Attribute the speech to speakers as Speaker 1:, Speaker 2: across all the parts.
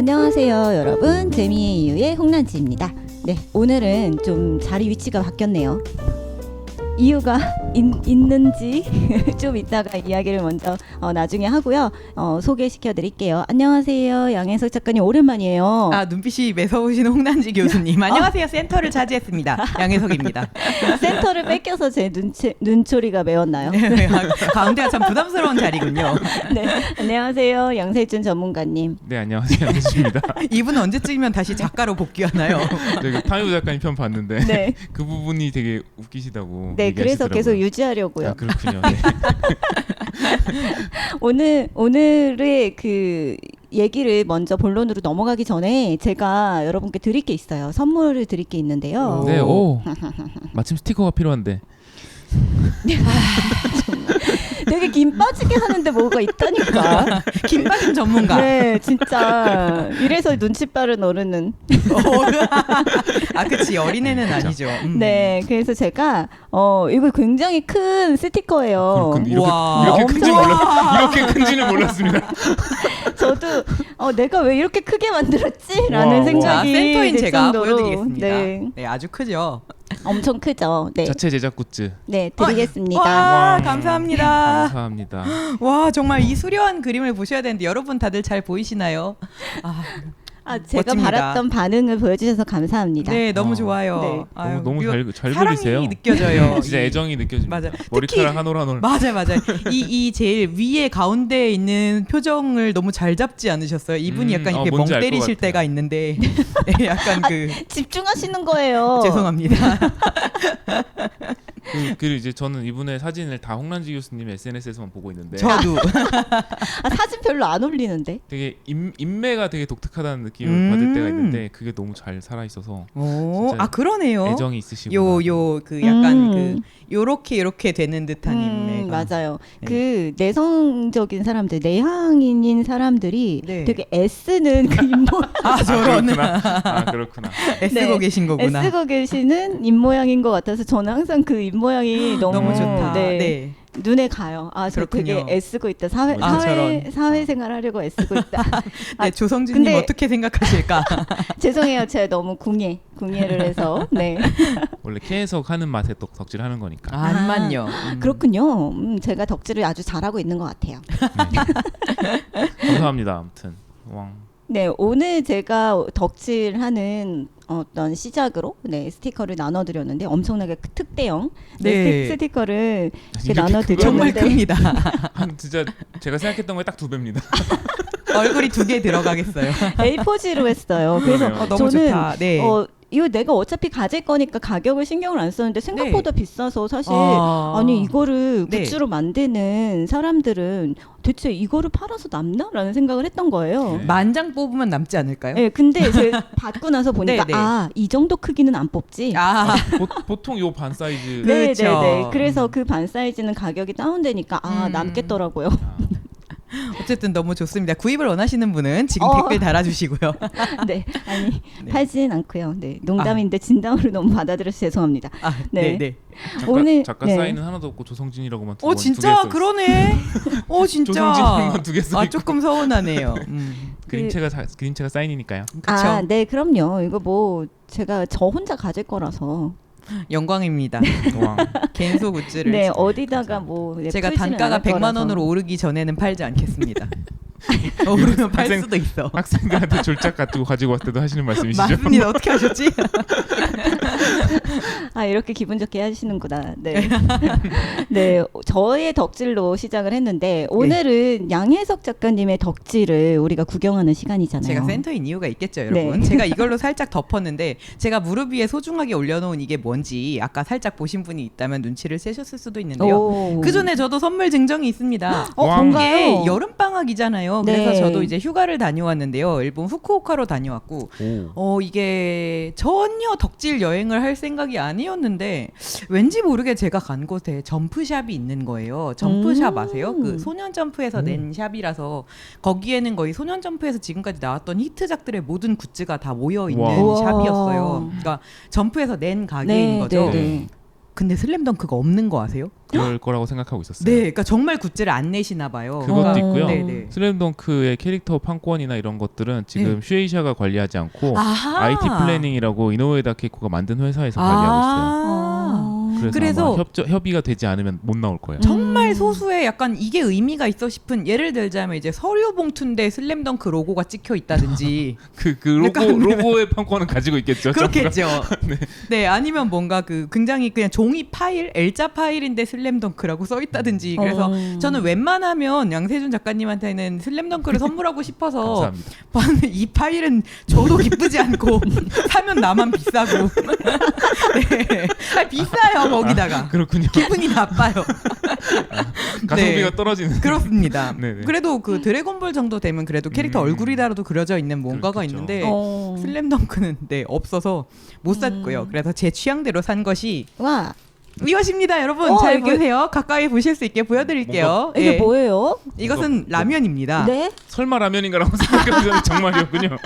Speaker 1: 안녕하세요 여러분, 재미의 이유의 홍란지입니다. 네, 오늘은 좀 자리 위치가 바뀌었네요. 이유가 있는지 좀 이따가 이야기를 먼저 나중에 하고요. 소개시켜 드릴게요. 안녕하세요 양혜석 작가님, 오랜만이에요.
Speaker 2: 아, 눈빛이 매서우신 홍란지 교수님. 안녕하세요. 센터를 차지했습니다. 양혜석입니다.
Speaker 1: 센터를 뺏겨서 제 눈초리가 매웠나요?
Speaker 2: 가운데가 참 부담스러운 자리군요.
Speaker 1: 네, 안녕하세요 양세준 전문가님.
Speaker 3: 네, 안녕하세요. 양세준입니다.
Speaker 2: 이분은 언제쯤이면 다시 작가로 복귀하나요?
Speaker 3: 저기 타미부 작가님 편 봤는데
Speaker 1: 네.
Speaker 3: 그 부분이 되게 웃기시다고.
Speaker 1: 네, 그래서
Speaker 3: 얘기하시더라고요.
Speaker 1: 계속 유지하려고요.
Speaker 3: 아, 그렇군요. 네.
Speaker 1: 오늘의 그 얘기를 먼저 본론으로 넘어가기 전에 제가 여러분께 드릴 게 있어요. 선물을 드릴 게 있는데요.
Speaker 3: 네, 오. 마침 스티커가 필요한데.
Speaker 1: 되게 김 빠지게 하는데 뭐가 있다니까.
Speaker 2: 김 빠짐 전문가.
Speaker 1: 네, 진짜 이래서 눈치 빠른 어른은.
Speaker 2: 아, 그치. 어린애는
Speaker 3: 그쵸.
Speaker 2: 아니죠.
Speaker 1: 네, 그래서 제가 이거 굉장히 큰 스티커예요.
Speaker 3: 이렇게
Speaker 1: 와,
Speaker 3: 큰지 이렇게 큰지는 몰랐습니다.
Speaker 1: 저도 내가 왜 이렇게 크게 만들었지라는
Speaker 3: 와,
Speaker 2: 자,
Speaker 1: 생각이
Speaker 2: 센터인
Speaker 1: 들
Speaker 2: 제가
Speaker 1: 정도로.
Speaker 2: 보여드리겠습니다.
Speaker 1: 네,
Speaker 2: 네, 아주 크죠.
Speaker 1: 엄청 크죠. 네,
Speaker 3: 자체 제작 굿즈.
Speaker 1: 네, 드리겠습니다.
Speaker 2: 와,
Speaker 3: 와.
Speaker 2: 감사합니다.
Speaker 3: 감사합니다.
Speaker 2: 와, 정말 이 수려한 그림을 보셔야 되는데 여러분 다들 잘 보이시나요?
Speaker 1: 제가
Speaker 2: 멋집니다.
Speaker 1: 바랐던 반응을 보여주셔서 감사합니다.
Speaker 2: 네, 너무
Speaker 3: 어.
Speaker 2: 좋아요.
Speaker 1: 네.
Speaker 2: 아유,
Speaker 3: 너무
Speaker 2: 이거
Speaker 3: 잘
Speaker 2: 사랑이
Speaker 3: 그리세요.
Speaker 2: 느껴져요.
Speaker 3: 진짜 애정이 느껴집니다.
Speaker 2: 맞아요.
Speaker 3: 머리카락
Speaker 2: 특히-
Speaker 3: 한 올 한 올.
Speaker 2: 맞아요. 이 제일 위에 가운데에 있는 표정을 너무 잘 잡지 않으셨어요? 이분이 약간 이렇게 멍
Speaker 3: 뭔지 알 것
Speaker 2: 때리실
Speaker 3: 같아요.
Speaker 2: 때가 있는데 네, 약간
Speaker 1: 집중하시는 거예요.
Speaker 2: 죄송합니다.
Speaker 3: 그리고 이제 저는 이분의 사진을 다 홍란지 교수님 SNS에서만 보고 있는데
Speaker 2: 저도
Speaker 1: 사진 별로 안 올리는데.
Speaker 3: 되게 인매가 되게 독특하다는 느낌을 받을 때가 있는데 그게 너무 잘 살아 있어서
Speaker 2: 오,
Speaker 3: 진짜
Speaker 2: 그러네요.
Speaker 3: 애정이 있으시고
Speaker 2: 요 그 약간 그 요렇게 되는 듯한 인매가
Speaker 1: 맞아요.
Speaker 2: 네.
Speaker 1: 그 내성적인 사람들, 내향인인 사람들이
Speaker 2: 네.
Speaker 1: 되게 애쓰는 그 입모,
Speaker 2: 저런
Speaker 3: 그렇구나.
Speaker 2: 애쓰고
Speaker 1: 네.
Speaker 2: 계신 거구나.
Speaker 1: 애쓰고 계시는 입모양인 것 같아서 저는 항상 그 입모양이
Speaker 2: 너무 좋다.
Speaker 1: 네,
Speaker 2: 네.
Speaker 1: 눈에 가요. 저 되게
Speaker 2: 그렇군요.
Speaker 1: 애쓰고 있다.
Speaker 2: 저런.
Speaker 1: 사회생활 하려고 애쓰고 있다.
Speaker 2: 네, 조성진님
Speaker 1: 근데-
Speaker 2: 어떻게 생각하실까?
Speaker 1: 죄송해요. 제가 너무 궁예를 해서. 네.
Speaker 3: 원래 캐해석 하는 맛에 또 덕질하는 거니까.
Speaker 2: 안만요.
Speaker 1: 그렇군요. 제가 덕질을 아주 잘하고 있는 것 같아요.
Speaker 3: 감사합니다. 아무튼 왕.
Speaker 1: 네, 오늘 제가 덕질하는 어떤 시작으로 스티커를 나눠드렸는데 엄청나게 특대형
Speaker 2: 네.
Speaker 1: 스티커를 이렇게
Speaker 3: 이렇게
Speaker 1: 나눠드렸는데
Speaker 2: 정말 큽니다.
Speaker 3: 한 진짜 제가 생각했던 거에 딱 2배입니다.
Speaker 2: 얼굴이 2개 들어가겠어요.
Speaker 1: A4지로 했어요. 그래서
Speaker 3: 그러네요.
Speaker 2: 너무
Speaker 1: 저는
Speaker 2: 좋다. 네.
Speaker 1: 이거 내가 어차피 가질 거니까 가격을 신경을 안 썼는데 생각보다 비싸서 사실
Speaker 2: 아.
Speaker 1: 아니 이거를
Speaker 2: 네.
Speaker 1: 굿즈로 만드는 사람들은 대체 이거를 팔아서 남나? 라는 생각을 했던 거예요.
Speaker 3: 네.
Speaker 2: 만장 뽑으면 남지 않을까요?
Speaker 1: 네, 근데 제가 받고 나서 보니까
Speaker 2: 네, 네.
Speaker 1: 이 정도 크기는 안 뽑지.
Speaker 3: 보통 요 반 사이즈.
Speaker 1: 네,
Speaker 2: 그렇죠.
Speaker 1: 네, 네. 그래서 그 반 사이즈는 가격이 다운되니까 남겠더라고요.
Speaker 2: 어쨌든 너무 좋습니다. 구입을 원하시는 분은 지금 댓글 달아주시고요.
Speaker 1: 네, 아니
Speaker 2: 네.
Speaker 1: 팔지는 않고요. 네, 농담인데 진담으로 너무 받아들여서 죄송합니다.
Speaker 2: 네.
Speaker 1: 네.
Speaker 2: 네.
Speaker 3: 작가
Speaker 1: 네.
Speaker 3: 사인은 하나도 없고 조성진이라고만
Speaker 2: 진짜 그러네. 진짜.
Speaker 3: 조성진만 2개 써 있고.
Speaker 2: 조금 서운하네요.
Speaker 3: 그림체가 사인이니까요.
Speaker 2: 그렇죠.
Speaker 1: 네, 그럼요. 이거 뭐 제가 저 혼자 가질 거라서.
Speaker 2: 영광입니다.
Speaker 3: 왕.
Speaker 2: 갠소 굿즈를.
Speaker 1: 네, 어디다가 뭐
Speaker 2: 제가
Speaker 1: 풀지는
Speaker 2: 단가가
Speaker 1: 않을
Speaker 2: 100만
Speaker 1: 거라서.
Speaker 2: 원으로 오르기 전에는 팔지 않겠습니다. 오르면 팔
Speaker 3: 학생-
Speaker 2: 수도 있어.
Speaker 3: 학생들한테 졸작 가지고 왔을 때도 하시는 말씀이시죠?
Speaker 2: 맞습니다. 어떻게 하셨지?
Speaker 1: 이렇게 기분 좋게 하시는구나. 네. 네, 저의 덕질로 시작을 했는데 오늘은 양혜석 작가님의 덕질을 우리가 구경하는 시간이잖아요.
Speaker 2: 제가 센터인 이유가 있겠죠, 여러분.
Speaker 1: 네.
Speaker 2: 제가 이걸로 살짝 덮었는데 제가 무릎 위에 소중하게 올려놓은 이게 뭔지 아까 살짝 보신 분이 있다면 눈치를 채셨을 수도 있는데요.
Speaker 1: 오.
Speaker 2: 그 전에 저도 선물 증정이 있습니다.
Speaker 3: 왕.
Speaker 2: 이게
Speaker 1: 뭔가요?
Speaker 2: 여름 방학이잖아요.
Speaker 1: 네.
Speaker 2: 그래서 저도 이제 휴가를 다녀왔는데요. 일본 후쿠오카로 다녀왔고, 이게 전혀 덕질 여행을 할 생각이 아니었는데 왠지 모르게 제가 간 곳에 점프샵이 있는 거예요. 점프샵 아세요? 그 소년 점프에서 낸 샵이라서 거기에는 거의 소년 점프에서 지금까지 나왔던 히트작들의 모든 굿즈가 다 모여 있는
Speaker 3: 와우.
Speaker 2: 샵이었어요. 그러니까 점프에서 낸 가게인 거죠.
Speaker 1: 네.
Speaker 2: 근데 슬램덩크가 없는 거 아세요?
Speaker 3: 그럴 거라고 생각하고 있었어요.
Speaker 2: 네, 그러니까 정말 굿즈를 안 내시나 봐요.
Speaker 3: 그것도 있고요.
Speaker 2: 네네.
Speaker 3: 슬램덩크의 캐릭터 판권이나 이런 것들은 지금 슈에이샤가 관리하지 않고
Speaker 2: 아하.
Speaker 3: IT 플래닝이라고 이노우에다 케이코가 만든 회사에서 관리하고 있어요. 그래서 아마 협의가 되지 않으면 못 나올 거예요.
Speaker 2: 정말 소수의 약간 이게 의미가 있어 싶은 예를 들자면 이제 서류 봉투인데 슬램덩크 로고가 찍혀 있다든지
Speaker 3: 그 로고의 판권은 가지고 있겠죠.
Speaker 2: 그렇겠죠. 네, 아니면 뭔가 그 굉장히 그냥 종이 파일, L자 파일인데 슬램덩크라고 써 있다든지. 그래서 저는 웬만하면 양세준 작가님한테는 슬램덩크를 선물하고 싶어서
Speaker 3: 감사합니다.
Speaker 2: 봤는데 이 파일은 저도 기쁘지 않고 사면 나만 비싸고. 네. 아니, 비싸요 거기다가.
Speaker 3: 그렇군요.
Speaker 2: 기분이 나빠요.
Speaker 3: 가성비가
Speaker 2: 네.
Speaker 3: 떨어지는.
Speaker 2: 그렇습니다.
Speaker 3: 네네.
Speaker 2: 그래도 그 드래곤볼 정도 되면 그래도 캐릭터 얼굴이라도 그려져 있는 뭔가가
Speaker 3: 그렇겠죠.
Speaker 2: 있는데
Speaker 1: 어.
Speaker 2: 슬램덩크는 네 없어서 못 샀고요. 그래서 제 취향대로 산 것이
Speaker 1: 와,
Speaker 2: 이것입니다, 여러분. 잘
Speaker 1: 이게-
Speaker 2: 보세요. 가까이 보실 수 있게 보여드릴게요.
Speaker 1: 이게
Speaker 2: 예.
Speaker 1: 뭐예요?
Speaker 2: 이것은 라면입니다.
Speaker 1: 네?
Speaker 3: 설마 라면인가라고 생각했는데 정말이었군요.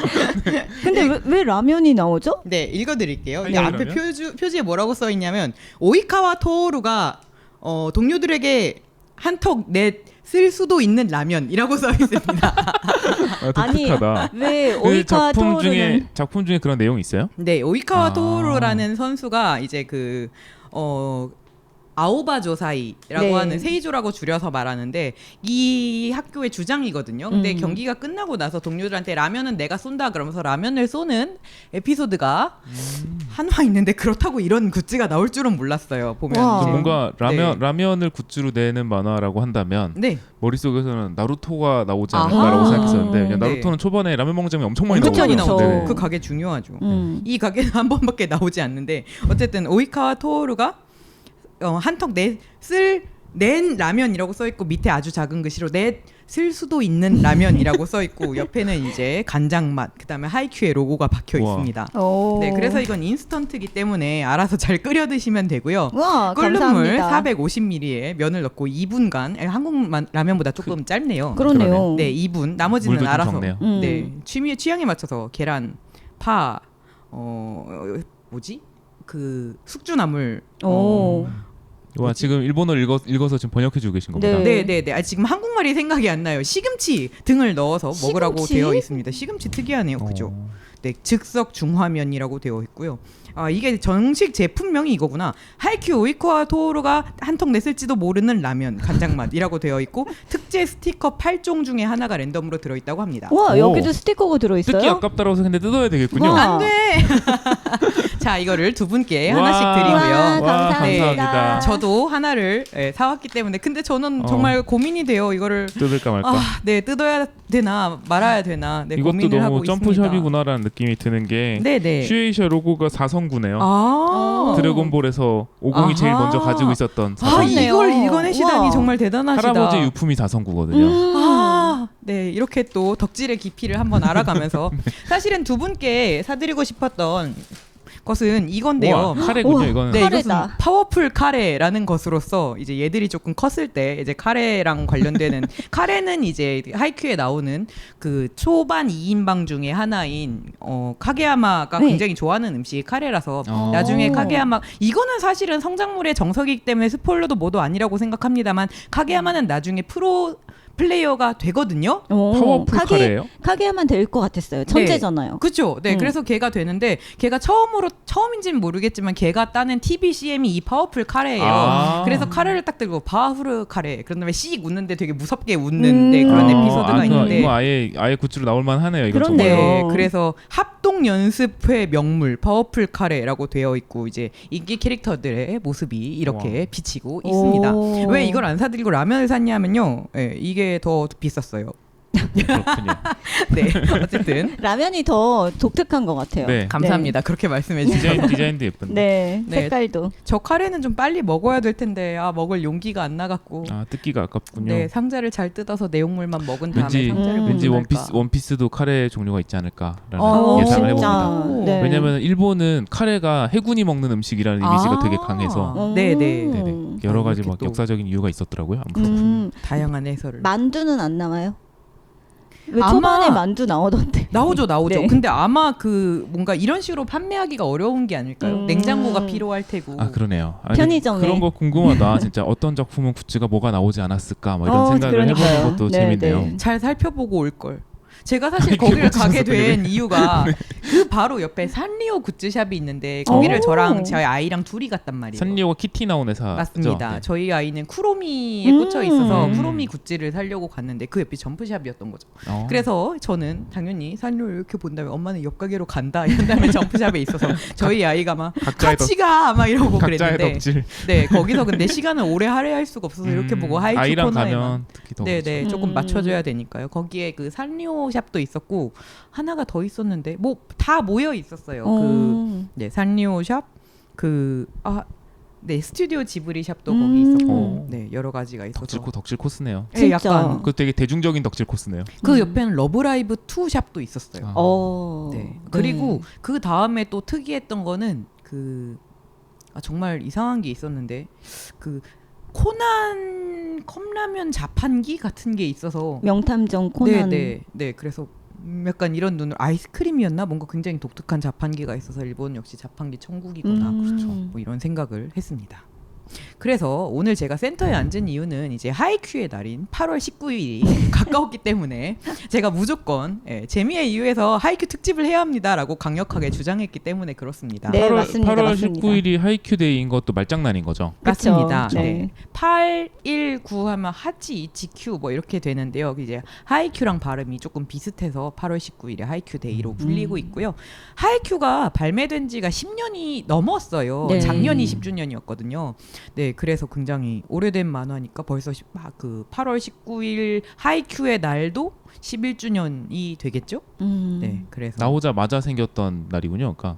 Speaker 1: 근데 왜 라면이 나오죠?
Speaker 2: 네, 읽어드릴게요. 근데
Speaker 3: 하이라면?
Speaker 2: 앞에 표지에 뭐라고 써 있냐면 오이카와 토오루가 동료들에게 한턱 쓸 수도 있는 라면이라고 써 있습니다.
Speaker 1: 아니,
Speaker 3: 독특하다.
Speaker 1: 왜
Speaker 3: 그
Speaker 1: 오이카 토르는
Speaker 3: 작품 중에 그런 내용이 있어요?
Speaker 2: 네, 오이카와
Speaker 3: 아.
Speaker 2: 토오루라는 선수가 이제 아오바 조사이라고
Speaker 1: 네.
Speaker 2: 하는 세이조라고 줄여서 말하는데 이 학교의 주장이거든요. 근데 경기가 끝나고 나서 동료들한테 라면은 내가 쏜다 그러면서 라면을 쏘는 에피소드가 한화 있는데 그렇다고 이런 굿즈가 나올 줄은 몰랐어요. 보면
Speaker 1: 와.
Speaker 2: 이제.
Speaker 3: 뭔가
Speaker 2: 네.
Speaker 3: 라면을 굿즈로 내는 만화라고 한다면
Speaker 2: 네,
Speaker 3: 머릿속에서는 나루토가 나오지
Speaker 1: 아하.
Speaker 3: 않을까라고 생각했었는데 그냥
Speaker 2: 네.
Speaker 3: 나루토는 초반에 라면 먹는 장면이 엄청 많이
Speaker 2: 엄청 많이
Speaker 3: 나오잖아요.
Speaker 2: 나오죠.
Speaker 3: 네.
Speaker 2: 그 가게 중요하죠.
Speaker 1: 음.
Speaker 2: 이 가게는 한 번밖에 나오지 않는데 어쨌든 오이카와 토오루가 한턱 낸 라면이라고 써 있고 밑에 아주 작은 글씨로 쓸 수도 있는 라면이라고 써 있고 옆에는 이제 간장 맛 그다음에 하이큐의 로고가 박혀
Speaker 3: 우와.
Speaker 2: 있습니다.
Speaker 1: 오.
Speaker 2: 네, 그래서 이건 인스턴트기 때문에 알아서 잘 끓여 드시면 되고요.
Speaker 1: 와,
Speaker 2: 끓는
Speaker 1: 감사합니다.
Speaker 2: 물 450ml에 면을 넣고 2분간 한국 라면보다 조금 짧네요.
Speaker 1: 그러네요.
Speaker 2: 네, 2분. 나머지는
Speaker 3: 물도 좀
Speaker 2: 알아서.
Speaker 3: 적네요.
Speaker 2: 네, 취향에 맞춰서 계란, 파, 뭐지? 그 숙주나물.
Speaker 1: 오.
Speaker 3: 와 지금 일본어를 읽어서 지금 번역해주고 계신 겁니다.
Speaker 1: 네.
Speaker 2: 네. 아, 지금 한국말이 생각이 안 나요. 시금치 등을 넣어서 먹으라고
Speaker 1: 시금치?
Speaker 2: 되어 있습니다. 시금치 특이하네요, 그죠? 네, 즉석 중화면이라고 되어 있고요. 아, 이게 정식 제품명이 이거구나. 하이큐 오이코와 토오루가 한턱 냈을지도 모르는 라면 간장 맛이라고 되어 있고 특제 스티커 8종 중에 하나가 랜덤으로 들어 있다고 합니다.
Speaker 1: 와,
Speaker 3: 오.
Speaker 1: 여기도 스티커가 들어 있어요?
Speaker 3: 뜯기 아깝다라고 생각했는데 뜯어야 되겠군요.
Speaker 1: 와.
Speaker 2: 안 돼. 자, 이거를 두 분께
Speaker 3: 와.
Speaker 2: 하나씩 드리고요.
Speaker 1: 와,
Speaker 3: 와,
Speaker 1: 감사합니다.
Speaker 3: 감사합니다.
Speaker 2: 저도 하나를 사왔기 때문에 근데 저는 정말 고민이 돼요. 이거를
Speaker 3: 뜯을까 말까.
Speaker 2: 네, 뜯어야 되나 말아야 되나. 네,
Speaker 3: 이것도
Speaker 2: 고민을 하고
Speaker 3: 너무
Speaker 2: 있습니다.
Speaker 3: 점프샵이구나라는 느낌이 드는 게
Speaker 2: 네.
Speaker 3: 슈에이샤 로고가 4성구네요.
Speaker 2: 아.
Speaker 3: 드래곤볼에서 50이 제일
Speaker 2: 아하.
Speaker 3: 먼저 가지고 있었던
Speaker 2: 아,
Speaker 3: 4성구.
Speaker 1: 그렇네요.
Speaker 2: 이걸 읽어내시다니
Speaker 1: 와.
Speaker 2: 정말 대단하시다.
Speaker 3: 할아버지 유품이 4성구거든요.
Speaker 2: 아, 네, 이렇게 또 덕질의 깊이를 한번 알아가면서 사실은 두 분께 사드리고 싶었던 것은 이건데요.
Speaker 3: 우와, 카레군요
Speaker 1: 우와.
Speaker 3: 이거는.
Speaker 2: 네, 이것은
Speaker 1: 카레다.
Speaker 2: 파워풀 카레라는 것으로서 이제 얘들이 조금 컸을 때 이제 카레랑 관련되는 카레는 이제 하이큐에 나오는 그 초반 2인방 중에 하나인 카게야마가
Speaker 1: 네.
Speaker 2: 굉장히 좋아하는 음식이 카레라서
Speaker 3: 어.
Speaker 2: 나중에
Speaker 1: 오.
Speaker 2: 카게야마 이거는 사실은 성장물의 정석이기 때문에 스포일러도 뭐도 아니라고 생각합니다만 카게야마는 나중에 프로 플레이어가 되거든요.
Speaker 1: 오,
Speaker 3: 파워풀 카레예요?
Speaker 1: 카게야만 될 것 같았어요. 천재잖아요.
Speaker 2: 그렇죠. 네, 그래서 걔가 되는데 걔가 처음인지는 모르겠지만 걔가 따는 TV CM이 이 파워풀 카레예요.
Speaker 3: 아.
Speaker 2: 그래서 카레를 딱 들고 파워풀 카레. 그런 다음에 씩 웃는데 되게 무섭게 웃는 네, 그런 에피소드가 있는데.
Speaker 3: 이거 아예 굿즈로 나올 만하네요. 이건
Speaker 1: 그렇네요.
Speaker 3: 정말.
Speaker 2: 네, 그래서 합동 연습회 명물 파워풀 카레라고 되어 있고 이제 인기 캐릭터들의 모습이 이렇게 비치고 있습니다.
Speaker 1: 오.
Speaker 2: 왜 이걸 안 사들고 라면을 샀냐면요. 네, 이게 더 비쌌어요.
Speaker 3: 그렇군요.
Speaker 2: 네, 어쨌든
Speaker 1: 라면이 더 독특한 것 같아요.
Speaker 3: 네.
Speaker 2: 감사합니다. 그렇게 말씀해 주셔서.
Speaker 3: 디자인도 예쁜데.
Speaker 1: 네,
Speaker 2: 네.
Speaker 1: 색깔도.
Speaker 2: 저 카레는 좀 빨리 먹어야 될 텐데 먹을 용기가 안 나갔고.
Speaker 3: 아 뜯기가 아깝군요.
Speaker 2: 네, 상자를 잘 뜯어서 내용물만 먹은 다음에
Speaker 3: 왠지
Speaker 2: 상자를
Speaker 3: 왠지
Speaker 2: 먹을까.
Speaker 3: 원피스도 카레 종류가 있지 않을까라는
Speaker 1: 어,
Speaker 3: 예상을
Speaker 1: 진짜.
Speaker 3: 해봅니다.
Speaker 1: 네.
Speaker 3: 왜냐면 일본은 카레가 해군이 먹는 음식이라는 이미지가
Speaker 2: 아.
Speaker 3: 되게 강해서
Speaker 2: 네네.
Speaker 3: 네네. 여러 가지
Speaker 2: 이렇게
Speaker 3: 막
Speaker 2: 또.
Speaker 3: 역사적인 이유가 있었더라고요. 아무튼.
Speaker 2: 다양한 해설을.
Speaker 1: 만두는 안 나와요? 왜
Speaker 2: 아마-
Speaker 1: 초반에 만두 나오던데.
Speaker 2: 나오죠.
Speaker 1: 네.
Speaker 2: 근데 아마 그 뭔가 이런 식으로 판매하기가 어려운 게 아닐까요? 냉장고가 필요할 테고.
Speaker 3: 아 그러네요. 아니,
Speaker 1: 편의점에.
Speaker 3: 그런 거 궁금하다. 진짜 어떤 작품은 굿즈가 뭐가 나오지 않았을까? 뭐 이런 생각을
Speaker 1: 그러니까요.
Speaker 3: 해보는 것도
Speaker 1: 네,
Speaker 3: 재밌네요.
Speaker 1: 네.
Speaker 2: 잘 살펴보고 올 걸. 제가 사실 거기를 가게 된 이유가 그 바로 옆에 산리오 굿즈샵이 있는데 거기를
Speaker 1: 오.
Speaker 2: 저랑 저희 아이랑 둘이 갔단 말이에요.
Speaker 3: 산리오가 키티 나온 회사
Speaker 2: 맞습니다.
Speaker 3: 네.
Speaker 2: 저희 아이는 쿠로미에 꽂혀 있어서
Speaker 3: 음.
Speaker 2: 쿠로미 굿즈를 사려고 갔는데 그 옆이 점프샵이었던 거죠.
Speaker 3: 어.
Speaker 2: 그래서 저는 당연히 산리오를 이렇게 본 다음에 엄마는 옆 가게로 간다 이런 다음에 점프샵에 있어서 저희 아이가 막
Speaker 3: 각자의
Speaker 2: 같이 가! 막 이러고
Speaker 3: 각자의
Speaker 2: 그랬는데
Speaker 3: 덕질.
Speaker 2: 네 거기서 근데 시간을 오래 할애할 수가 없어서 이렇게 보고 하이큐
Speaker 3: 아이랑
Speaker 2: 코너에만
Speaker 3: 가면 특히 더
Speaker 2: 네네
Speaker 3: 그렇죠.
Speaker 2: 조금 맞춰줘야 되니까요. 거기에 그 산리오 샵도 있었고 하나가 더 있었는데 뭐 다 모여 있었어요. 네 산리오 샵 네 스튜디오 지브리 샵도 거기 있었고 네 여러 가지가 있어서
Speaker 3: 덕질 코스네요.
Speaker 2: 네,
Speaker 1: 진짜.
Speaker 2: 약간
Speaker 3: 그 되게 대중적인 덕질 코스네요.
Speaker 2: 그 옆에는 러브라이브 2 샵도 있었어요.
Speaker 3: 아.
Speaker 2: 네 그리고 그 다음에 또 특이했던 거는 정말 이상한 게 있었는데 그 코난 컵라면 자판기 같은 게 있어서
Speaker 1: 명탐정 코난.
Speaker 2: 네 그래서 약간 이런 눈을 아이스크림이었나 뭔가 굉장히 독특한 자판기가 있어서 일본 역시 자판기 천국이구나 뭐 이런 생각을 했습니다. 그래서 오늘 제가 센터에 앉은 이유는 이제 하이큐의 날인 8월 19일이 가까웠기 때문에 제가 무조건 재미의 이유에서 하이큐 특집을 해야 합니다라고 강력하게 주장했기 때문에 그렇습니다.
Speaker 1: 네,
Speaker 3: 8월,
Speaker 1: 맞습니다.
Speaker 3: 8월
Speaker 1: 맞습니다.
Speaker 3: 19일이 하이큐데이인 것도 말장난인 거죠.
Speaker 1: 그쵸.
Speaker 2: 맞습니다.
Speaker 1: 네.
Speaker 2: 네. 8, 1, 9 하면 하치, 이치, 큐 뭐 이렇게 되는데요. 이제 하이큐랑 발음이 조금 비슷해서 8월 19일에 하이큐 데이로 불리고 있고요. 하이큐가 발매된 지가 10년이 넘었어요.
Speaker 1: 네.
Speaker 2: 작년이 10주년이었거든요. 네, 그래서 굉장히 오래된 만화니까 벌써 8월 19일 하이큐의 날도 11주년이 되겠죠? 네, 그래서
Speaker 3: 나오자마자 생겼던 날이군요. 그러니까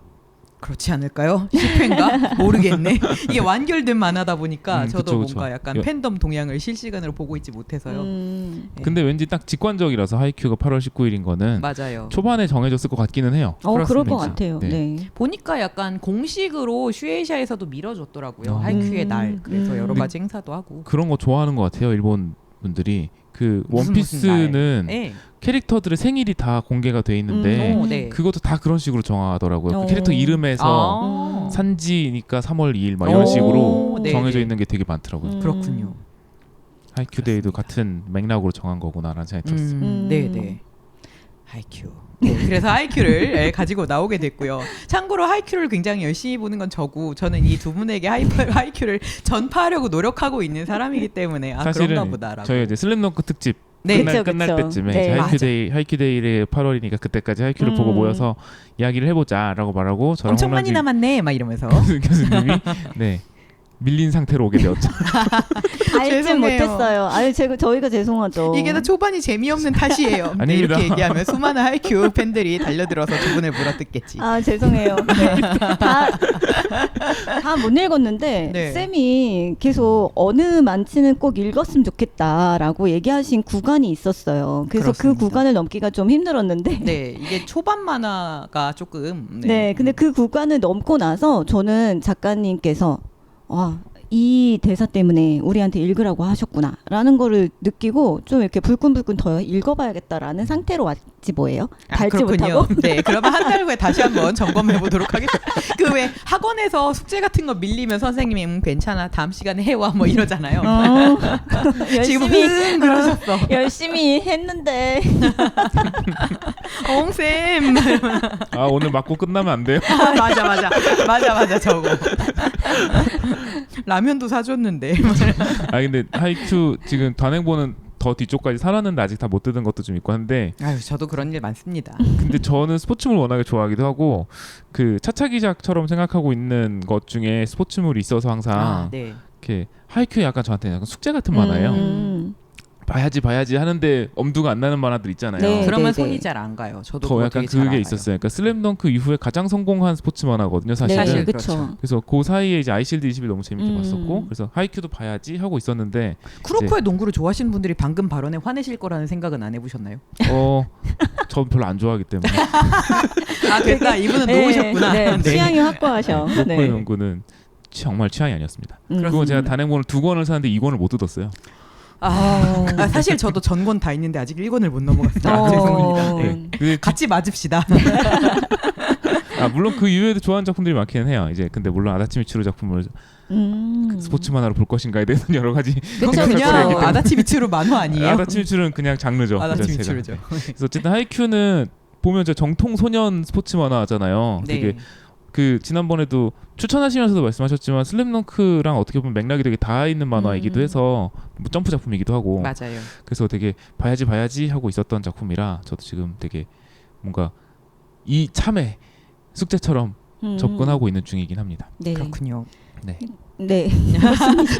Speaker 2: 그렇지 않을까요? 10회인가? 모르겠네. 이게 완결된 만화다 보니까 저도
Speaker 3: 그쵸.
Speaker 2: 뭔가 약간 팬덤 동향을 실시간으로 보고 있지 못해서요. 네.
Speaker 3: 근데 왠지 딱 직관적이라서 하이큐가 8월 19일인 거는
Speaker 2: 맞아요.
Speaker 3: 초반에 정해졌을 것 같기는 해요.
Speaker 1: 그럴 것
Speaker 2: 그렇습니다.
Speaker 1: 같아요.
Speaker 3: 네.
Speaker 1: 네.
Speaker 2: 보니까 약간 공식으로 슈에이샤에서도 밀어줬더라고요. 하이큐의 날. 그래서 여러 가지 행사도 하고.
Speaker 3: 그런 거 좋아하는 것 같아요. 일본 분들이 그
Speaker 2: 무슨
Speaker 3: 원피스는
Speaker 2: 네.
Speaker 3: 캐릭터들의 생일이 다 공개가 돼 있는데
Speaker 2: 네.
Speaker 3: 그것도 다 그런 식으로 정하더라고요. 그 캐릭터 이름에서 산지니까 3월 2일 막 이런 식으로
Speaker 2: 네,
Speaker 3: 정해져
Speaker 2: 네.
Speaker 3: 있는 게 되게 많더라고요.
Speaker 2: 그렇군요.
Speaker 3: 하이큐데이도 같은 맥락으로 정한 거구나라는 생각이 들었어요.
Speaker 2: 네. 하이큐. 네, 그래서 하이큐를 가지고 나오게 됐고요. 참고로 하이큐를 굉장히 열심히 보는 건 저고 저는 이 두 분에게 하이큐를 전파하려고 노력하고 있는 사람이기 때문에
Speaker 3: 사실은
Speaker 2: 그런가 보다라고.
Speaker 3: 저희 이제 슬램덩크 특집
Speaker 2: 네.
Speaker 3: 끝날
Speaker 1: 그쵸.
Speaker 3: 때쯤에
Speaker 1: 네.
Speaker 3: 이제 하이큐데이를 8월이니까 그때까지 하이큐를 보고 모여서 이야기를 해보자라고 말하고 저랑
Speaker 2: 엄청 많이
Speaker 3: 홍남진
Speaker 2: 남았네 막 이러면서
Speaker 3: 교수님이 네 밀린 상태로 오게 되었죠.
Speaker 1: 알지
Speaker 2: 죄송해요.
Speaker 1: 못했어요. 아니 저희가 죄송하죠.
Speaker 2: 이게 다 초반이 재미없는 탓이에요. 네,
Speaker 3: 아닙니다.
Speaker 2: 이렇게 얘기하면 수많은 하이큐 팬들이 달려들어서 두 분을 물어뜯겠지.
Speaker 1: 아 죄송해요. 네. 다 못 읽었는데
Speaker 2: 네.
Speaker 1: 쌤이 계속 어느 만치는 꼭 읽었으면 좋겠다라고 얘기하신 구간이 있었어요. 그래서 그
Speaker 2: 그렇습니다.
Speaker 1: 구간을 넘기가 좀 힘들었는데
Speaker 2: 네, 이게 초반 만화가 조금
Speaker 1: 네, 근데 그 구간을 넘고 나서 저는 작가님께서 이 대사 때문에 우리한테 읽으라고 하셨구나라는 거를 느끼고 좀 이렇게 불끈불끈 더 읽어봐야겠다라는 상태로 왔지 뭐예요? 달지
Speaker 2: 그렇군요.
Speaker 1: 못하고.
Speaker 2: 네, 그러면 한 달 후에 다시 한번 점검해 보도록 하겠습니다. 그 왜 학원에서 숙제 같은 거 밀리면 선생님이 괜찮아 다음 시간에 해와 뭐 이러잖아요. 지금 그러셨어.
Speaker 1: 열심히 했는데
Speaker 2: 엉쌤.
Speaker 3: 아 오늘 맞고 끝나면 안 돼요.
Speaker 2: 맞아 저거. 라면도 사줬는데.
Speaker 3: 아 근데 하이큐 지금 단행본은 더 뒤쪽까지 살았는데 아직 다 못 뜯은 것도 좀 있고 한데
Speaker 2: 아유 저도 그런 일 많습니다.
Speaker 3: 근데 저는 스포츠물 워낙에 좋아하기도 하고 그 차차기작처럼 생각하고 있는 것 중에 스포츠물이 있어서 항상
Speaker 2: 네.
Speaker 3: 이렇게 하이큐 약간 저한테 약간 숙제 같은 만화예요. 봐야지 하는데 엄두가 안 나는 만화들 있잖아요.
Speaker 1: 네.
Speaker 2: 그러면 손이 잘 안 가요. 저도
Speaker 3: 더
Speaker 2: 그거
Speaker 3: 약간
Speaker 2: 되게 잘
Speaker 3: 그게
Speaker 2: 알아요.
Speaker 3: 있었어요. 그러니까 슬램덩크 이후에 가장 성공한 스포츠 만화거든요, 사실은.
Speaker 2: 사실
Speaker 1: 그렇죠.
Speaker 3: 그래서 그 사이에 이제 아이실드 20일 너무 재밌게
Speaker 1: 음.
Speaker 3: 봤었고, 그래서 하이큐도 봐야지 하고 있었는데,
Speaker 2: 쿠로코의 농구를 좋아하시는 분들이 방금 발언에 화내실 거라는 생각은 안 해보셨나요?
Speaker 3: 전 별로 안 좋아하기 때문에
Speaker 2: 아 됐다 이분은 놓으셨구나.
Speaker 1: 네, 취향이 확고하셔.
Speaker 3: 쿠로코의 농구는 정말 취향이 아니었습니다. 그리고 제가 단행본을 2권을 샀는데 2권을 못 뜯었어요.
Speaker 2: 사실 저도 전권 다 있는데 아직 1권을 못 넘어갔어요. 죄송합니다. 네. 같이 맞읍시다.
Speaker 3: 물론 그 이외에도 좋아하는 작품들이 많기는 해요. 이제 근데 물론 아다치 미츠루 작품을 스포츠 만화로 볼 것인가에 대해서는 여러 가지
Speaker 2: 그냥 아다치 미츠루 만화 아니에요?
Speaker 3: 아다치 미츠루는 그냥 장르죠.
Speaker 2: 아다치 미츠루죠.
Speaker 3: 그래서 어쨌든 하이큐는 보면 저 정통 소년 스포츠 만화잖아요.
Speaker 2: 네.
Speaker 3: 되게 그 지난번에도 추천하시면서도 말씀하셨지만 슬램덩크랑 어떻게 보면 맥락이 되게 닿아 있는 만화이기도 해서 뭐 점프 작품이기도 하고
Speaker 2: 맞아요.
Speaker 3: 그래서 되게 봐야지 하고 있었던 작품이라 저도 지금 되게 뭔가 이 참회 숙제처럼 접근하고 있는 중이긴 합니다.
Speaker 1: 네.
Speaker 2: 그렇군요.
Speaker 3: 네.
Speaker 1: 네.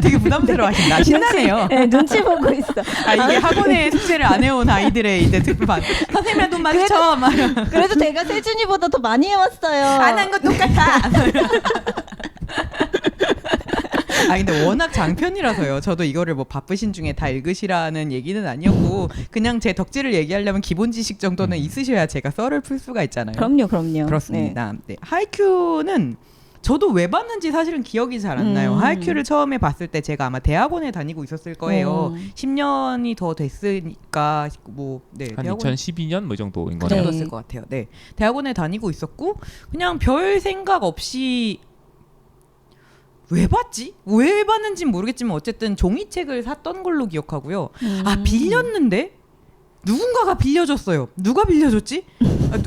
Speaker 2: 되게 부담스러워하신다. 신나네요.
Speaker 1: 네, 눈치 보고 있어.
Speaker 2: 이게 학원에 숙제를 안 해온 아이들의 이제 특반. 선생님이랑 돈 마주쳐.
Speaker 1: 그래도 제가 세준이보다 더 많이 해왔어요.
Speaker 2: 안 한 거 똑같아. 근데 워낙 장편이라서요. 저도 이거를 뭐 바쁘신 중에 다 읽으시라는 얘기는 아니었고 그냥 제 덕질을 얘기하려면 기본 지식 정도는 있으셔야 제가 썰을 풀 수가 있잖아요.
Speaker 1: 그럼요.
Speaker 2: 그렇습니다. 네. 하이큐는 저도 왜 봤는지 사실은 기억이 잘 안 나요. 하이큐를 처음에 봤을 때 제가 아마 대학원에 다니고 있었을 거예요. 10년이 더 됐으니까 네,
Speaker 3: 한
Speaker 2: 대학원
Speaker 3: 2012년 뭐 이 정도인
Speaker 2: 그
Speaker 3: 거네요.
Speaker 2: 정도였을 것 같아요. 네, 대학원에 다니고 있었고 그냥 별 생각 없이 왜 봤지? 왜 봤는지는 모르겠지만 어쨌든 종이책을 샀던 걸로 기억하고요. 빌렸는데 누군가가 빌려줬어요. 누가 빌려줬지?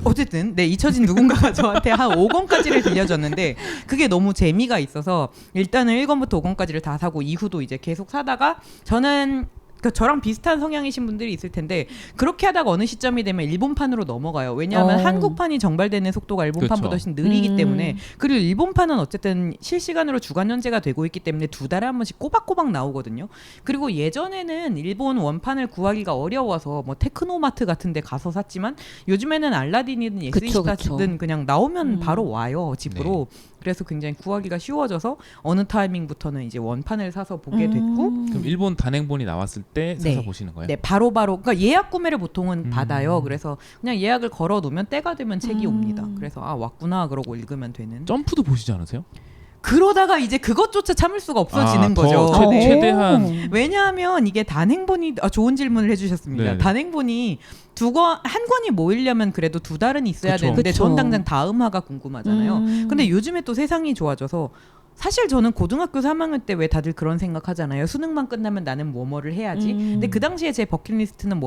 Speaker 2: 어쨌든 네 잊혀진 누군가가 저한테 한 5권까지를 빌려줬는데 그게 너무 재미가 있어서 일단은 1권부터 5권까지를 다 사고 이후도 이제 계속 사다가 저는 저랑 비슷한 성향이신 분들이 있을 텐데 그렇게 하다가 어느 시점이 되면 일본판으로 넘어가요. 왜냐하면 한국판이 정발되는 속도가 일본판보다 훨씬 느리기 때문에 그리고 일본판은 어쨌든 실시간으로 주간 연재가 되고 있기 때문에 2달에 한 번씩 꼬박꼬박 나오거든요. 그리고 예전에는 일본 원판을 구하기가 어려워서 뭐 테크노마트 같은 데 가서 샀지만 요즘에는 알라딘이든 예스이시카든 그냥 나오면 바로 와요 집으로. 네. 그래서 굉장히 구하기가 쉬워져서 어느 타이밍부터는 이제 원판을 사서 보게 됐고
Speaker 3: 그럼 일본 단행본이 나왔을 때 사서
Speaker 2: 네.
Speaker 3: 보시는 거예요?
Speaker 2: 네, 바로바로 그러니까 예약 구매를 보통은 받아요. 그래서 그냥 예약을 걸어 놓으면 때가 되면 책이 옵니다. 그래서 왔구나 그러고 읽으면 되는.
Speaker 3: 점프도 보시지 않으세요?
Speaker 2: 그러다가 이제 그것조차 참을 수가 없어지는 거죠.
Speaker 3: 최대한
Speaker 2: 왜냐하면 이게 단행본이 좋은 질문을 해주셨습니다. 네네. 단행본이 한 권이 모이려면 그래도 2달은 있어야 되는데 전 당장 다음 화가 궁금하잖아요. 근데 요즘에 또 세상이 좋아져서 사실 저는 고등학교 3학년 때 왜 다들 그런 생각하잖아요. 수능만 끝나면 나는 뭐를 해야지. 근데 그 당시에 제 버킷리스트는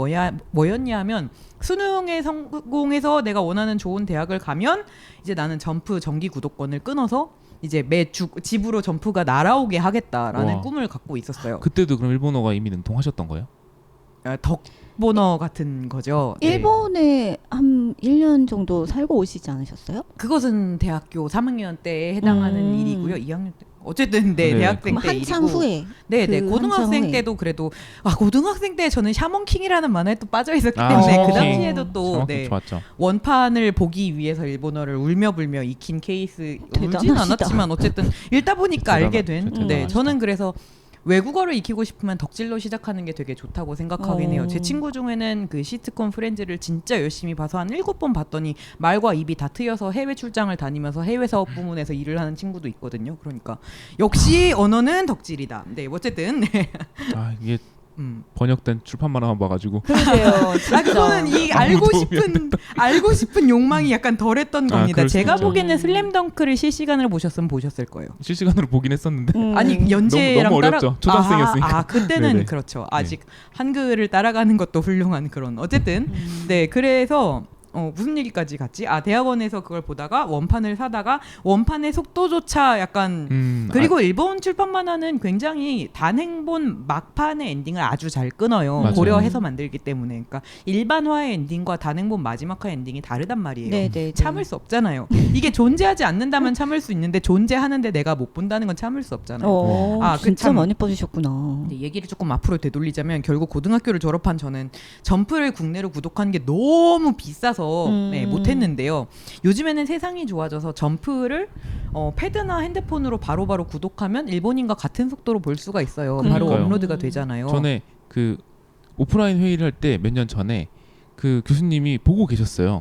Speaker 2: 뭐였냐 하면 수능에 성공해서 내가 원하는 좋은 대학을 가면 이제 나는 점프 정기 구독권을 끊어서 이제 매주 집으로 점프가 날아오게 하겠다라는 꿈을 갖고 있었어요.
Speaker 3: 그때도 그럼 일본어가 이미 능통하셨던 거예요?
Speaker 2: 덕본어 같은 거죠.
Speaker 1: 일본에 한 1년 정도 살고 오시지 않으셨어요?
Speaker 2: 그것은 대학교 3학년 때에 해당하는 일이고요. 2학년 때 어쨌든 대학생 때
Speaker 1: 한창
Speaker 2: 일이고.
Speaker 1: 후에.
Speaker 2: 네, 고등학생 때도 그래도 고등학생 때 저는 샤먼킹이라는 만화에 또 빠져 있었기 때문에 그 당시에도 또 원판을 보기 위해서 일본어를 울며불며 익힌 케이스. 울진 않았지만 어쨌든 읽다 보니까 알게 된. 네, 저는 그래서 외국어를 익히고 싶으면 덕질로 시작하는 게 되게 좋다고 생각하긴 해요. 제 친구 중에는 그 시트콤 프렌즈를 진짜 열심히 봐서 한 7번 봤더니 말과 입이 다 트여서 해외 출장을 다니면서 해외 사업 부문에서 일을 하는 친구도 있거든요. 그러니까 역시 언어는 덕질이다. 네, 어쨌든 네.
Speaker 3: 이게 번역된 출판 만화만 봐가지고.
Speaker 1: 그러게요.
Speaker 2: 그거는 이 알고 싶은 욕망이 약간 덜했던 겁니다. 제가 보기에는 슬램덩크를 실시간으로 보셨으면 보셨을 거예요.
Speaker 3: 실시간으로 보긴 했었는데.
Speaker 2: 아니 연재랑
Speaker 3: 너무 어렵죠. 초등학생이었으니까.
Speaker 2: 그때는 네네. 그렇죠. 아직 한글을 따라가는 것도 훌륭한 그런. 어쨌든 네 그래서. 무슨 얘기까지 갔지? 대학원에서 그걸 보다가 원판을 사다가 원판의 속도조차 약간 그리고 일본 출판 만화는 굉장히 단행본 막판의 엔딩을 아주 잘 끊어요. 맞아요. 고려해서 만들기 때문에. 그러니까 일반화의 엔딩과 단행본 마지막화의 엔딩이 다르단 말이에요. 네네. 참을 수 없잖아요. 이게 존재하지 않는다면 참을 수 있는데 존재하는데 내가 못 본다는 건 참을 수 없잖아요.
Speaker 1: 진짜 많이 빠지셨구나.
Speaker 2: 얘기를 조금 앞으로 되돌리자면 결국 고등학교를 졸업한 저는 점프를 국내로 구독하는 게 너무 비싸서 네, 못했는데요. 요즘에는 세상이 좋아져서 점프를 패드나 핸드폰으로 바로바로 구독하면 일본인과 같은 속도로 볼 수가 있어요. 바로 업로드가 되잖아요.
Speaker 3: 전에 그 오프라인 회의를 할 때 몇 년 전에 그 교수님이 보고 계셨어요.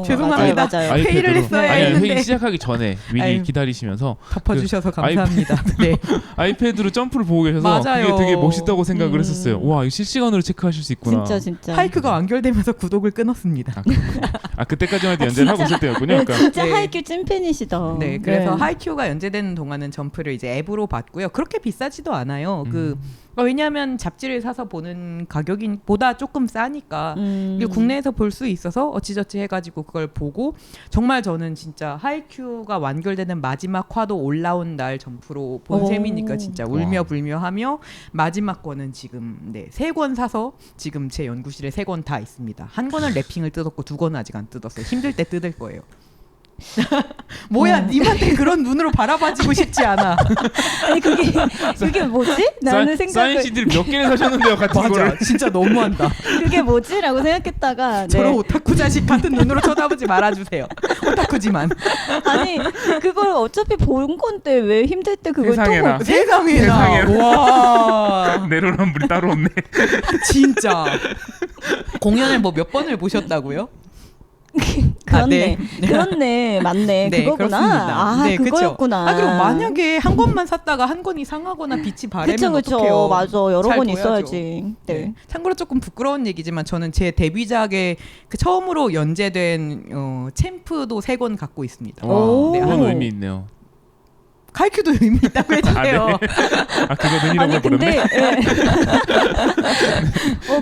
Speaker 2: 죄송합니다.
Speaker 1: 맞아요.
Speaker 2: 회의를 했어야
Speaker 3: 아니,
Speaker 2: 했는데.
Speaker 3: 회의 시작하기 전에 미리
Speaker 2: 아유.
Speaker 3: 기다리시면서
Speaker 2: 덮어주셔서
Speaker 3: 그
Speaker 2: 감사합니다. 네.
Speaker 3: 아이패드로 점프를 보고 계셔서
Speaker 2: 맞아요.
Speaker 3: 그게 되게 멋있다고 생각을 했었어요. 와, 이거 실시간으로 체크하실 수 있구나.
Speaker 1: 진짜.
Speaker 2: 하이큐가 완결되면서 구독을 끊었습니다.
Speaker 3: 그때까지만 해도 연재를 하고 있을 때였군요.
Speaker 1: 네,
Speaker 3: 그러니까
Speaker 1: 진짜
Speaker 2: 네.
Speaker 1: 하이큐 찐팬이시다.
Speaker 2: 네, 그래서 하이큐가 연재되는 동안은 점프를 이제 앱으로 받고요. 그렇게 비싸지도 않아요. 왜냐하면 잡지를 사서 보는 가격이 보다 조금 싸니까 그리고 국내에서 볼 수 있어서 어찌저찌 해가지고 그걸 보고 정말 저는 진짜 하이큐가 완결되는 마지막 화도 올라온 날 점프로 본
Speaker 1: 오.
Speaker 2: 셈이니까 진짜 울며 불며하며 마지막 권은 지금 3권 사서 지금 제 연구실에 3권 다 있습니다. 한 권은 랩핑을 뜯었고 2권은 아직 안 뜯었어요. 힘들 때 뜯을 거예요. 뭐야, 님한테 그런 눈으로 바라봐주고 싶지 않아.
Speaker 1: 아니 그게 뭐지? 나는
Speaker 3: 사인 CD를 몇 개를 사셨는데요, 같은
Speaker 2: 맞아,
Speaker 3: 거를.
Speaker 2: 진짜 너무한다.
Speaker 1: 그게 뭐지라고 생각했다가
Speaker 2: 저런
Speaker 1: 네.
Speaker 2: 오타쿠 자식 같은 눈으로 쳐다보지 말아주세요. 오타쿠지만.
Speaker 1: 아니 그걸 어차피 본 건데 왜 힘들 때 그걸
Speaker 3: 세상에나.
Speaker 1: 또 보지?
Speaker 2: 세상에나. 와,
Speaker 3: 내로남불이 따로 없네.
Speaker 2: 진짜. 공연을 뭐 몇 번을 보셨다고요?
Speaker 1: 그렇네.
Speaker 2: 네.
Speaker 1: 그렇네. 맞네.
Speaker 2: 네,
Speaker 1: 그거구나.
Speaker 2: 그렇습니다.
Speaker 1: 아,
Speaker 2: 네, 그쵸.
Speaker 1: 그거였구나.
Speaker 2: 그리고 만약에 한 권만 샀다가 한 권이 상하거나 빛이 바래면
Speaker 1: 그쵸.
Speaker 2: 어떡해요?
Speaker 1: 맞아. 여러
Speaker 2: 잘
Speaker 1: 권
Speaker 2: 둬야죠.
Speaker 1: 있어야지. 네.
Speaker 2: 참고로 조금 부끄러운 얘기지만 저는 제 데뷔작의 그 처음으로 연재된 챔프도 3권 갖고 있습니다.
Speaker 1: 오.
Speaker 2: 네,
Speaker 3: 그건
Speaker 2: 한
Speaker 3: 의미 있네요.
Speaker 2: 카이큐도 의미 있다고 해주세요.
Speaker 3: 네. 그거 눈이라고
Speaker 1: 아니 근데
Speaker 3: 버렸네.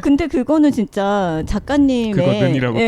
Speaker 1: 근데 그거는 진짜 작가님의
Speaker 3: 그거 눈이라고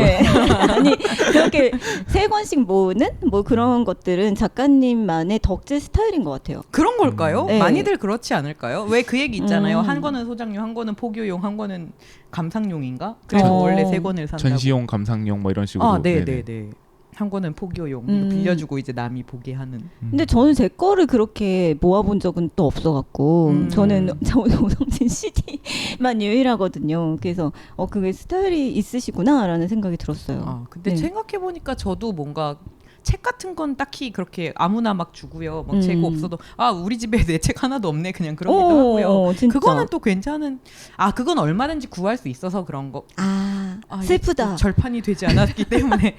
Speaker 1: 아니 그렇게 3권씩 모으는 뭐 그런 것들은 작가님만의 덕질 스타일인 것 같아요.
Speaker 2: 그런 걸까요?
Speaker 1: 네.
Speaker 2: 많이들 그렇지 않을까요? 왜 그 얘기 있잖아요.
Speaker 1: 음.
Speaker 2: 한 권은 소장용, 한 권은 포교용, 한 권은 감상용인가? 그래서
Speaker 1: 어.
Speaker 2: 원래 3권을 산다고.
Speaker 3: 전시용, 감상용 뭐 이런 식으로.
Speaker 2: 아,
Speaker 3: 네네.
Speaker 2: 네네네. 한 권은 포교용,
Speaker 1: 음.
Speaker 2: 빌려주고 이제 남이 보게 하는.
Speaker 1: 근데 저는 제 거를 그렇게 모아본 적은 또 없어갖고 저는 오성진 CD만 유일하거든요. 그래서 그게 스타일이 있으시구나라는 생각이 들었어요.
Speaker 2: 아, 근데
Speaker 1: 네.
Speaker 2: 생각해 보니까 저도 뭔가 책 같은 건 딱히 그렇게 아무나 막 주고요. 막 재고 없어도 우리 집에 내 책 하나도 없네 그냥 그러기도 하고요.
Speaker 1: 진짜.
Speaker 2: 그거는 또 괜찮은. 그건 얼마든지 구할 수 있어서 그런 거.
Speaker 1: 슬프다.
Speaker 2: 절판이 되지 않았기 때문에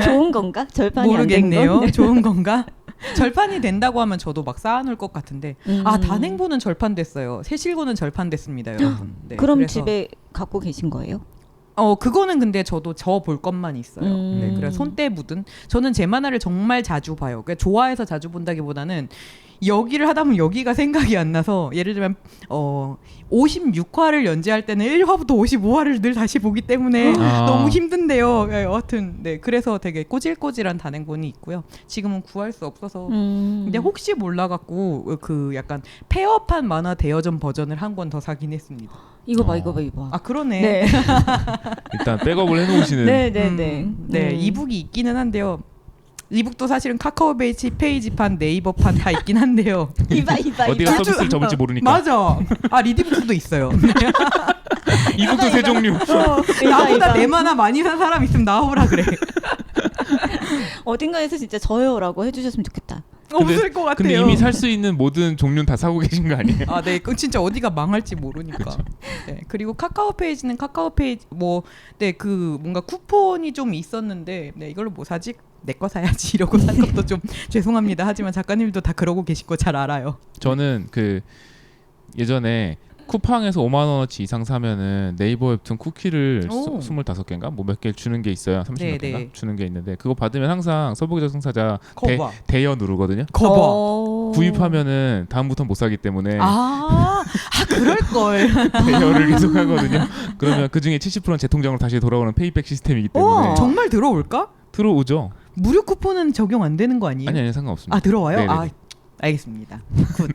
Speaker 1: 좋은 건가? 절판이 안 된
Speaker 2: 모르겠네요.
Speaker 1: 건?
Speaker 2: 좋은 건가? 절판이 된다고 하면 저도 막 쌓아놓을 것 같은데 단행본은 절판됐어요. 새실고는 절판됐습니다, 여러분. 네,
Speaker 1: 그럼
Speaker 2: 그래서
Speaker 1: 집에 갖고 계신 거예요?
Speaker 2: 그거는 근데 저도 저 볼 것만 있어요. 네, 그래서 손때 묻은. 저는 제 만화를 정말 자주 봐요. 그러니까 좋아해서 자주 본다기보다는 여기를 하다 보면 여기가 생각이 안 나서 예를 들면 56화를 연재할 때는 1화부터 55화를 늘 다시 보기 때문에 너무 힘든데요. 네, 여하튼 네, 그래서 되게 꼬질꼬질한 단행본이 있고요. 지금은 구할 수 없어서 근데 혹시 몰라갖고 그 약간 폐업한 만화 대여점 버전을 한 권 더 사긴 했습니다.
Speaker 1: 이거 봐.
Speaker 2: 그러네.
Speaker 1: 네.
Speaker 3: 일단 백업을 해놓으시는.
Speaker 1: 네.
Speaker 2: 이북이 있기는 한데요. 이북도 사실은 카카오 페이지판, 네이버판 다 있긴 한데요.
Speaker 1: 이봐.
Speaker 3: 어디가 서비스를 접을지 모르니까.
Speaker 2: 맞아. 리디북도 있어요.
Speaker 3: 이북도 세 종류.
Speaker 2: 나보다 내 만화 많이 산 사람 있으면 나오라 그래.
Speaker 1: 어딘가에서 진짜 저요라고 해주셨으면 좋겠다.
Speaker 2: 없을 것 같아요.
Speaker 3: 근데 이미 살 수 있는 모든 종류는 다 사고 계신 거 아니에요?
Speaker 2: 네, 그 진짜 어디가 망할지 모르니까. 네, 그리고 카카오 페이지는 그 뭔가 쿠폰이 좀 있었는데, 이걸로 뭐 사지? 내 거 사야지 이러고 산 것도 좀 죄송합니다. 하지만 작가님도 다 그러고 계실 거 잘 알아요.
Speaker 3: 저는 그 예전에 쿠팡에서 5만 원어치 이상 사면은 네이버 웹툰 쿠키를 25개인가 뭐 몇 개 주는 게 있어요. 30몇 개인가 주는 게 있는데 그거 받으면 항상 서부기적 승사자 대여 누르거든요. 구입하면은 다음부터 못 사기 때문에
Speaker 2: 그럴 걸.
Speaker 3: 대여를 계속 하거든요. 그러면 그 중에 70%는 제 통장으로 다시 돌아오는 페이백 시스템이기 때문에
Speaker 2: 정말 들어올까?
Speaker 3: 들어오죠.
Speaker 2: 무료 쿠폰은 적용 안 되는 거 아니에요?
Speaker 3: 아니 상관없습니다.
Speaker 2: 들어와요?
Speaker 3: 네네네.
Speaker 2: 알겠습니다. 굿.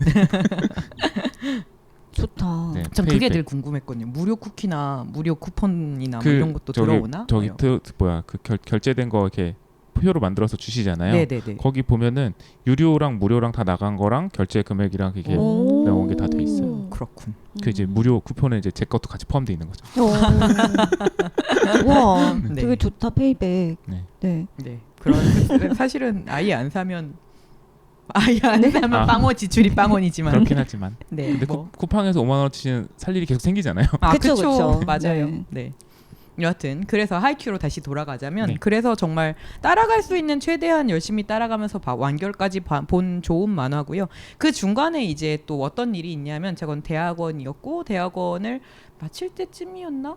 Speaker 1: 좋다.
Speaker 3: 네,
Speaker 2: 전 그게
Speaker 3: 페이백.
Speaker 2: 늘 궁금했거든요. 무료 쿠키나 무료 쿠폰이나 뭐 이런 것도 들어오나?
Speaker 3: 그 결제된 거 이렇게 표로 만들어서 주시잖아요.
Speaker 2: 네네네.
Speaker 3: 거기 보면은 유료랑 무료랑 다 나간 거랑 결제 금액이랑 그게 나온 게 다 돼 있어요.
Speaker 2: 그렇군.
Speaker 3: 그 이제 무료 쿠폰에 이제 제 것도 같이 포함되어 있는 거죠.
Speaker 1: 와,
Speaker 2: 네.
Speaker 1: 되게 좋다 페이백.
Speaker 3: 네.
Speaker 2: 그런 사실은 아예 안 사면 빵원 지출이 빵원이지만
Speaker 3: 그렇긴 하지만.
Speaker 2: 네.
Speaker 3: 근데 쿠팡에서 5만 원어치는 살 일이 계속 생기잖아요.
Speaker 1: 그쵸.
Speaker 2: 맞아요.
Speaker 1: 네.
Speaker 2: 네. 여하튼 그래서 하이큐로 다시 돌아가자면
Speaker 3: 네.
Speaker 2: 그래서 정말 따라갈 수 있는 최대한 열심히 따라가면서 완결까지 본 좋은 만화고요. 그 중간에 이제 또 어떤 일이 있냐면 저건 대학원이었고 대학원을 마칠 때쯤이었나?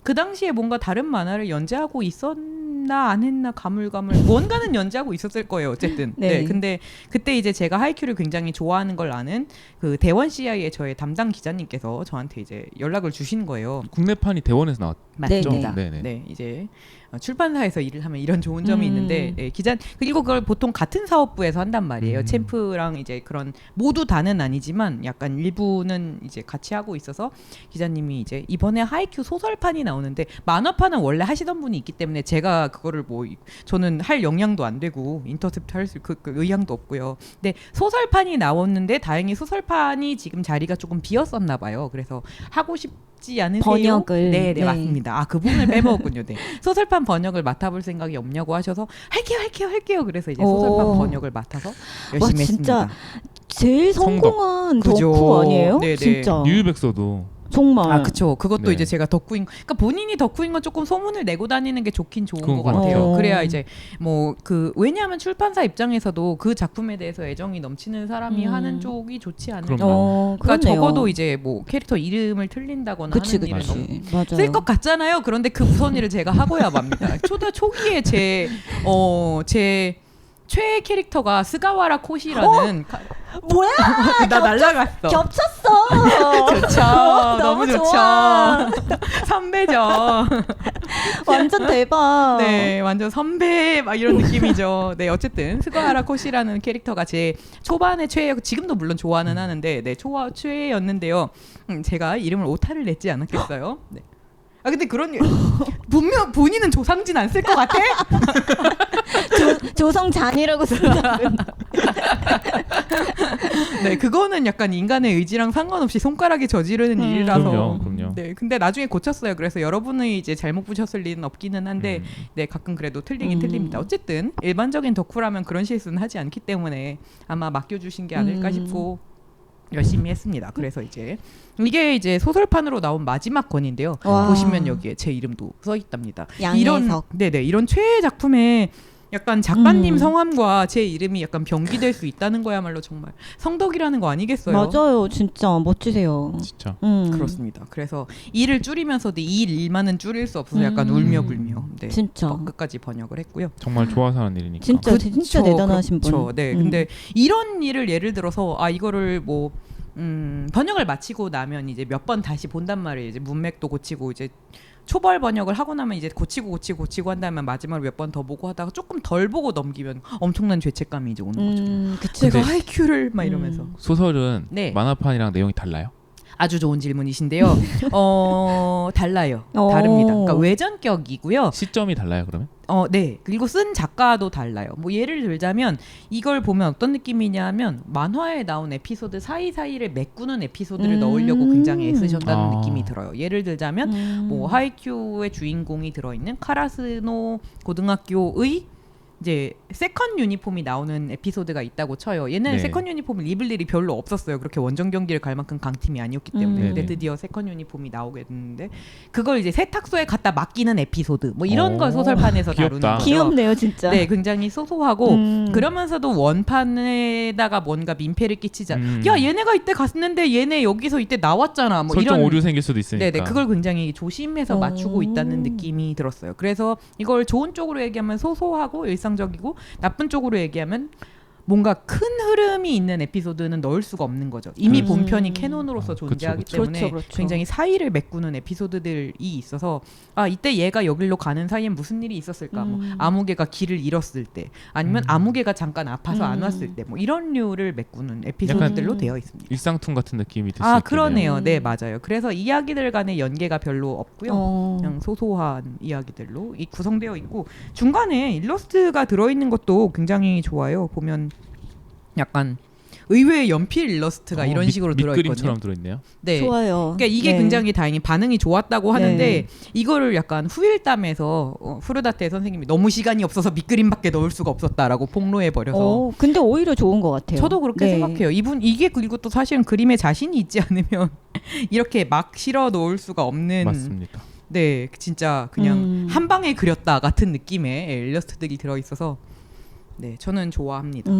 Speaker 2: 그 당시에 뭔가 다른 만화를 연재하고 있었나 안 했나 가물가물 뭔가는 연재하고 있었을 거예요. 어쨌든.
Speaker 1: 네.
Speaker 2: 네. 근데 그때 이제 제가 하이큐를 굉장히 좋아하는 걸 아는 그 대원 CI의 저의 담당 기자님께서 저한테 이제 연락을 주신 거예요.
Speaker 3: 국내판이 대원에서 나왔죠.
Speaker 2: 맞습니다.
Speaker 3: 네네.
Speaker 2: 네, 이제 출판사에서 일을 하면 이런 좋은 점이 있는데
Speaker 1: 네.
Speaker 2: 기자 그리고 그걸 보통 같은 사업부에서 한단 말이에요.
Speaker 3: 음.
Speaker 2: 챔프랑 이제 그런 모두 다는 아니지만 약간 일부는 이제 같이 하고 있어서 기자님이 이제 이번에 하이큐 소설판이 나오는데 만화판은 원래 하시던 분이 있기 때문에 제가 그거를 뭐 저는 할 역량도 안 되고 인터셉트 할 수 그 의향도 없고요. 근데 소설판이 나왔는데 다행히 소설판이 지금 자리가 조금 비었었나 봐요. 그래서 하고 싶지 않으세요?
Speaker 1: 번역을.
Speaker 2: 네,
Speaker 1: 네.
Speaker 2: 맞습니다. 아, 그 부분을 빼먹었군요. 네. 소설판 번역을 맡아볼 생각이 없냐고 하셔서 할게요. 그래서 이제 소설판
Speaker 1: 오.
Speaker 2: 번역을 맡아서 열심히
Speaker 1: 진짜
Speaker 2: 했습니다.
Speaker 1: 제일
Speaker 3: 성덕.
Speaker 1: 성공한
Speaker 2: 그죠.
Speaker 1: 덕후 아니에요?
Speaker 2: 네네.
Speaker 1: 진짜.
Speaker 3: 유유백서도
Speaker 1: 정말.
Speaker 2: 아, 그쵸. 그것도
Speaker 3: 네.
Speaker 2: 이제 제가 덕후인, 그러니까 본인이 덕후인 건 조금 소문을 내고 다니는 게 좋긴 좋은
Speaker 3: 그건
Speaker 2: 것
Speaker 3: 것
Speaker 2: 같아요.
Speaker 1: 같아요.
Speaker 2: 그래야 이제 뭐 왜냐하면 출판사 입장에서도 그 작품에 대해서 애정이 넘치는 사람이 하는 쪽이 좋지 않을까.
Speaker 3: 그럼요.
Speaker 2: 그러니까
Speaker 1: 그렇네요.
Speaker 2: 적어도 이제 뭐 캐릭터 이름을 틀린다거나
Speaker 1: 그치
Speaker 2: 하는 일은
Speaker 1: 그치. 맞아요.
Speaker 2: 쓸 것 같잖아요. 그런데 그 무서운 일을 제가 하고야 맙니다. 초기에 제 최애 캐릭터가 스가와라 코시라는
Speaker 1: 뭐야?
Speaker 2: 나 날라갔어.
Speaker 1: 겹쳤어.
Speaker 2: 좋죠. 너무 좋죠.
Speaker 1: 좋아.
Speaker 2: 선배죠.
Speaker 1: 완전 대박.
Speaker 2: 네, 완전 선배 막 이런 느낌이죠. 네, 어쨌든 스가와라 코시라는 캐릭터가 제 초반의 최애, 지금도 물론 좋아는 하는데, 네, 최애였는데요. 제가 이름을 오타를 냈지 않았겠어요? 네. 아 근데 그런 분명 본인은 조상진 안 쓸 것 같아?
Speaker 1: 조성잔이라고 쓴다.
Speaker 2: 네, 그거는 약간 인간의 의지랑 상관없이 손가락이 저지르는 일이라서.
Speaker 3: 그럼요.
Speaker 2: 네, 근데 나중에 고쳤어요. 그래서 여러분의 이제 잘못 보셨을 일은 없기는 한데, 네, 가끔 그래도 틀리긴 틀립니다. 어쨌든 일반적인 덕후라면 그런 실수는 하지 않기 때문에 아마 맡겨주신 게 아닐까 싶고. 열심히 했습니다. 그래서 이제 이게 이제 소설판으로 나온 마지막 권인데요.
Speaker 1: 와.
Speaker 2: 보시면 여기에 제 이름도 써 있답니다.
Speaker 1: 양혜석.
Speaker 2: 이런 최애 작품에 약간 작가님 성함과 제 이름이 약간 병기될 수 있다는 거야말로 정말 성덕이라는 거 아니겠어요?
Speaker 1: 맞아요. 진짜 멋지세요.
Speaker 3: 진짜.
Speaker 2: 그렇습니다. 그래서 일을 줄이면서도 이 일만은 줄일 수 없어서 약간 울며불며 네,
Speaker 1: 진짜.
Speaker 2: 끝까지 번역을 했고요.
Speaker 3: 정말 좋아서 하는 일이니까.
Speaker 1: 진짜 진짜 대단하신
Speaker 2: 그렇죠.
Speaker 1: 분.
Speaker 2: 네, 근데 이런 일을 예를 들어서 이거를 뭐 번역을 마치고 나면 이제 몇 번 다시 본단 말이에요. 이제 문맥도 고치고 이제 초벌 번역을 하고 나면 이제 고치고 한 다음에 마지막으로 몇 번 더 보고 하다가 조금 덜 보고 넘기면 엄청난 죄책감이 이제 오는 거죠.
Speaker 1: 그치.
Speaker 2: 제가
Speaker 3: 근데-
Speaker 2: 하이큐를 막 이러면서
Speaker 3: 소설은
Speaker 2: 네.
Speaker 3: 만화판이랑 내용이 달라요?
Speaker 2: 아주 좋은 질문이신데요. 달라요.
Speaker 1: 오.
Speaker 2: 다릅니다. 그러니까 외전격이고요.
Speaker 3: 시점이 달라요 그러면?
Speaker 2: 네. 그리고 쓴 작가도 달라요. 뭐 예를 들자면 이걸 보면 어떤 느낌이냐면 만화에 나온 에피소드 사이사이를 메꾸는 에피소드를 넣으려고 굉장히 애쓰셨다는
Speaker 3: 아.
Speaker 2: 느낌이 들어요. 예를 들자면 뭐 하이큐의 주인공이 들어있는 카라스노 고등학교의 이제 세컨 유니폼이 나오는 에피소드가 있다고 쳐요. 얘는
Speaker 3: 네.
Speaker 2: 세컨 유니폼을 입을 일이 별로 없었어요. 그렇게 원정 경기를 갈 만큼 강팀이 아니었기 때문에. 근데
Speaker 3: 네네.
Speaker 2: 드디어 세컨 유니폼이 나오게 됐는데 그걸 이제 세탁소에 갖다 맡기는 에피소드 뭐 이런 걸
Speaker 3: 오,
Speaker 2: 소설판에서
Speaker 3: 귀엽다.
Speaker 2: 다루는 거죠.
Speaker 1: 귀엽네요, 진짜.
Speaker 2: 네, 굉장히 소소하고 그러면서도 원판에다가 뭔가 민폐를 끼치자. 야, 얘네가 이때 갔는데 얘네 여기서 이때 나왔잖아. 뭐
Speaker 3: 설정
Speaker 2: 이런
Speaker 3: 오류 생길 수도 있으니까.
Speaker 2: 네네, 그걸 굉장히 조심해서 맞추고 있다는 느낌이 들었어요. 그래서 이걸 좋은 쪽으로 얘기하면 소소하고 일상적이고 나쁜 쪽으로 얘기하면 뭔가 큰 흐름이 있는 에피소드는 넣을 수가 없는 거죠. 이미 본편이 캐논으로서 존재하기
Speaker 3: 그쵸.
Speaker 2: 때문에
Speaker 1: 그렇죠, 그렇죠.
Speaker 2: 굉장히 사이를 메꾸는 에피소드들이 있어서 이때 얘가 여기로 가는 사이엔 무슨 일이 있었을까? 뭐 아무개가 길을 잃었을 때 아니면 아무개가 잠깐 아파서 안 왔을 때 뭐 이런 류를 메꾸는 에피소드들로 되어 있습니다.
Speaker 3: 일상툰 같은 느낌이 들 수 있겠네요.
Speaker 2: 그러네요. 네, 맞아요. 그래서 이야기들 간의 연계가 별로 없고요. 그냥 소소한 이야기들로 구성되어 있고 중간에 일러스트가 들어있는 것도 굉장히 좋아요. 보면 약간 의외의 연필 일러스트가 이런 식으로 들어있거든요.
Speaker 3: 밑그림처럼 들어있네요.
Speaker 2: 네.
Speaker 1: 좋아요.
Speaker 2: 그러니까 이게
Speaker 1: 네.
Speaker 2: 굉장히 다행히 반응이 좋았다고 하는데
Speaker 1: 네.
Speaker 2: 이거를 약간 후일담에서 후르다테 선생님이 너무 시간이 없어서 밑그림밖에 넣을 수가 없었다라고 폭로해 버려서
Speaker 1: 근데 오히려 좋은 것 같아요.
Speaker 2: 저도 그렇게
Speaker 1: 네.
Speaker 2: 생각해요. 이게 그리고 또 사실은 그림에 자신이 있지 않으면 이렇게 막 실어 놓을 수가 없는
Speaker 3: 맞습니다.
Speaker 2: 네, 진짜 그냥 한 방에 그렸다 같은 느낌의 일러스트들이 들어 있어서 네, 저는 좋아합니다.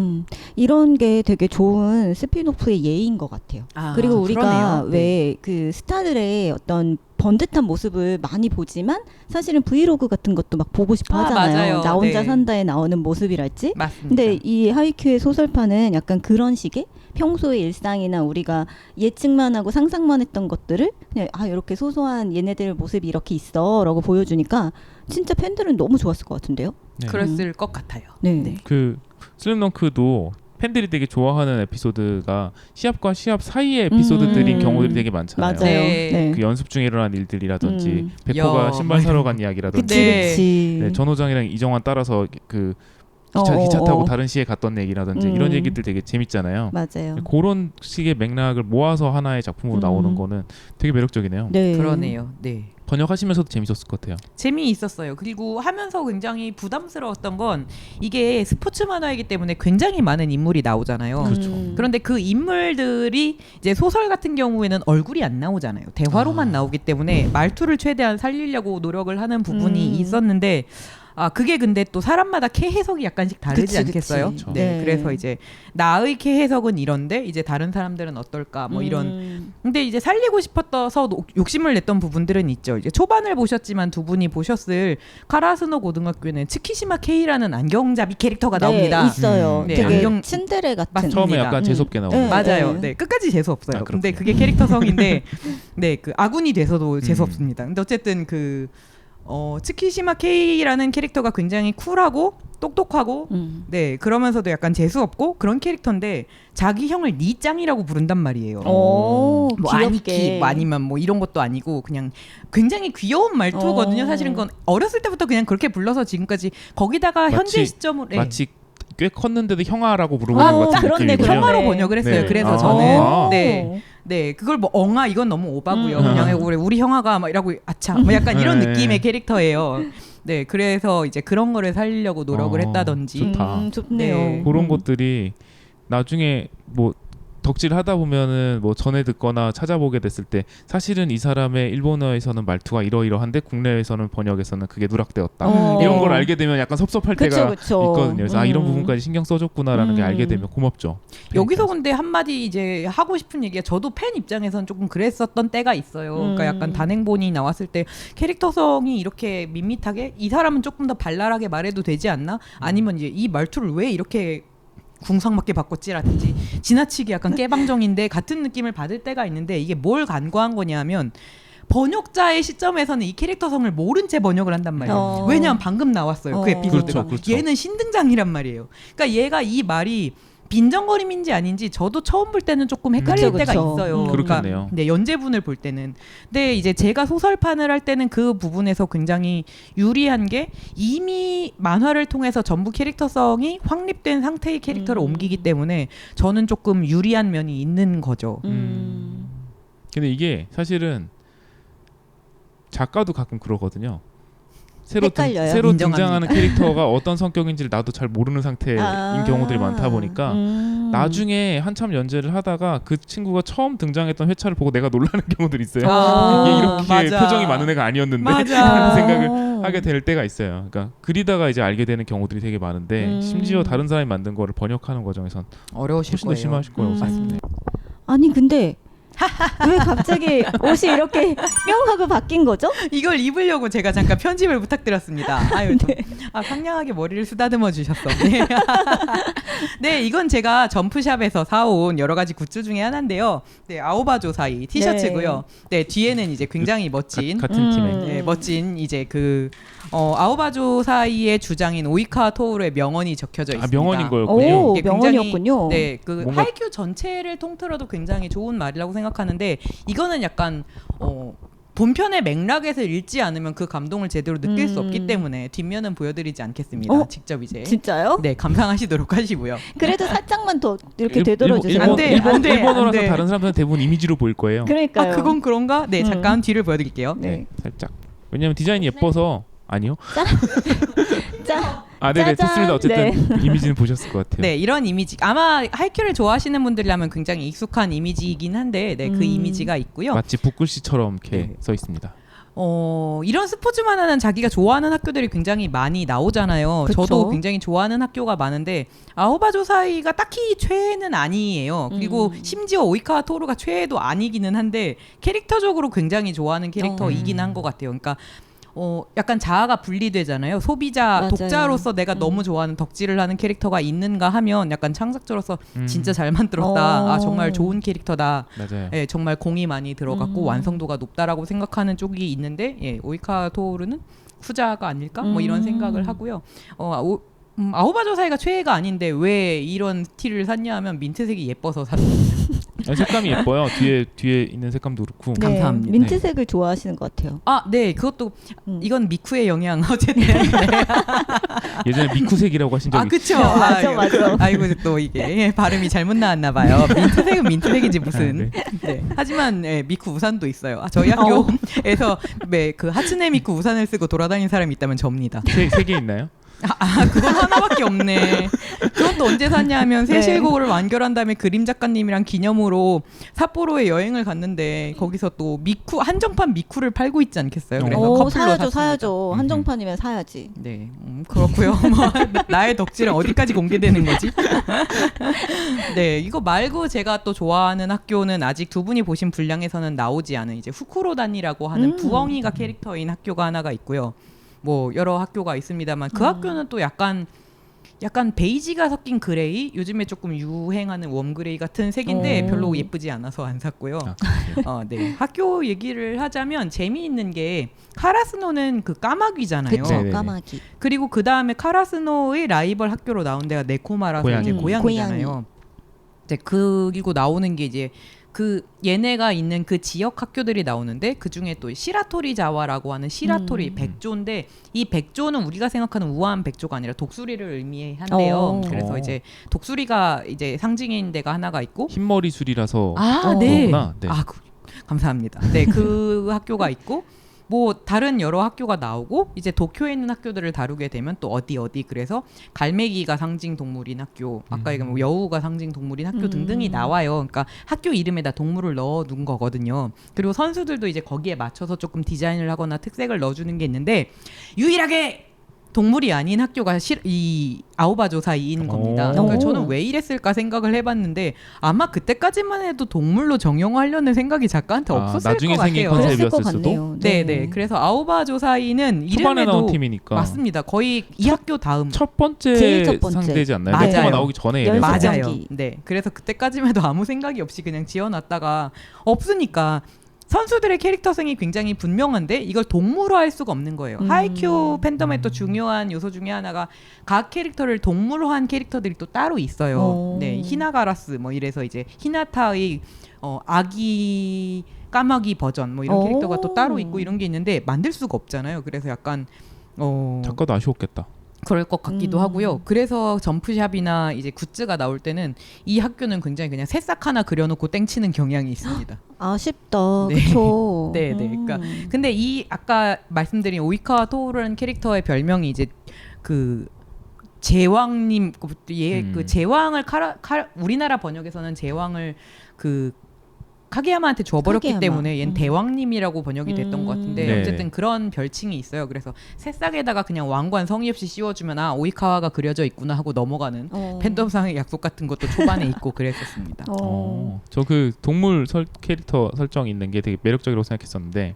Speaker 1: 이런 게 되게 좋은 스피노프의 예인 것 같아요. 그리고 우리가
Speaker 2: 그러네요.
Speaker 1: 왜 그 스타들의 어떤 번듯한 모습을 많이 보지만 사실은 브이로그 같은 것도 막 보고 싶어 하잖아요.
Speaker 2: 맞아요.
Speaker 1: 나 혼자
Speaker 2: 네.
Speaker 1: 산다에 나오는 모습이랄지.
Speaker 2: 맞습니다.
Speaker 1: 근데 이 하이큐의 소설판은 약간 그런 식의 평소의 일상이나 우리가 예측만 하고 상상만 했던 것들을 그냥 이렇게 소소한 얘네들 모습이 이렇게 있어라고 보여주니까 진짜 팬들은 너무 좋았을 것 같은데요.
Speaker 3: 네.
Speaker 2: 그랬을 것 같아요.
Speaker 1: 네.
Speaker 3: 그 슬램덩크도 팬들이 되게 좋아하는 에피소드가 시합과 시합 사이의 에피소드들인 경우들이 되게 많잖아요.
Speaker 1: 맞아요.
Speaker 2: 네.
Speaker 3: 그 연습 중에 일어난 일들이라든지
Speaker 2: 야,
Speaker 3: 백호가 신발
Speaker 2: 뭐
Speaker 3: 사러 간 이야기라든지
Speaker 1: 그치
Speaker 2: 네.
Speaker 1: 그치.
Speaker 3: 네, 전호장이랑 이정환 따라서 그 기차 타고 다른 시에 갔던 얘기라든지 이런 얘기들 되게 재밌잖아요.
Speaker 1: 맞아요.
Speaker 3: 그런 식의 맥락을 모아서 하나의 작품으로 나오는 거는 되게 매력적이네요.
Speaker 1: 네.
Speaker 2: 그러네요. 네.
Speaker 3: 번역하시면서도 재밌었을 것 같아요.
Speaker 2: 재미있었어요. 그리고 하면서 굉장히 부담스러웠던 건 이게 스포츠 만화이기 때문에 굉장히 많은 인물이 나오잖아요.
Speaker 3: 그렇죠.
Speaker 2: 그런데 그 인물들이 이제 소설 같은 경우에는 얼굴이 안 나오잖아요. 대화로만 나오기 때문에 말투를 최대한 살리려고 노력을 하는 부분이 있었는데 그게 근데 또 사람마다 캐 해석이 약간씩 다르지
Speaker 1: 그치,
Speaker 2: 않겠어요?
Speaker 1: 그치.
Speaker 2: 네,
Speaker 1: 네.
Speaker 2: 그래서 이제 나의 캐 해석은 이런데 이제 다른 사람들은 어떨까 뭐 이런. 근데 이제 살리고 싶었어서 욕심을 냈던 부분들은 있죠. 이제 초반을 보셨지만 두 분이 보셨을 카라스노 고등학교에는 츠키시마 케이라는 안경잡이 캐릭터가 나옵니다.
Speaker 1: 네, 있어요.
Speaker 2: 네,
Speaker 1: 되게
Speaker 2: 안경-
Speaker 1: 츤데레 같은.
Speaker 2: 맞습니다.
Speaker 3: 처음에 약간 재수없게 나오는
Speaker 1: 네.
Speaker 2: 맞아요. 네, 끝까지 재수 없어요.
Speaker 3: 아,
Speaker 2: 근데
Speaker 3: 그렇군요.
Speaker 2: 그게 캐릭터성인데, 네, 그 아군이 돼서도 재수 없습니다. 근데 어쨌든 그 츠키시마 케이라는 캐릭터가 굉장히 쿨하고 똑똑하고, 네, 그러면서도 약간 재수 없고 그런 캐릭터인데 자기 형을 니짱이라고 부른단 말이에요.
Speaker 1: 오,
Speaker 2: 뭐
Speaker 1: 귀엽게.
Speaker 2: 아니키 뭐 아니면 뭐 이런 것도 아니고 그냥 굉장히 귀여운 말투거든요. 사실은 그건 어렸을 때부터 그냥 그렇게 불러서 지금까지 거기다가 현재
Speaker 3: 마치-
Speaker 2: 시점으로 네.
Speaker 3: 마치 꽤 컸는데도 형아라고 부르는 것 같은
Speaker 1: 그렇네,
Speaker 3: 느낌이고요.
Speaker 1: 그렇네.
Speaker 2: 형아로 번역을 했어요.
Speaker 3: 네.
Speaker 2: 그래서
Speaker 3: 아.
Speaker 2: 저는
Speaker 3: 아.
Speaker 2: 네 그걸 뭐 엉아 이건 너무 오바고요. 그냥 우리 형아가 막 이라고 아차 뭐 약간 이런
Speaker 3: 네.
Speaker 2: 느낌의 캐릭터예요. 네 그래서 이제 그런 거를 살리려고 노력을 했다든지.
Speaker 3: 좋다.
Speaker 1: 좋네요.
Speaker 2: 네.
Speaker 3: 그런 것들이 나중에 뭐 덕질 하다 보면은 뭐 전에 듣거나 찾아보게 됐을 때 사실은 이 사람의 일본어에서는 말투가 이러이러한데 국내에서는 번역에서는 그게 누락되었다. 이런 걸 알게 되면 약간 섭섭할
Speaker 1: 그쵸,
Speaker 3: 때가
Speaker 1: 그쵸.
Speaker 3: 있거든요. 그래서 이런 부분까지 신경 써줬구나라는 게 알게 되면 고맙죠.
Speaker 2: 여기서 근데 한마디 이제 하고 싶은 얘기가 저도 팬 입장에서는 조금 그랬었던 때가 있어요. 그러니까 약간 단행본이 나왔을 때 캐릭터성이 이렇게 밋밋하게 이 사람은 조금 더 발랄하게 말해도 되지 않나? 아니면 이제 이 말투를 왜 이렇게 궁상맞게 바꿨지라든지 지나치게 약간 깨방정인데 같은 느낌을 받을 때가 있는데 이게 뭘 간과한 거냐면 번역자의 시점에서는 이 캐릭터성을 모른 채 번역을 한단 말이에요. 왜냐하면 방금 나왔어요. 그 에피소드가.
Speaker 3: 그렇죠.
Speaker 2: 얘는 신등장이란 말이에요. 그러니까 얘가 이 말이 빈정거림인지 아닌지 저도 처음 볼 때는 조금 헷갈릴
Speaker 1: 그쵸,
Speaker 2: 때가
Speaker 1: 그쵸.
Speaker 2: 있어요.
Speaker 3: 그렇겠네요.
Speaker 2: 네, 연재분을 볼 때는. 근데 이제 제가 소설판을 할 때는 그 부분에서 굉장히 유리한 게 이미 만화를 통해서 전부 캐릭터성이 확립된 상태의 캐릭터를 옮기기 때문에 저는 조금 유리한 면이 있는 거죠.
Speaker 3: 근데 이게 사실은 작가도 가끔 그러거든요.
Speaker 1: 헷갈려요.
Speaker 3: 새로
Speaker 2: 인정합니다.
Speaker 3: 등장하는 캐릭터가 어떤 성격인지를 나도 잘 모르는 상태인 경우들이 많다 보니까 나중에 한참 연재를 하다가 그 친구가 처음 등장했던 회차를 보고 내가 놀라는 경우들이 있어요. 이게 이렇게
Speaker 2: 맞아.
Speaker 3: 표정이 많은 애가 아니었는데
Speaker 2: 맞아.
Speaker 3: 라는 생각을 하게 될 때가 있어요. 그러니까 그리다가 이제 알게 되는 경우들이 되게 많은데 심지어 다른 사람이 만든 거를 번역하는 과정에선
Speaker 2: 어려우실
Speaker 3: 훨씬 더
Speaker 2: 거예요.
Speaker 3: 심하실 거라고 생각해요.
Speaker 1: 아니 근데 왜 갑자기 옷이 이렇게 뿅 하고 바뀐 거죠?
Speaker 2: 이걸 입으려고 제가 잠깐 편집을 부탁드렸습니다. 아유, 상냥하게 머리를 쓰다듬어 주셨어. 네. 네, 이건 제가 점프샵에서 사온 여러 가지 굿즈 중에 하나인데요. 네, 아오바조사이 티셔츠고요. 네, 뒤에는 이제 굉장히 멋진
Speaker 3: 같은 팀에
Speaker 2: 네, 멋진 이제 그 아오바조사이의 주장인 오이카 토우르의 명언이 적혀져 있습니다.
Speaker 3: 명언인 거였군요.
Speaker 1: 오,
Speaker 2: 이게
Speaker 1: 명언이었군요.
Speaker 2: 네, 그
Speaker 3: 뭔가-
Speaker 2: 하이큐 전체를 통틀어도 굉장히 좋은 말이라고 생각하는데 이거는 약간 본편의 맥락에서 읽지 않으면 그 감동을 제대로 느낄 수 없기 때문에 뒷면은 보여드리지 않겠습니다. 직접 이제
Speaker 1: 진짜요?
Speaker 2: 네 감상하시도록 하시고요.
Speaker 1: 그래도 살짝만 더 이렇게 되돌아 주세요.
Speaker 2: 안 돼, 안 돼,
Speaker 3: 일본어라서
Speaker 2: 안 돼.
Speaker 3: 다른 사람들은 대부분 이미지로 보일 거예요.
Speaker 1: 그러니까요.
Speaker 2: 그건 그런가? 네, 잠깐 뒤를 보여드릴게요.
Speaker 1: 네.
Speaker 3: 살짝. 왜냐면 디자인이 예뻐서 아니요.
Speaker 1: 짠.
Speaker 3: 네네
Speaker 1: 짜잔.
Speaker 3: 좋습니다. 어쨌든 이미지는 보셨을 것 같아요.
Speaker 2: 네, 이런 이미지 아마 하이큐를 좋아하시는 분들이라면 굉장히 익숙한 이미지이긴 한데, 네, 그 이미지가 있고요.
Speaker 3: 마치 붓글씨처럼 이렇게
Speaker 2: 네.
Speaker 3: 써 있습니다.
Speaker 2: 이런 스포츠만 하는 자기가 좋아하는 학교들이 굉장히 많이 나오잖아요.
Speaker 1: 그쵸.
Speaker 2: 저도 굉장히 좋아하는 학교가 많은데 아오바조사이가 딱히 최애는 아니에요. 그리고 심지어 오이카와 토루가 최애도 아니기는 한데 캐릭터적으로 굉장히 좋아하는 캐릭터이긴 한 것 같아요. 그러니까 약간 자아가 분리되잖아요. 소비자,
Speaker 1: 맞아요.
Speaker 2: 독자로서 내가 너무 좋아하는 덕질을 하는 캐릭터가 있는가 하면 약간 창작자로서 진짜 잘 만들었다. 아 정말 좋은 캐릭터다.
Speaker 3: 맞아요.
Speaker 2: 예, 정말 공이 많이 들어갔고 완성도가 높다라고 생각하는 쪽이 있는데 예, 오이카 토오르는 후자가 아닐까? 뭐 이런 생각을 하고요. 아오바조사이가 최애가 아닌데 왜 이런 티를 샀냐 하면 민트색이 예뻐서 샀습니다.
Speaker 3: 아니, 색감이 예뻐요. 뒤에 있는 색감도 그렇고.
Speaker 1: 네,
Speaker 2: 감사합니다.
Speaker 1: 민트색을 좋아하시는 것 같아요.
Speaker 2: 아, 네, 그것도 이건 미쿠의 영향 어쨌든. 네.
Speaker 3: 예전에 미쿠색이라고 하신 적이
Speaker 2: 그쵸.
Speaker 1: 맞아.
Speaker 2: 아이고 또 이게 발음이 잘못 나왔나 봐요. 민트색은 민트색이지 무슨. 네. 하지만 미쿠 우산도 있어요. 저희 학교에서 그 하츠네 미쿠 우산을 쓰고 돌아다니는 사람이 있다면 접니다.
Speaker 3: 세 개 있나요?
Speaker 2: 그건 하나밖에 없네. 그것도 언제 샀냐면 세실고를 완결한 다음에 그림 작가님이랑 기념으로 삿포로에 여행을 갔는데 거기서 또 미쿠 한정판 미쿠를 팔고 있지 않겠어요? 그래서 커플로 샀습니다.
Speaker 1: 사야죠. 한정판이면 사야지.
Speaker 2: 네, 그렇고요. 뭐, 나의 덕질은 어디까지 공개되는 거지? 네, 이거 말고 제가 또 좋아하는 학교는 아직 두 분이 보신 분량에서는 나오지 않은 이제 후쿠로단이라고 하는 부엉이가 캐릭터인 학교가 하나가 있고요. 뭐 여러 학교가 있습니다만 그 학교는 또 약간 베이지가 섞인 그레이, 요즘에 조금 유행하는 웜그레이 같은 색인데 별로 예쁘지 않아서 안 샀고요. 네. 학교 얘기를 하자면 재미있는 게 카라스노는 그 까마귀잖아요.
Speaker 1: 그쵸, 까마귀.
Speaker 2: 그리고 그 다음에 카라스노의 라이벌 학교로 나온 데가 네코마라서
Speaker 3: 고양이.
Speaker 2: 이제 고양이잖아요. 네, 그리고 나오는 게 이제 그 얘네가 있는 그 지역 학교들이 나오는데 그 중에 또 시라토리자와라고 하는 시라토리 백조인데 이 백조는 우리가 생각하는 우아한 백조가 아니라 독수리를 의미한대요. 그래서 이제 독수리가 이제 상징인 데가 하나가 있고
Speaker 3: 흰머리 술이라서
Speaker 2: 네.
Speaker 3: 그렇구나. 네.
Speaker 2: 감사합니다. 네, 그 학교가 있고 뭐 다른 여러 학교가 나오고 이제 도쿄에 있는 학교들을 다루게 되면 또 어디 그래서 갈매기가 상징 동물인 학교, 아까 얘기한 뭐 여우가 상징 동물인 학교 등등이 나와요. 그러니까 학교 이름에다 동물을 넣어둔 거거든요. 그리고 선수들도 이제 거기에 맞춰서 조금 디자인을 하거나 특색을 넣어주는 게 있는데 유일하게 동물이 아닌 학교가 이 아오바조사이인 겁니다. 그래서 저는 왜 이랬을까 생각을 해봤는데 아마 그때까지만 해도 동물로 정형화하려는 생각이 작가한테 없었을
Speaker 3: 나중에
Speaker 2: 것
Speaker 3: 생긴
Speaker 2: 같아요.
Speaker 3: 컨셉이었을 수도.
Speaker 2: 네. 그래서 아오바조사이는
Speaker 3: 초반에
Speaker 2: 이름에도
Speaker 3: 나온 팀이니까
Speaker 2: 맞습니다. 거의 이 학교 다음
Speaker 3: 첫 번째
Speaker 1: 제일 첫 번째.
Speaker 3: 상대지 않나요?
Speaker 2: 맞아요.
Speaker 3: 네코가 나오기 전에 얘네가.
Speaker 1: 맞아요.
Speaker 2: 맞아요. 네. 그래서 그때까지만 해도 아무 생각이 없이 그냥 지어놨다가 없으니까 선수들의 캐릭터성이 굉장히 분명한데 이걸 동물화 할 수가 없는 거예요. 하이큐 팬덤의 또 중요한 요소 중에 하나가 각 캐릭터를 동물화한 캐릭터들이 또 따로 있어요. 네, 히나가라스 뭐 이래서 이제 히나타의 아기 까마귀 버전 뭐 이런 캐릭터가 또 따로 있고 이런 게 있는데 만들 수가 없잖아요. 그래서 약간
Speaker 3: 작가도 아쉬웠겠다.
Speaker 2: 그럴 것 같기도 하고요. 그래서 점프샵이나 이제 굿즈가 나올 때는 이 학교는 굉장히 그냥 새싹 하나 그려놓고 땡치는 경향이 있습니다.
Speaker 1: 아쉽다.
Speaker 2: 네.
Speaker 1: 그쵸.
Speaker 2: 네. 그러니까 근데 이 아까 말씀드린 오이카와 토오르라는 캐릭터의 별명이 이제 그 제왕님 그 제왕을 우리나라 번역에서는 제왕을 그 카게야마한테 줘버렸기
Speaker 1: 카게야마.
Speaker 2: 때문에 얘는 대왕님이라고 번역이 됐던 것 같은데
Speaker 3: 네.
Speaker 2: 어쨌든 그런 별칭이 있어요. 그래서 새싹에다가 그냥 왕관 성의 없이 씌워주면 오이카와가 그려져 있구나 하고 넘어가는 팬덤상의 약속 같은 것도 초반에 있고 그랬었습니다.
Speaker 3: 저 그 동물 캐릭터 설정 있는 게 되게 매력적이라고 생각했었는데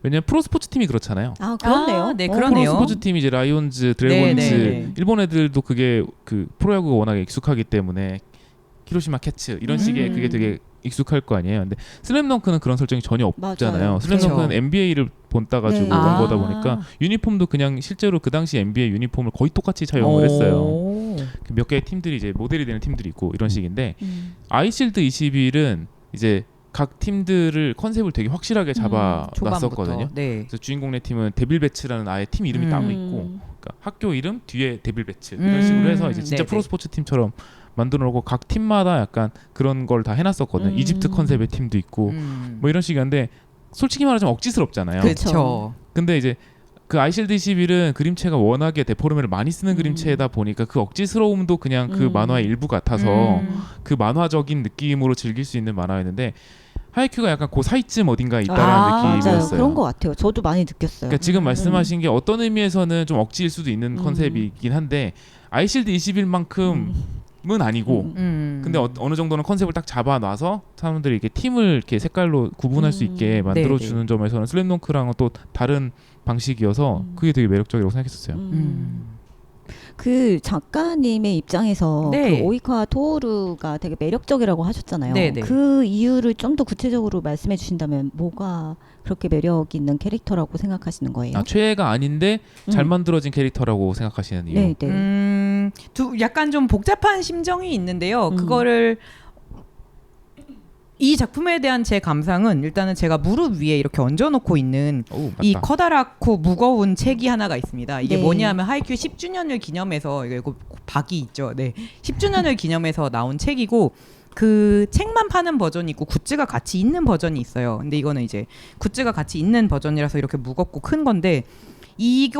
Speaker 3: 왜냐면 프로스포츠 팀이 그렇잖아요.
Speaker 1: 그렇네요.
Speaker 2: 네, 그러네요.
Speaker 3: 프로스포츠 팀이 이제 라이온즈, 드래곤즈,
Speaker 2: 네.
Speaker 3: 일본 애들도 그게 그 프로야구가 워낙에 익숙하기 때문에 히로시마 캐츠 이런 식의 그게 되게 익숙할 거 아니에요. 근데 슬램덩크는 그런 설정이 전혀 없잖아요.
Speaker 1: 맞아요.
Speaker 3: 슬램덩크는
Speaker 2: 그렇죠.
Speaker 3: NBA를 본따 가지고
Speaker 1: 네.
Speaker 3: 온 거다 보니까 유니폼도 그냥 실제로 그 당시 NBA 유니폼을 거의 똑같이 차용을 했어요. 몇 개의 팀들이 이제 모델이 되는 팀들이 있고 이런 식인데 아이실드 21은 이제 각 팀들을 컨셉을 되게 확실하게 잡아놨었거든요.
Speaker 2: 네.
Speaker 3: 그래서 주인공네 팀은 데빌 배츠라는 아예 팀 이름이 따로 있고 그러니까 학교 이름 뒤에 데빌 배츠 이런 식으로 해서 이제 진짜
Speaker 2: 네네.
Speaker 3: 프로스포츠 팀처럼 만들어 놓고 각 팀마다 약간 그런 걸 다 해놨었거든요. 이집트 컨셉의 팀도 있고 뭐 이런 식인데 솔직히 말하자면 억지스럽잖아요.
Speaker 2: 그렇죠.
Speaker 3: 근데 이제 그 아이실드 21은 그림체가 워낙에 데포르메를 많이 쓰는 그림체다 보니까 그 억지스러움도 그냥 그 만화의 일부 같아서 그 만화적인 느낌으로 즐길 수 있는 만화였는데 하이큐가 약간 그 사이쯤 어딘가에 있다는
Speaker 1: 맞아요.
Speaker 3: 느낌이었어요.
Speaker 1: 그런 것 같아요. 저도 많이 느꼈어요.
Speaker 3: 그러니까 지금 말씀하신 게 어떤 의미에서는 좀 억지일 수도 있는 컨셉이긴 한데 아이실드 21만큼은 아니고 근데 어느 정도는 컨셉을 딱 잡아놔서 사람들이 이렇게 팀을 이렇게 색깔로 구분할 수 있게 만들어주는 점에서는 슬램덩크랑은 또 다른 방식이어서 그게 되게 매력적이라고 생각했었어요.
Speaker 1: 그 작가님의 입장에서
Speaker 2: 네.
Speaker 1: 그 오이카 토오루가 되게 매력적이라고 하셨잖아요.
Speaker 2: 네, 네.
Speaker 1: 그 이유를 좀 더 구체적으로 말씀해 주신다면 뭐가 그렇게 매력 있는 캐릭터라고 생각하시는 거예요?
Speaker 3: 아, 최애가 아닌데 잘 만들어진 캐릭터라고 생각하시는 이유.
Speaker 1: 네, 네.
Speaker 2: 약간 좀 복잡한 심정이 있는데요. 그거를 이 작품에 대한 제 감상은 일단은 제가 무릎 위에 이렇게 얹어놓고 있는
Speaker 3: 오, 맞다.
Speaker 2: 이 커다랗고 무거운 책이 하나가 있습니다. 이게
Speaker 1: 네.
Speaker 2: 뭐냐면 하이큐 10주년을 기념해서 이거 박이 있죠. 네, 10주년을 기념해서 나온 책이고 그 책만 파는 버전이 있고 굿즈가 같이 있는 버전이 있어요. 근데 이거는 이제 굿즈가 같이 있는 버전이라서 이렇게 무겁고 큰 건데 이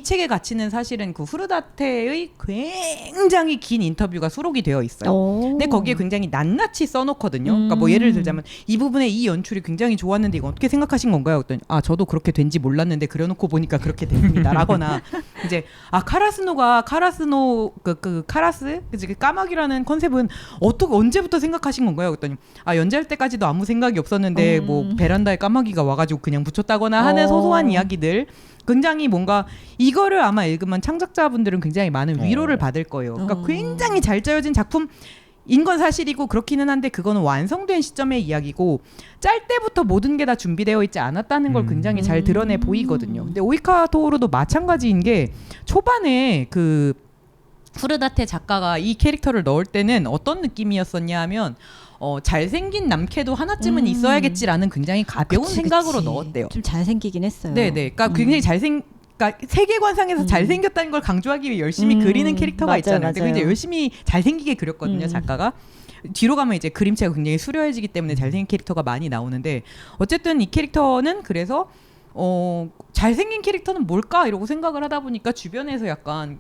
Speaker 2: 책의 가치는 사실은 그 후르다테의 굉장히 긴 인터뷰가 수록이 되어 있어요. 근데 거기에 굉장히 낱낱이 써놓거든요. 그러니까 뭐 예를 들자면 이 부분에 이 연출이 굉장히 좋았는데 이거 어떻게 생각하신 건가요? 그랬더니 저도 그렇게 된지 몰랐는데 그려놓고 보니까 그렇게 됩니다. 라거나 이제 카라스노 카라스 그치 그 까마귀라는 컨셉은 언제부터 생각하신 건가요? 그랬더니 연재할 때까지도 아무 생각이 없었는데 뭐 베란다에 까마귀가 와가지고 그냥 붙였다거나 하는 소소한 이야기들. 굉장히 뭔가 이거를 아마 읽으면 창작자분들은 굉장히 많은 위로를 받을 거예요. 그러니까 굉장히 잘 짜여진 작품인 건 사실이고 그렇기는 한데 그거는 완성된 시점의 이야기고 짤 때부터 모든 게 다 준비되어 있지 않았다는 걸 굉장히 잘 드러내 보이거든요. 근데 오이카 토오루도 마찬가지인 게 초반에 그 후르다테 작가가 이 캐릭터를 넣을 때는 어떤 느낌이었었냐 하면 잘생긴 남캐도 하나쯤은 있어야겠지라는 굉장히 가벼운 생각으로 넣었대요.
Speaker 1: 좀 잘생기긴 했어요.
Speaker 2: 네네. 그러니까 굉장히 그러니까 세계관상에서 잘생겼다는 걸 강조하기 위해 열심히 그리는 캐릭터가 있잖아요. 근데 굉장히 열심히 잘생기게 그렸거든요, 작가가. 뒤로 가면 이제 그림체가 굉장히 수려해지기 때문에 잘생긴 캐릭터가 많이 나오는데 어쨌든 이 캐릭터는 그래서 잘생긴 캐릭터는 뭘까 이러고 생각을 하다 보니까 주변에서 약간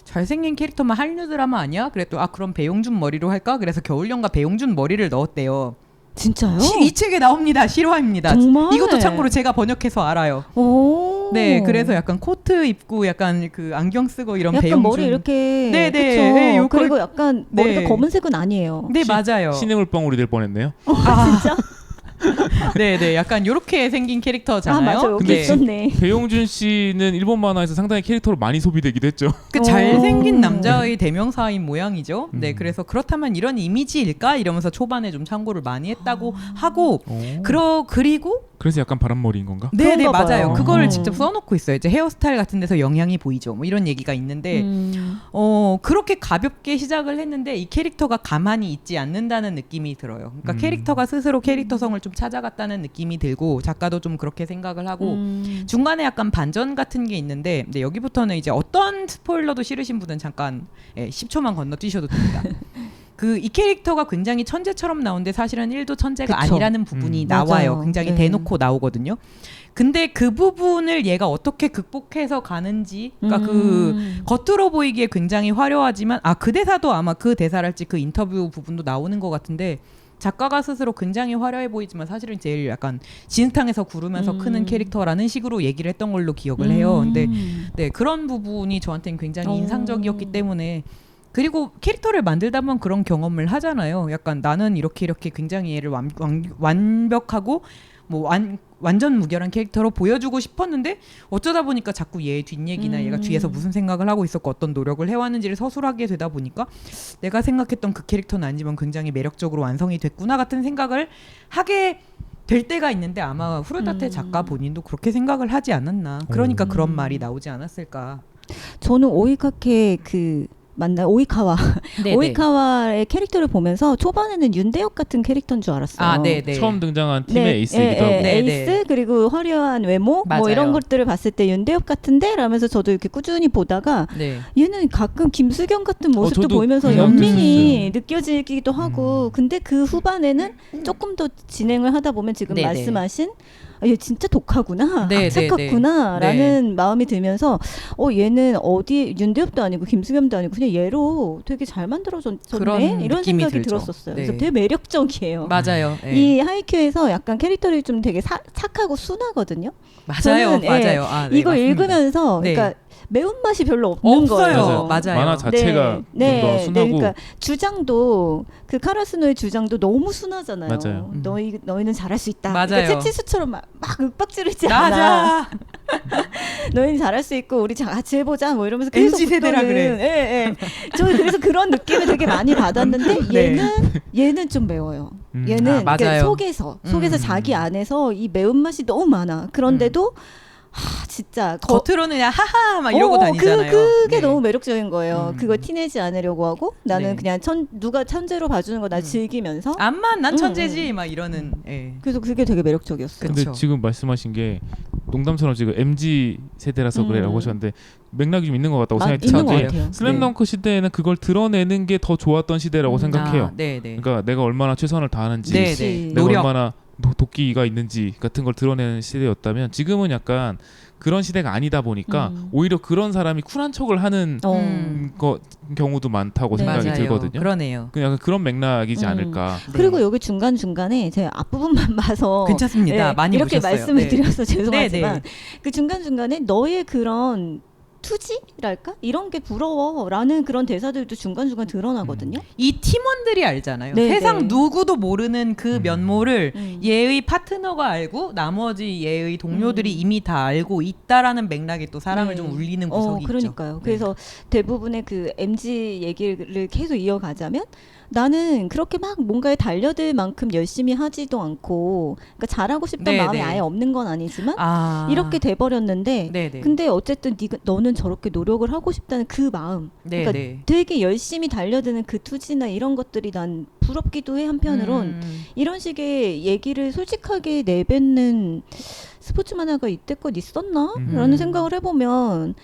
Speaker 2: 잘생긴 캐릭터만 한류 드라마 아니야? 그래도 그럼 배용준 머리로 할까? 그래서 겨울연가 배용준 머리를 넣었대요.
Speaker 1: 진짜요?
Speaker 2: 이 책에 나옵니다. 실화입니다.
Speaker 1: 정말?
Speaker 2: 이것도 참고로 제가 번역해서 알아요.
Speaker 1: 오.
Speaker 2: 네, 그래서 약간 코트 입고 약간 그 안경 쓰고 이런
Speaker 1: 약간
Speaker 2: 배용준
Speaker 1: 머리 이렇게
Speaker 2: 네네.
Speaker 1: 그쵸?
Speaker 2: 네,
Speaker 1: 그리고 약간 머리가
Speaker 2: 네.
Speaker 1: 검은색은 아니에요.
Speaker 2: 네, 맞아요.
Speaker 3: 시냇물방울이 될 뻔했네요.
Speaker 1: 진짜?
Speaker 2: 네네, 약간 요렇게 생긴 캐릭터잖아요.
Speaker 1: 맞아, 여기
Speaker 3: 근데
Speaker 1: 있었네.
Speaker 3: 배용준 씨는 일본 만화에서 상당히 캐릭터로 많이 소비되기도 했죠.
Speaker 2: 그 잘생긴 남자의 대명사인 모양이죠. 네, 그래서 그렇다면 이런 이미지일까 이러면서 초반에 좀 참고를 많이 했다고 하고 그리고
Speaker 3: 그래서 약간 바람머리인 건가?
Speaker 2: 네네
Speaker 1: 그런가
Speaker 2: 맞아요.
Speaker 1: 봐요.
Speaker 2: 그거를 직접 써놓고 있어요. 이제 헤어스타일 같은 데서 영향이 보이죠. 뭐 이런 얘기가 있는데 그렇게 가볍게 시작을 했는데 이 캐릭터가 가만히 있지 않는다는 느낌이 들어요. 그러니까 캐릭터가 스스로 캐릭터성을 좀 찾아갔다는 느낌이 들고 작가도 좀 그렇게 생각을 하고 중간에 약간 반전 같은 게 있는데 근데 여기부터는 이제 어떤 스포일러도 싫으신 분은 잠깐 10초만 건너뛰셔도 됩니다. 이 캐릭터가 굉장히 천재처럼 나오는데 사실은 1도 천재가
Speaker 1: 그쵸.
Speaker 2: 아니라는 부분이 나와요.
Speaker 1: 맞아요.
Speaker 2: 굉장히
Speaker 1: 네.
Speaker 2: 대놓고 나오거든요. 근데 그 부분을 얘가 어떻게 극복해서 가는지 그러니까 그 겉으로 보이기에 굉장히 화려하지만 그 대사도 아마 그 대사랄지 그 인터뷰 부분도 나오는 것 같은데 작가가 스스로 굉장히 화려해 보이지만 사실은 제일 약간 진흙탕에서 구르면서 크는 캐릭터라는 식으로 얘기를 했던 걸로 기억을 해요. 근데 네, 그런 부분이 저한테는 굉장히 인상적이었기 때문에 그리고 캐릭터를 만들다 보면 그런 경험을 하잖아요. 약간 나는 이렇게 굉장히 얘를 완벽하고 뭐 완전 무결한 캐릭터로 보여주고 싶었는데 어쩌다 보니까 자꾸 얘의 뒷얘기나 얘가 뒤에서 무슨 생각을 하고 있었고 어떤 노력을 해왔는지를 서술하게 되다 보니까 내가 생각했던 그 캐릭터는 아니지만 굉장히 매력적으로 완성이 됐구나 같은 생각을 하게 될 때가 있는데 아마 후르다테 작가 본인도 그렇게 생각을 하지 않았나. 그러니까 그런 말이 나오지 않았을까.
Speaker 1: 저는 오이카케 오이카와
Speaker 2: 네네.
Speaker 1: 오이카와의 캐릭터를 보면서 초반에는 윤대엽 같은 캐릭터인 줄 알았어요.
Speaker 2: 네네.
Speaker 3: 처음 등장한 팀의 에이스이기도 하고.
Speaker 1: 에이스 그리고 화려한 외모
Speaker 2: 맞아요.
Speaker 1: 뭐 이런 것들을 봤을 때 윤대엽 같은데 라면서 저도 이렇게 꾸준히 보다가
Speaker 2: 네.
Speaker 1: 얘는 가끔 김수경 같은 모습도
Speaker 3: 저도
Speaker 1: 보이면서
Speaker 3: 그
Speaker 1: 연민이 느껴지기도 하고 근데 그 후반에는 조금 더 진행을 하다 보면 지금
Speaker 2: 네네.
Speaker 1: 말씀하신 얘 진짜 독하구나,
Speaker 2: 네,
Speaker 1: 악착같구나라는 마음이 들면서 얘는 어디 윤대엽도 아니고 김수겸도 아니고 그냥 얘로 되게 잘 만들어졌네 이런
Speaker 2: 느낌이
Speaker 1: 생각이
Speaker 2: 들죠.
Speaker 1: 들었었어요.
Speaker 2: 네.
Speaker 1: 그래서 되게 매력적이에요.
Speaker 2: 맞아요. 네.
Speaker 1: 이 하이큐에서 약간 캐릭터를 좀 되게 착하고 순하거든요.
Speaker 2: 맞아요,
Speaker 1: 저는,
Speaker 2: 맞아요. 아, 네,
Speaker 1: 이걸
Speaker 2: 맞습니다.
Speaker 1: 읽으면서
Speaker 2: 네.
Speaker 1: 그러니까 매운맛이 별로 없는
Speaker 2: 없어요.
Speaker 1: 거예요.
Speaker 2: 맞아요.
Speaker 3: 만화 자체가 좀 더 순하고
Speaker 1: 그러니까 주장도 그 카라스노의 주장도 너무 순하잖아요.
Speaker 3: 맞아요.
Speaker 1: 너희는 잘할 수 있다.
Speaker 2: 맞아요.
Speaker 1: 그러니까 채치수처럼 막 윽박지르지 않아.
Speaker 2: 맞아.
Speaker 1: 너희는 잘할 수 있고 우리 같이 해보자. 뭐 이러면서 계속
Speaker 2: MZ 세대라
Speaker 1: 붙어는,
Speaker 2: 그래.
Speaker 1: 예. 저 그래서 그런 느낌을 되게 많이 받았는데
Speaker 2: 네.
Speaker 1: 얘는 좀 매워요.
Speaker 3: 음.
Speaker 1: 얘는
Speaker 2: 맞아요.
Speaker 1: 그러니까 속에서 자기 안에서 이 매운맛이 너무 많아. 그런데도 진짜
Speaker 2: 겉으로는 그냥 하하 막 이러고 다니잖아요.
Speaker 1: 그게
Speaker 2: 네.
Speaker 1: 너무 매력적인 거예요.
Speaker 2: 음.
Speaker 1: 그거 티내지 않으려고 하고 나는
Speaker 2: 네.
Speaker 1: 그냥 누가 천재로 봐주는 거 나 즐기면서
Speaker 2: 암만 난 천재지 막 이러는.
Speaker 1: 그래서 그게 되게 매력적이었어요.
Speaker 3: 근데
Speaker 2: 그쵸.
Speaker 3: 지금 말씀하신 게 농담처럼 지금 MZ 세대라서 그래라고 하셨는데 맥락이 좀 있는 것 같다고 생각이
Speaker 1: 있는 것
Speaker 3: 드는 게
Speaker 1: 같아요.
Speaker 3: 슬램덩크 시대에는 그걸 드러내는 게 더 좋았던 시대라고 생각해요.
Speaker 2: 아, 네네.
Speaker 3: 그러니까 내가 얼마나 최선을 다하는지,
Speaker 2: 네네.
Speaker 3: 내가
Speaker 2: 노력.
Speaker 3: 얼마나 도끼가 있는지 같은 걸 드러내는 시대였다면 지금은 약간 그런 시대가 아니다 보니까 오히려 그런 사람이 쿨한 척을 하는 경우도 많다고
Speaker 1: 네.
Speaker 3: 생각이
Speaker 2: 맞아요.
Speaker 3: 들거든요.
Speaker 2: 그러네요.
Speaker 3: 그냥 약간 그런 맥락이지 않을까.
Speaker 2: 네.
Speaker 1: 그리고 여기 중간 중간에 제가 앞부분만 봐서
Speaker 2: 괜찮습니다. 많이
Speaker 1: 이렇게
Speaker 2: 보셨어요.
Speaker 1: 말씀을
Speaker 2: 네.
Speaker 1: 드려서 죄송하지만
Speaker 2: 네,
Speaker 1: 그 중간 중간에 너의 그런 투지랄까 이런 게 부러워라는 그런 대사들도 중간 중간 드러나거든요.
Speaker 2: 이 팀원들이 알잖아요.
Speaker 1: 네,
Speaker 2: 세상
Speaker 1: 네.
Speaker 2: 누구도 모르는 그 면모를
Speaker 1: 음.
Speaker 2: 얘의 파트너가 알고 나머지 얘의 동료들이 이미 다 알고 있다라는 맥락이 또 사람을
Speaker 1: 네.
Speaker 2: 좀 울리는 구석이
Speaker 1: 그러니까요.
Speaker 2: 있죠.
Speaker 1: 그래서 대부분의 그 MZ 얘기를 계속 이어가자면 나는 그렇게 막 뭔가에 달려들 만큼 열심히 하지도 않고 그러니까 잘하고 싶던
Speaker 2: 네,
Speaker 1: 마음이
Speaker 2: 네.
Speaker 1: 아예 없는 건 아니지만
Speaker 2: 아.
Speaker 1: 이렇게 돼버렸는데
Speaker 2: 네네.
Speaker 1: 근데 어쨌든 너는 저렇게 노력을 하고 싶다는 그 마음
Speaker 2: 네네.
Speaker 1: 그러니까 되게 열심히 달려드는 그 투지나 이런 것들이 난 부럽기도 해 한편으론 이런 식의 얘기를 솔직하게 내뱉는 스포츠 만화가 이때껏 있었나? 라는 생각을 해보면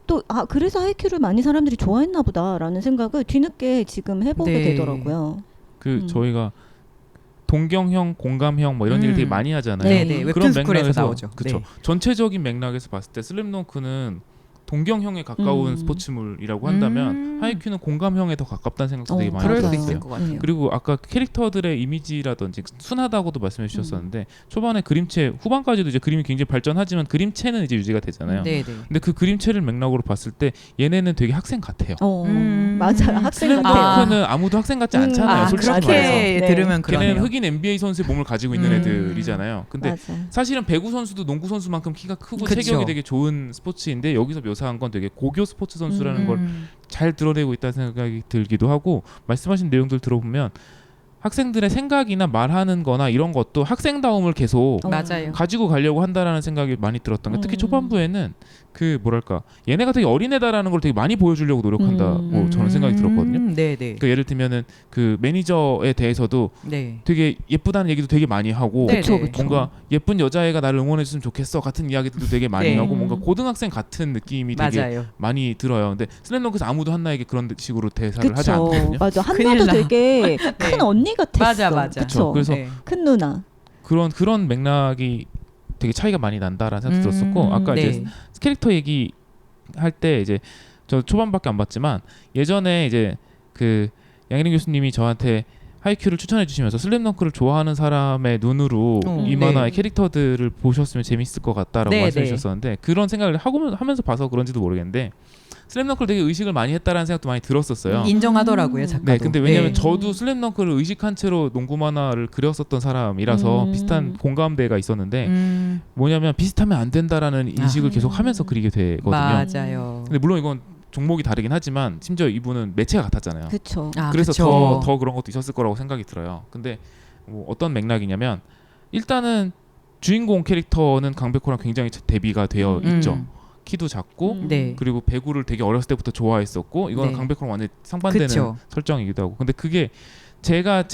Speaker 1: 또 그래서 하이큐를 많이 사람들이 좋아했나 보다라는 생각을 뒤늦게 지금 해보게
Speaker 2: 네.
Speaker 1: 되더라고요.
Speaker 3: 저희가 동경형, 공감형 뭐 이런 얘기를 되게 많이 하잖아요.
Speaker 2: 네네.
Speaker 3: 그런
Speaker 2: 웹툰스쿨에서 나오죠.
Speaker 3: 그렇죠.
Speaker 2: 네.
Speaker 3: 전체적인 맥락에서 봤을 때 슬램덩크는 동경형에 가까운 스포츠물이라고 한다면 하이큐는 공감형에 더 가깝다는 생각도 되게 많이
Speaker 2: 그럴 수
Speaker 3: 들었어요.
Speaker 2: 있을 것 같아요.
Speaker 3: 그리고 아까 캐릭터들의 이미지라든지 순하다고도 말씀해 주셨었는데 초반에 그림체 후반까지도 이제 그림이 굉장히 발전하지만 그림체는 이제 유지가 되잖아요.
Speaker 2: 네네.
Speaker 3: 근데 그 그림체를 맥락으로 봤을 때 얘네는 되게 학생 같아요.
Speaker 1: 맞아요. 학생 같아요.
Speaker 3: 슬램덩크는 아무도 학생 같지 않잖아요. 솔직히
Speaker 2: 그렇게
Speaker 3: 말해서.
Speaker 1: 네.
Speaker 2: 들으면 그러네요.
Speaker 3: 걔네는 흑인 NBA 선수의 몸을 가지고 있는 애들이잖아요. 근데
Speaker 1: 맞아요.
Speaker 3: 사실은 배구 선수도 농구 선수만큼 키가 크고
Speaker 2: 그쵸.
Speaker 3: 체격이 되게 좋은 스포츠인데 여기서 묘사한 건 되게 고교 스포츠 선수라는 걸 잘 드러내고 있다는 생각이 들기도 하고 말씀하신 내용들 들어보면 학생들의 생각이나 말하는 거나 이런 것도 학생다움을 계속
Speaker 2: 맞아요.
Speaker 3: 가지고 가려고 한다라는 생각이 많이 들었던 게 특히 초반부에는 그 뭐랄까 얘네가 되게 어린애다라는 걸 되게 많이 보여주려고 노력한다고 저는 생각이 들었거든요.
Speaker 2: 네네.
Speaker 3: 그러니까 예를 들면은 그 매니저에 대해서도
Speaker 2: 네.
Speaker 3: 되게 예쁘다는 얘기도 되게 많이 하고
Speaker 2: 네네. 그쵸,
Speaker 1: 그쵸.
Speaker 3: 뭔가 예쁜 여자애가 나를 응원해줬으면 좋겠어 같은 이야기들도 되게 많이
Speaker 2: 네.
Speaker 3: 하고 뭔가 고등학생 같은 느낌이 되게
Speaker 2: 맞아요.
Speaker 3: 많이 들어요. 근데 슬램덩크에서 아무도 한나에게 그런 식으로 대사를 하지
Speaker 1: 그쵸.
Speaker 3: 않거든요.
Speaker 1: 맞아.
Speaker 2: 큰일
Speaker 1: 한나도
Speaker 2: 나.
Speaker 1: 되게 큰 언니 같았어.
Speaker 2: 맞아.
Speaker 1: 그쵸.
Speaker 3: 그래서
Speaker 2: 네.
Speaker 1: 큰 누나.
Speaker 3: 그런 맥락이 되게 차이가 많이 난다라는 생각도 들었었고 아까
Speaker 2: 네.
Speaker 3: 이제 캐릭터 얘기 할 때 이제 저 초반밖에 안 봤지만 예전에 이제 그 양혜린 교수님이 저한테 하이큐를 추천해 주시면서 슬램덩크를 좋아하는 사람의 눈으로 이 만화의 캐릭터들을 보셨으면 재밌을 것 같다라고 말씀해 주셨었는데 그런 생각을 하면서 봐서 그런지도 모르겠는데 슬램덩크를 되게 의식을 많이 했다라는 생각도 많이 들었었어요.
Speaker 2: 인정하더라고요, 작가도.
Speaker 3: 네, 근데 왜냐면
Speaker 2: 네.
Speaker 3: 저도 슬램덩크를 의식한 채로 농구 만화를 그렸었던 사람이라서 비슷한 공감대가 있었는데 뭐냐면 비슷하면 안 된다라는 인식을 계속 하면서 그리게 되거든요.
Speaker 2: 맞아요.
Speaker 3: 근데 물론 이건 종목이 다르긴 하지만 심지어 이분은 매체가 같았잖아요.
Speaker 1: 그쵸.
Speaker 3: 그래서
Speaker 2: 그쵸.
Speaker 3: 더 그런 것도 있었을 거라고 생각이 들어요. 근데 뭐 어떤 맥락이냐면 일단은 주인공 캐릭터는 강백호랑 굉장히 대비가 되어 있죠. 키도 작고
Speaker 2: 네.
Speaker 3: 그리고 배구를 되게 어렸을 때부터 좋아했었고 이거는
Speaker 2: 네.
Speaker 3: 강백호랑 완전 상반되는
Speaker 2: 그쵸.
Speaker 3: 설정이기도 하고 근데 그게 제가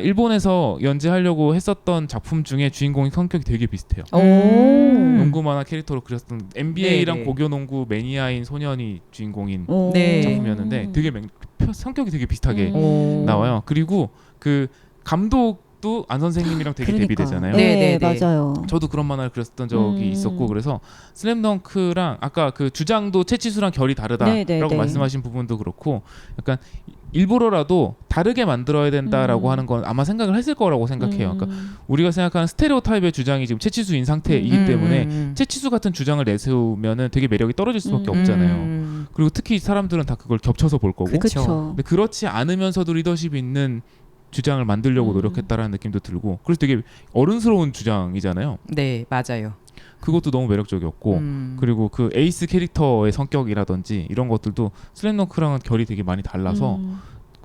Speaker 3: 일본에서 연재하려고 했었던 작품 중에 주인공의 성격이 되게 비슷해요. 농구 만화 캐릭터로 그렸던 NBA랑
Speaker 2: 네네.
Speaker 3: 고교 농구 매니아인 소년이 주인공인
Speaker 2: 네.
Speaker 3: 작품이었는데 되게 성격이 되게 비슷하게
Speaker 2: 오.
Speaker 3: 나와요. 그리고 그 감독 그것도 안 선생님이랑 되게
Speaker 1: 그러니까.
Speaker 3: 대비되잖아요.
Speaker 1: 네,
Speaker 2: 네, 네.
Speaker 1: 맞아요.
Speaker 3: 저도 그런 만화를 그렸던 적이 있었고 그래서 슬램덩크랑 아까 그 주장도 채치수랑 결이 다르다라고
Speaker 1: 네, 네, 네.
Speaker 3: 말씀하신 부분도 그렇고 약간 일부러라도 다르게 만들어야 된다라고 하는 건 아마 생각을 했을 거라고 생각해요. 그러니까 우리가 생각하는 스테레오타입의 주장이 지금 채치수인 상태이기 때문에 채치수 같은 주장을 내세우면은 되게 매력이 떨어질 수밖에 없잖아요. 그리고 특히 사람들은 다 그걸 겹쳐서 볼 거고.
Speaker 1: 그렇죠.
Speaker 3: 근데 그렇지 않으면서도 리더십이 있는 주장을 만들려고 노력했다라는 느낌도 들고 그래서 되게 어른스러운 주장이잖아요.
Speaker 2: 네, 맞아요.
Speaker 3: 그것도 너무 매력적이었고 그리고 그 에이스 캐릭터의 성격이라든지 이런 것들도 슬램덩크랑은 결이 되게 많이 달라서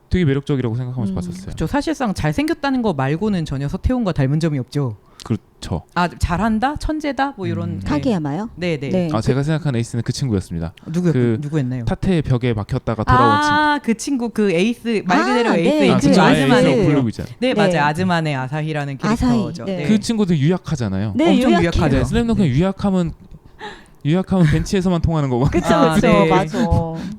Speaker 3: 되게 매력적이라고 생각하면서 봤었어요.
Speaker 2: 그렇죠. 사실상 잘생겼다는 거 말고는 전혀 서태웅과 닮은 점이 없죠.
Speaker 3: 그렇죠.
Speaker 2: 아, 잘한다, 천재다, 뭐 이런.
Speaker 1: 카게야마요?
Speaker 2: 네, 네.
Speaker 1: 네.
Speaker 3: 아 제가 생각하는 에이스는 그 친구였습니다.
Speaker 2: 누구였나요?
Speaker 3: 타테의 벽에 막혔다가 돌아온 친구.
Speaker 2: 아, 그 친구 그 에이스 말 그대로
Speaker 1: 아,
Speaker 2: 에이스
Speaker 1: 네,
Speaker 2: 그
Speaker 1: 그
Speaker 2: 아즈마네.
Speaker 1: 에이스.
Speaker 3: 부르고 있잖아요.
Speaker 2: 네,
Speaker 1: 네.
Speaker 2: 맞아요. 아즈마네 아사히라는
Speaker 1: 아사히,
Speaker 2: 캐릭터죠.
Speaker 1: 네.
Speaker 3: 그 친구도 유약하잖아요.
Speaker 1: 네,
Speaker 2: 엄청
Speaker 1: 유약해요.
Speaker 2: 유약하죠.
Speaker 3: 네, 슬램덩크는 유약하면
Speaker 1: 그쵸,
Speaker 3: 벤치에서만 통하는 거고.
Speaker 1: 그쵸,
Speaker 2: 아, 네.
Speaker 1: 맞아.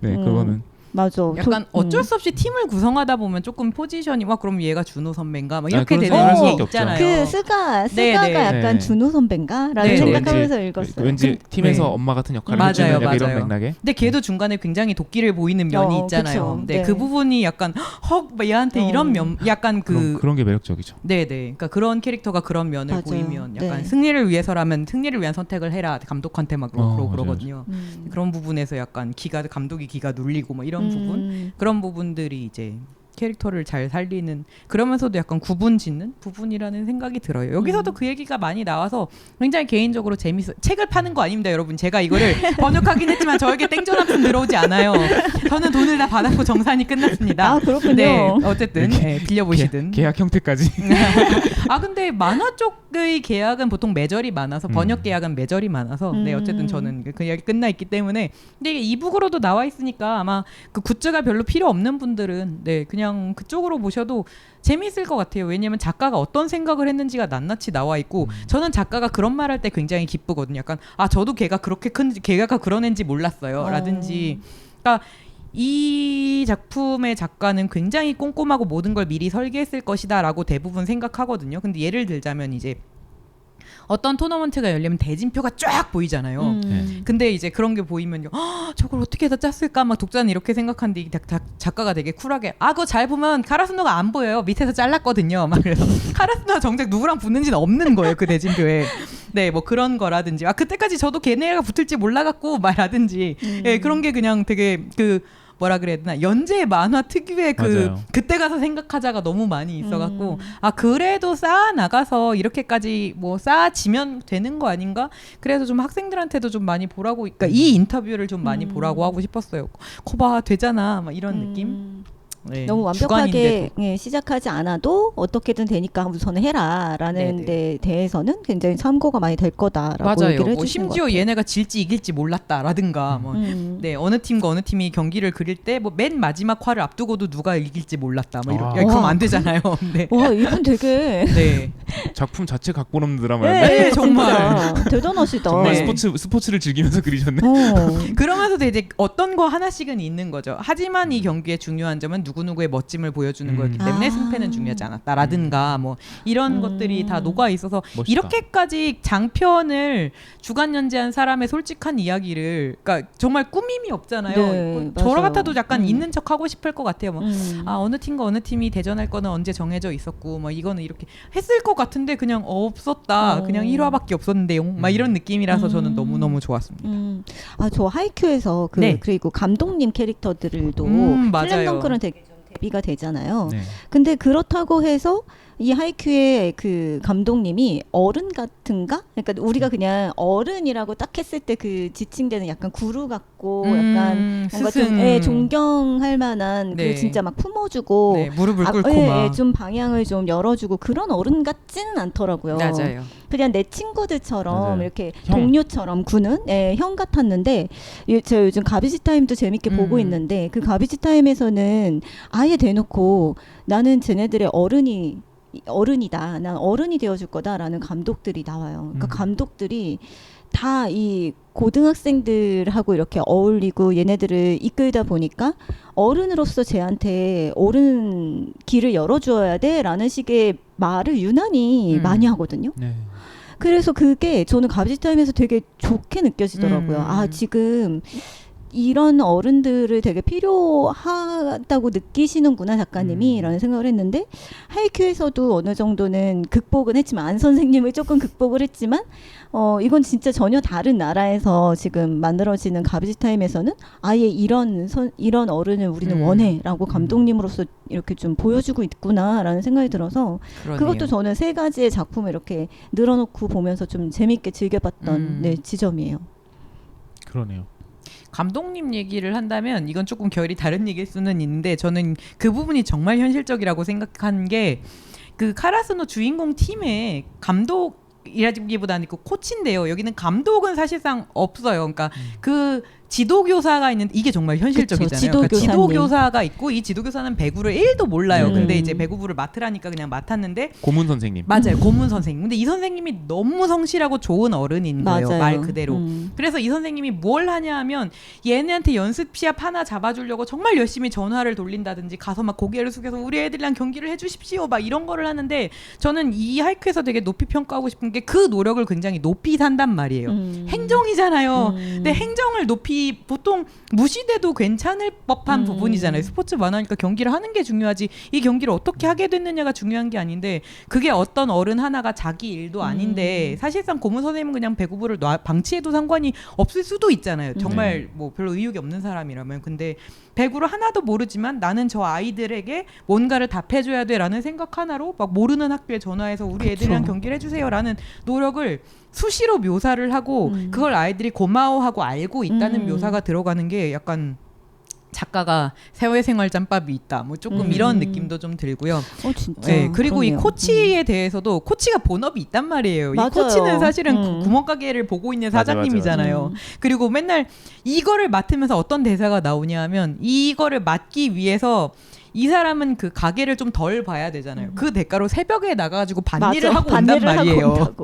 Speaker 3: 네, 그거는
Speaker 1: 맞아.
Speaker 2: 약간 어쩔 수 없이 팀을 구성하다 보면 조금 포지션이 막 그럼 얘가 준호 선배인가 막
Speaker 3: 아,
Speaker 2: 이렇게
Speaker 3: 그런
Speaker 2: 되는
Speaker 3: 생각할
Speaker 2: 게
Speaker 3: 수밖에
Speaker 2: 있잖아요.
Speaker 1: 그 스가가
Speaker 2: 네.
Speaker 1: 약간
Speaker 3: 네.
Speaker 1: 준호 선배인가라는
Speaker 2: 네.
Speaker 1: 생각하면서 읽었어요.
Speaker 3: 왠지 팀에서
Speaker 2: 네.
Speaker 3: 엄마 같은 역할을
Speaker 2: 맞아요,
Speaker 3: 해주는 약간 이런
Speaker 2: 맞아요.
Speaker 3: 맥락에.
Speaker 2: 근데 걔도 중간에 굉장히 도끼를 보이는 면이 있잖아요.
Speaker 1: 그쵸.
Speaker 2: 네,
Speaker 1: 네.
Speaker 2: 그 부분이 약간 헉 얘한테 이런 면 약간
Speaker 3: 그런 게 매력적이죠.
Speaker 2: 네네. 그러니까 그런 캐릭터가 그런 면을
Speaker 1: 맞아요.
Speaker 2: 보이면 약간
Speaker 1: 네.
Speaker 2: 승리를 위해서라면 승리를 위한 선택을 해라 감독한테 막 그러고
Speaker 3: 맞아요.
Speaker 2: 그러거든요. 그런 부분에서 약간 감독이 기가 눌리고 뭐 이런 부분 그런 부분들이 이제 캐릭터를 잘 살리는 그러면서도 약간 구분 짓는 부분이라는 생각이 들어요. 여기서도 그 얘기가 많이 나와서 굉장히 개인적으로 재밌어. 책을 파는 거 아닙니다, 여러분. 제가 이거를 번역하긴 했지만 저에게 땡전 한 푼 들어오지 않아요. 저는 돈을 다 받았고 정산이 끝났습니다.
Speaker 1: 아, 그렇군요.
Speaker 2: 네, 어쨌든 네, 빌려보시든.
Speaker 3: 계약 형태까지.
Speaker 2: 아 근데 만화 쪽의 계약은 보통 매절이 많아서 번역 계약은 매절이 많아서 네 어쨌든 저는 그 계약이 끝나 있기 때문에 근데 이게 이북으로도 나와 있으니까 아마 그 굿즈가 별로 필요 없는 분들은 네 그냥 그쪽으로 보셔도 재미있을 것 같아요. 왜냐면 작가가 어떤 생각을 했는지가 낱낱이 나와 있고 저는 작가가 그런 말 할 때 굉장히 기쁘거든요. 약간 아 저도 걔가 그렇게 큰지 걔가 그런 애인지 몰랐어요. 라든지 그러니까 이 작품의 작가는 굉장히 꼼꼼하고 모든 걸 미리 설계했을 것이다라고 대부분 생각하거든요. 근데 예를 들자면 이제 어떤 토너먼트가 열리면 대진표가 쫙 보이잖아요. 근데 이제 그런 게 보이면요, 저걸 어떻게 다 짰을까? 막 독자는 이렇게 생각하는데 이 작가가 되게 쿨하게 그거 잘 보면 카라스노가 안 보여요. 밑에서 잘랐거든요. 막 그래서 카라스노가 정작 누구랑 붙는지는 없는 거예요. 그 대진표에. 네, 뭐 그런 거라든지 그때까지 저도 걔네가 붙을지 몰라갖고 말하든지 예, 그런 게 그냥 되게 뭐라 그래야 되나 연재 만화 특유의
Speaker 3: 맞아요.
Speaker 2: 그때 가서 생각하자가 너무 많이 있어갖고 그래도 쌓아 나가서 이렇게까지 뭐 쌓아지면 되는 거 아닌가? 그래서 좀 학생들한테도 좀 많이 보라고, 그러니까 이 인터뷰를 좀 많이 보라고 하고 싶었어요. 거봐 되잖아, 막 이런 느낌. 네,
Speaker 1: 너무 완벽하게
Speaker 2: 주간인데도.
Speaker 1: 예, 시작하지 않아도 어떻게든 되니까 우선 해라라는
Speaker 2: 네네.
Speaker 1: 데 대해서는 굉장히 참고가 많이 될 거다라고
Speaker 2: 맞아요.
Speaker 1: 얘기를
Speaker 2: 뭐
Speaker 1: 해주신 것
Speaker 2: 심지어
Speaker 1: 같아요.
Speaker 2: 얘네가 질지 이길지 몰랐다라든가 뭐 네, 어느 팀과 어느 팀이 경기를 그릴 때 뭐 맨 마지막 화를 앞두고도 누가 이길지 몰랐다. 뭐 이런.
Speaker 3: 아.
Speaker 2: 야, 그럼
Speaker 1: 와,
Speaker 2: 안 되잖아요. 네.
Speaker 1: 와, 이분 되게
Speaker 2: 네.
Speaker 3: 작품 자체 각본 없는 드라마였네.
Speaker 2: 네, 정말.
Speaker 1: 진짜 대단하시다.
Speaker 3: 정말
Speaker 2: 네.
Speaker 3: 스포츠를 즐기면서 그리셨네.
Speaker 2: 그러면서도 이제 어떤 거 하나씩은 있는 거죠. 하지만 이 경기의 중요한 점은 누구누구의 멋짐을 보여주는 거였기 때문에
Speaker 1: 아.
Speaker 2: 승패는 중요하지 않았다라든가 뭐 이런 것들이 다 녹아 있어서
Speaker 3: 멋있다.
Speaker 2: 이렇게까지 장편을 주간 연재한 사람의 솔직한 이야기를 그러니까 정말 꾸밈이 없잖아요.
Speaker 1: 네,
Speaker 2: 저
Speaker 1: 맞아요.
Speaker 2: 같아도 약간 있는 척 하고 싶을 것 같아요. 뭐 어느 팀과 어느 팀이 대전할 거는 언제 정해져 있었고 뭐 이거는 이렇게 했을 것 같은데 그냥 없었다. 그냥 1화밖에 없었는데요. 막 이런 느낌이라서 저는 너무너무 좋았습니다.
Speaker 1: 저 하이큐에서
Speaker 2: 네.
Speaker 1: 그리고 감독님 캐릭터들도
Speaker 2: 맞아요.
Speaker 1: 슬램덩크는 되게 좀 대비가 되잖아요.
Speaker 3: 네.
Speaker 1: 근데 그렇다고 해서 이 하이큐의 그 감독님이 어른 같은가? 그러니까 우리가 그냥 어른이라고 딱 했을 때 그 지칭되는 약간 구루 같고 약간 뭔가 좀 존경할 만한
Speaker 2: 네.
Speaker 1: 그 진짜 막 품어주고
Speaker 2: 네, 무릎을 꿇고
Speaker 1: 예,
Speaker 2: 막.
Speaker 1: 좀 방향을 좀 열어주고 그런 어른 같지는 않더라고요.
Speaker 2: 맞아요.
Speaker 1: 그냥 내 친구들처럼
Speaker 3: 맞아요.
Speaker 1: 이렇게
Speaker 3: 형.
Speaker 1: 동료처럼 구는 형 같았는데 제가 요즘 가비지 타임도 재밌게 보고 있는데 그 가비지 타임에서는 아예 대놓고 나는 쟤네들의 어른이다. 난 어른이 되어줄 거다라는 감독들이 나와요. 그러니까 감독들이 다 이 고등학생들하고 이렇게 어울리고 얘네들을 이끌다 보니까 어른으로서 쟤한테 옳은 길을 열어주어야 돼라는 식의 말을 유난히 많이 하거든요.
Speaker 3: 네.
Speaker 1: 그래서 그게 저는 가비지 타임에서 되게 좋게 느껴지더라고요. 아, 지금 이런 어른들을 되게 필요하다고 느끼시는구나 작가님이 라는 생각을 했는데, 하이큐에서도 어느 정도는 극복은 했지만, 안 선생님을 조금 극복을 했지만 이건 진짜 전혀 다른 나라에서 지금 만들어지는 가비지 타임에서는 아예 이런 어른을 우리는 원해라고 감독님으로서 이렇게 좀 보여주고 있구나라는 생각이 들어서
Speaker 2: 그러네요.
Speaker 1: 그것도 저는 세 가지의 작품을 이렇게 늘어놓고 보면서 좀 재밌게 즐겨봤던 네, 지점이에요.
Speaker 3: 그러네요.
Speaker 2: 감독님 얘기를 한다면 이건 조금 결이 다른 얘기일 수는 있는데, 저는 그 부분이 정말 현실적이라고 생각한 게, 그 카라스노 주인공 팀의 감독이라기보다는 그 코치인데요. 여기는 감독은 사실상 없어요. 그러니까 그 지도교사가 있는데, 이게 정말 현실적이잖아요.
Speaker 1: 그쵸,
Speaker 2: 그러니까
Speaker 1: 지도교사님.
Speaker 2: 지도교사가 있고, 이 지도교사는 배구를 1도 몰라요. 근데 이제 배구부를 맡으라니까 그냥 맡았는데,
Speaker 3: 고문 선생님.
Speaker 2: 맞아요. 고문 선생님. 근데 이 선생님이 너무 성실하고 좋은 어른인 거예요.
Speaker 1: 맞아요.
Speaker 2: 말 그대로. 그래서 이 선생님이 뭘 하냐 하면, 얘네한테 연습 시합 하나 잡아주려고 정말 열심히 전화를 돌린다든지, 가서 막 고개를 숙여서 우리 애들이랑 경기를 해주십시오 막 이런 거를 하는데, 저는 이 하이큐에서 되게 높이 평가하고 싶은 게 그 노력을 굉장히 높이 산단 말이에요. 행정이잖아요. 근데 행정을 높이, 보통 무시돼도 괜찮을 법한 부분이잖아요. 스포츠 만화니까 경기를 하는 게 중요하지, 이 경기를 어떻게 하게 됐느냐가 중요한 게 아닌데, 그게 어떤 어른 하나가 자기 일도 아닌데, 사실상 고문 선생님은 그냥 배구부를 방치해도 상관이 없을 수도 있잖아요. 정말 뭐 별로 의욕이 없는 사람이라면. 근데 배구를 하나도 모르지만 나는 저 아이들에게 뭔가를 답해줘야 돼라는 생각 하나로 막 모르는 학교에 전화해서 우리 애들이랑 경기를 해주세요라는 노력을 수시로 묘사를 하고, 그걸 아이들이 고마워하고 알고 있다는 묘사가 들어가는 게 약간 작가가 사회생활 짬밥이 있다, 뭐 조금 이런 느낌도 좀 들고요.
Speaker 1: 진짜.
Speaker 2: 네, 그리고
Speaker 1: 그러네요.
Speaker 2: 이 코치에 대해서도, 코치가 본업이 있단 말이에요.
Speaker 1: 맞아요.
Speaker 2: 이 코치는 사실은 구멍가게를 보고 있는 사장님이잖아요. 그리고 맨날 이거를 맡으면서 어떤 대사가 나오냐 하면, 이거를 맡기 위해서 이 사람은 그 가게를 좀 덜 봐야 되잖아요. 그 대가로 새벽에 나가가지고 반일을 하고 온단 말이에요.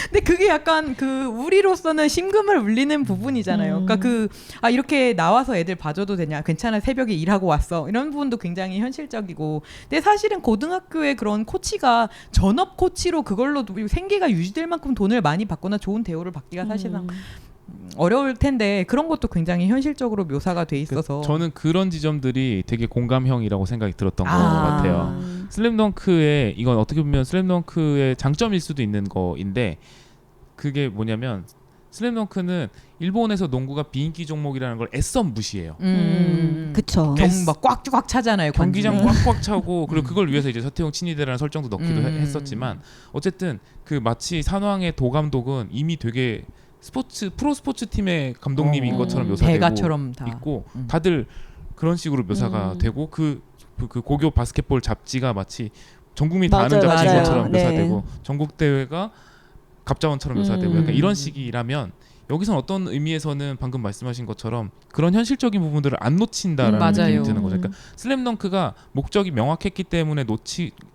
Speaker 2: 근데 그게 약간 그 우리로서는 심금을 울리는 부분이잖아요. 그러니까 이렇게 나와서 애들 봐줘도 되냐, 괜찮아 새벽에 일하고 왔어, 이런 부분도 굉장히 현실적이고. 근데 사실은 고등학교의 그런 코치가 전업 코치로 그걸로 생계가 유지될 만큼 돈을 많이 받거나 좋은 대우를 받기가 사실상 어려울 텐데, 그런 것도 굉장히 현실적으로 묘사가 돼 있어서
Speaker 3: 저는 그런 지점들이 되게 공감형이라고 생각이 들었던 것 같아요. 슬램덩크의, 이건 어떻게 보면 슬램덩크의 장점일 수도 있는 거인데, 그게 뭐냐면 슬램덩크는 일본에서 농구가 비인기 종목이라는 걸 애써 무시해요.
Speaker 1: 그쵸.
Speaker 2: 막 꽉 차잖아요.
Speaker 3: 경기장 꽉꽉 차고, 그리고 그걸 위해서 이제 서태웅 친위대라는 설정도 넣기도 했었지만, 어쨌든 그 마치 산왕의 도감독은 이미 되게 프로 스포츠 팀의 감독님인 것처럼 묘사되고
Speaker 2: 대가처럼 다
Speaker 3: 있고, 다들 그런 식으로 묘사가 되고, 그 고교 바스켓볼 잡지가 마치 전 국민이 다 아는 잡지인 것처럼 묘사되고, 전국 대회가 갑자원처럼 묘사되고, 약간 이런 식이라면, 여기서는 어떤 의미에서는 방금 말씀하신 것처럼 그런 현실적인 부분들을 안 놓친다라는 느낌이 드는 거죠. 그러니까 슬램덩크가 목적이 명확했기 때문에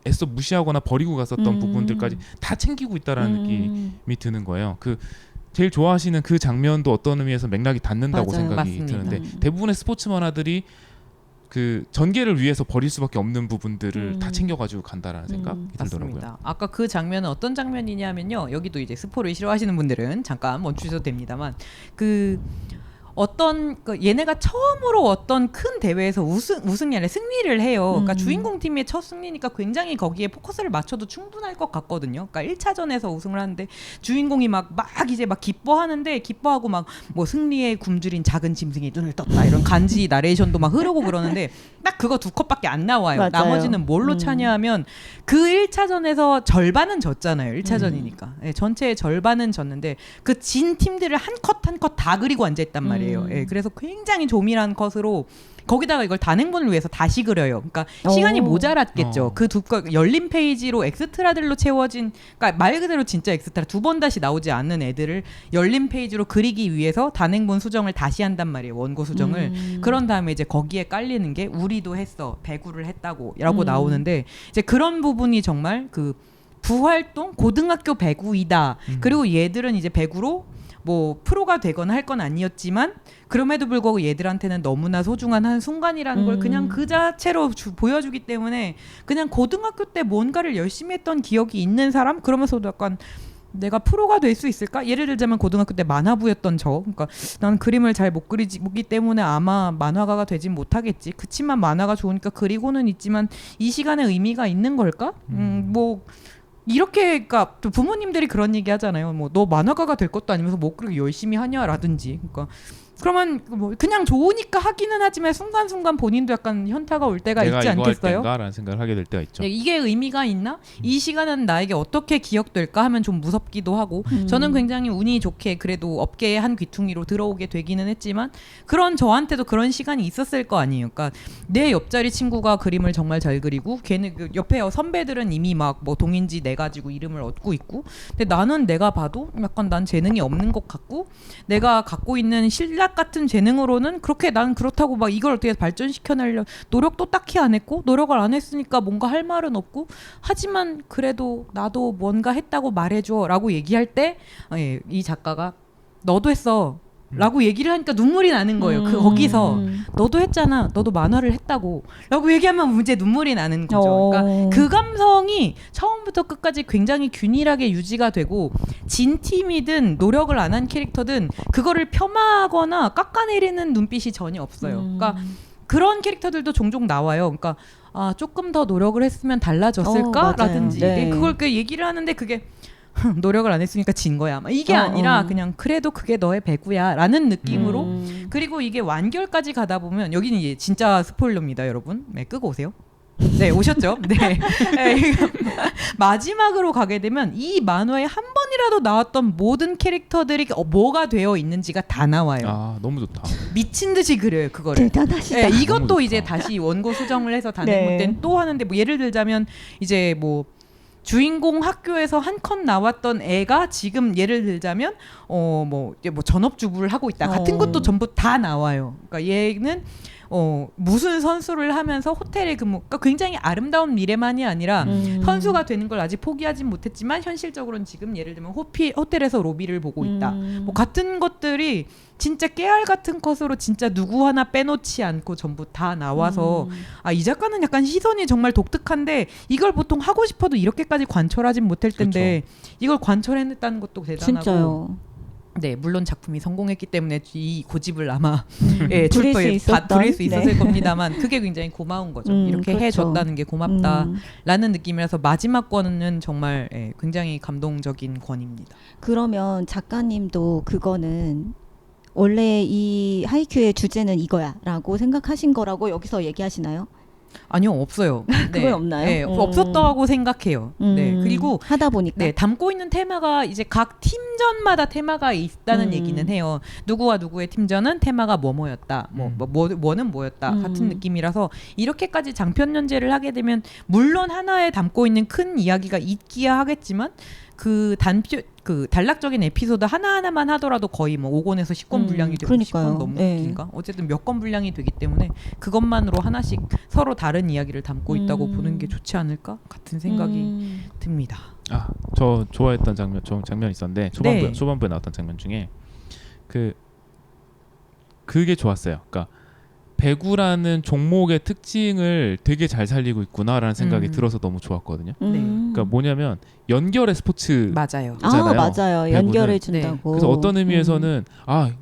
Speaker 3: 애써 무시하거나 버리고 갔었던 부분들까지 다 챙기고 있다라는 느낌이 드는 거예요. 제일 좋아하시는 그 장면도 어떤 의미에서 맥락이 닿는다고 생각이
Speaker 2: 맞습니다.
Speaker 3: 드는데, 대부분의 스포츠 만화들이 그 전개를 위해서 버릴 수밖에 없는 부분들을 다 챙겨가지고 간다라는 생각이 들더라고요.
Speaker 2: 맞습니다. 아까 그 장면은 어떤 장면이냐면요, 여기도 이제 스포를 싫어하시는 분들은 잠깐 멈추셔도 됩니다만, 얘네가 처음으로 어떤 큰 대회에서 우승이 아니라 승리를 해요. 그러니까 주인공 팀의 첫 승리니까 굉장히 거기에 포커스를 맞춰도 충분할 것 같거든요. 그러니까 1차전에서 우승을 하는데 주인공이 막 이제 막 기뻐하고 막 뭐 승리의 굶주린 작은 짐승이 눈을 떴다, 이런 간지 나레이션도 막 흐르고 그러는데, 딱 그거 2컷밖에 안 나와요.
Speaker 1: 맞아요.
Speaker 2: 나머지는 뭘로 차냐하면, 그 1차전에서 절반은 졌잖아요. 1차전이니까. 네, 전체의 절반은 졌는데 그 진 팀들을 한 컷 한 컷 다 그리고 앉아있단 말이에요. 예, 그래서 굉장히 조밀한 컷으로, 거기다가 이걸 단행본을 위해서 다시 그려요. 그러니까 시간이 모자랐겠죠. 그 열린 페이지로 엑스트라들로 채워진, 그러니까 말 그대로 진짜 엑스트라, 2번 다시 나오지 않는 애들을 열린 페이지로 그리기 위해서 단행본 수정을 다시 한단 말이에요. 원고 수정을. 그런 다음에 이제 거기에 깔리는 게 우리도 했어, 배구를 했다고 라고 나오는데, 이제 그런 부분이 정말 그 부활동 고등학교 배구이다. 그리고 얘들은 이제 배구로 뭐 프로가 되거나 할 건 아니었지만 그럼에도 불구하고 얘들한테는 너무나 소중한 한 순간이라는 걸 그냥 그 자체로 보여주기 때문에 그냥 고등학교 때 뭔가를 열심히 했던 기억이 있는 사람 그러면서도 약간 내가 프로가 될 수 있을까? 예를 들자면 고등학교 때 만화부였던 그러니까 난 그림을 잘 못 그리기 때문에 아마 만화가가 되진 못하겠지. 그치만 만화가 좋으니까 그리고는 있지만 이 시간에 의미가 있는 걸까? 뭐 이렇게 그러니까 부모님들이 그런 얘기 하잖아요. 뭐 너 만화가가 될 것도 아니면서 뭐 그렇게 열심히 하냐라든지. 그러니까 그러면 뭐 그냥 좋으니까 하기는 하지만 순간순간 본인도 약간 현타가 올 때가 있지 않겠어요?
Speaker 3: 라는 생각을 하게 될 때가 있죠.
Speaker 2: 네, 이게 의미가 있나? 이 시간은 나에게 어떻게 기억될까 하면 좀 무섭기도 하고 저는 굉장히 운이 좋게 그래도 업계의 한 귀퉁이로 들어오게 되기는 했지만 그런 저한테도 그런 시간이 있었을 거 아니에요. 그러니까 내 옆자리 친구가 그림을 정말 잘 그리고 걔는 그 옆에 선배들은 이미 막 뭐 동인지 내 가지고 이름을 얻고 있고 근데 나는 내가 봐도 약간 난 재능이 없는 것 같고 내가 갖고 있는 신락 같은 재능으로는 그렇게 난 그렇다고 막 이걸 어떻게 발전시켜내려 노력도 딱히 안 했고 노력을 안 했으니까 뭔가 할 말은 없고 하지만 그래도 나도 뭔가 했다고 말해줘 라고 얘기할 때 이 작가가 너도 했어 라고 얘기를 하니까 눈물이 나는 거예요. 거기서 너도 했잖아 너도 만화를 했다고 라고 얘기하면 이제 눈물이 나는 거죠. 그러니까 그 감성이 처음부터 끝까지 굉장히 균일하게 유지가 되고 진 팀이든 노력을 안 한 캐릭터든 그거를 폄하하거나 깎아내리는 눈빛이 전혀 없어요. 그러니까 그런 캐릭터들도 종종 나와요. 그러니까 조금 더 노력을 했으면 달라졌을까라든지
Speaker 1: 네.
Speaker 2: 그걸 얘기를 하는데 그게 노력을 안 했으니까 진 거야. 이게 아니라 그냥 그래도 그게 너의 배구야 라는 느낌으로 그리고 이게 완결까지 가다 보면 여기는 이제 진짜 스포일러입니다 여러분. 네, 끄고 오세요. 네, 오셨죠? 네. 마지막으로 가게 되면 이 만화에 한 번이라도 나왔던 모든 캐릭터들이 뭐가 되어 있는지가 다 나와요.
Speaker 3: 아, 너무 좋다.
Speaker 2: 미친 듯이 그려요 그거를.
Speaker 1: 대단하시다.
Speaker 2: 네, 이것도
Speaker 3: 너무
Speaker 2: 이제
Speaker 3: 좋다.
Speaker 2: 다시 원고 수정을 해서
Speaker 1: 네.
Speaker 2: 단행본때는 또 하는데 뭐 예를 들자면 이제 뭐 주인공 학교에서 한 컷 나왔던 애가 지금 예를 들자면 뭐 전업주부를 하고 있다 같은 것도 전부 다 나와요. 그러니까 얘는 무슨 선수를 하면서 호텔에 그러니까 굉장히 아름다운 미래만이 아니라 선수가 되는 걸 아직 포기하진 못했지만 현실적으로는 지금 예를 들면 호텔에서 로비를 보고 있다. 뭐 같은 것들이 진짜 깨알 같은 컷으로 진짜 누구 하나 빼놓지 않고 전부 다 나와서 이 작가는 약간 시선이 정말 독특한데 이걸 보통 하고 싶어도 이렇게까지 관철하진 못할 텐데 이걸 관철해냈다는 것도 대단하고
Speaker 1: 진짜요.
Speaker 2: 네, 물론 작품이 성공했기 때문에 이 고집을 아마
Speaker 1: 부릴
Speaker 2: 부릴 수 있었을 겁니다만 그게 굉장히 고마운 거죠. 이렇게
Speaker 1: 그렇죠.
Speaker 2: 해줬다는 게 고맙다라는 느낌이라서 마지막 권은 정말 굉장히 감동적인 권입니다.
Speaker 1: 그러면 작가님도 그거는 원래 이 하이큐의 주제는 이거야라고 생각하신 거라고 여기서 얘기하시나요?
Speaker 2: 아니요, 없어요.
Speaker 1: 그건 없나요?
Speaker 2: 네, 없었다고 생각해요. 네, 그리고
Speaker 1: 하다 보니까
Speaker 2: 네, 담고 있는 테마가 이제 각 팀전마다 테마가 있다는 얘기는 해요. 누구와 누구의 팀전은 테마가 뭐뭐였다. 뭐는 뭐였다. 같은 느낌이라서 이렇게까지 장편 연재를 하게 되면 물론 하나에 담고 있는 큰 이야기가 있기야 하겠지만 그 단락적인 에피소드 하나하나만 하더라도 거의 뭐 5권에서 10권 분량이 되고
Speaker 1: 그러니까요.
Speaker 2: 10권 넘는가? 어쨌든 몇 권 분량이 되기 때문에 그것만으로 하나씩 서로 다른 이야기를 담고 있다고 보는 게 좋지 않을까? 같은 생각이 듭니다.
Speaker 3: 저 좋아했던 장면이 있었는데 초반부에 나왔던 장면 중에 그게 좋았어요. 그러니까 배구라는 종목의 특징을 되게 잘 살리고 있구나라는 생각이 들어서 너무 좋았거든요. 그러니까 뭐냐면 연결의 스포츠
Speaker 2: 맞아요.
Speaker 1: 맞아요. 연결해 준다고.
Speaker 3: 네. 그래서 어떤 의미에서는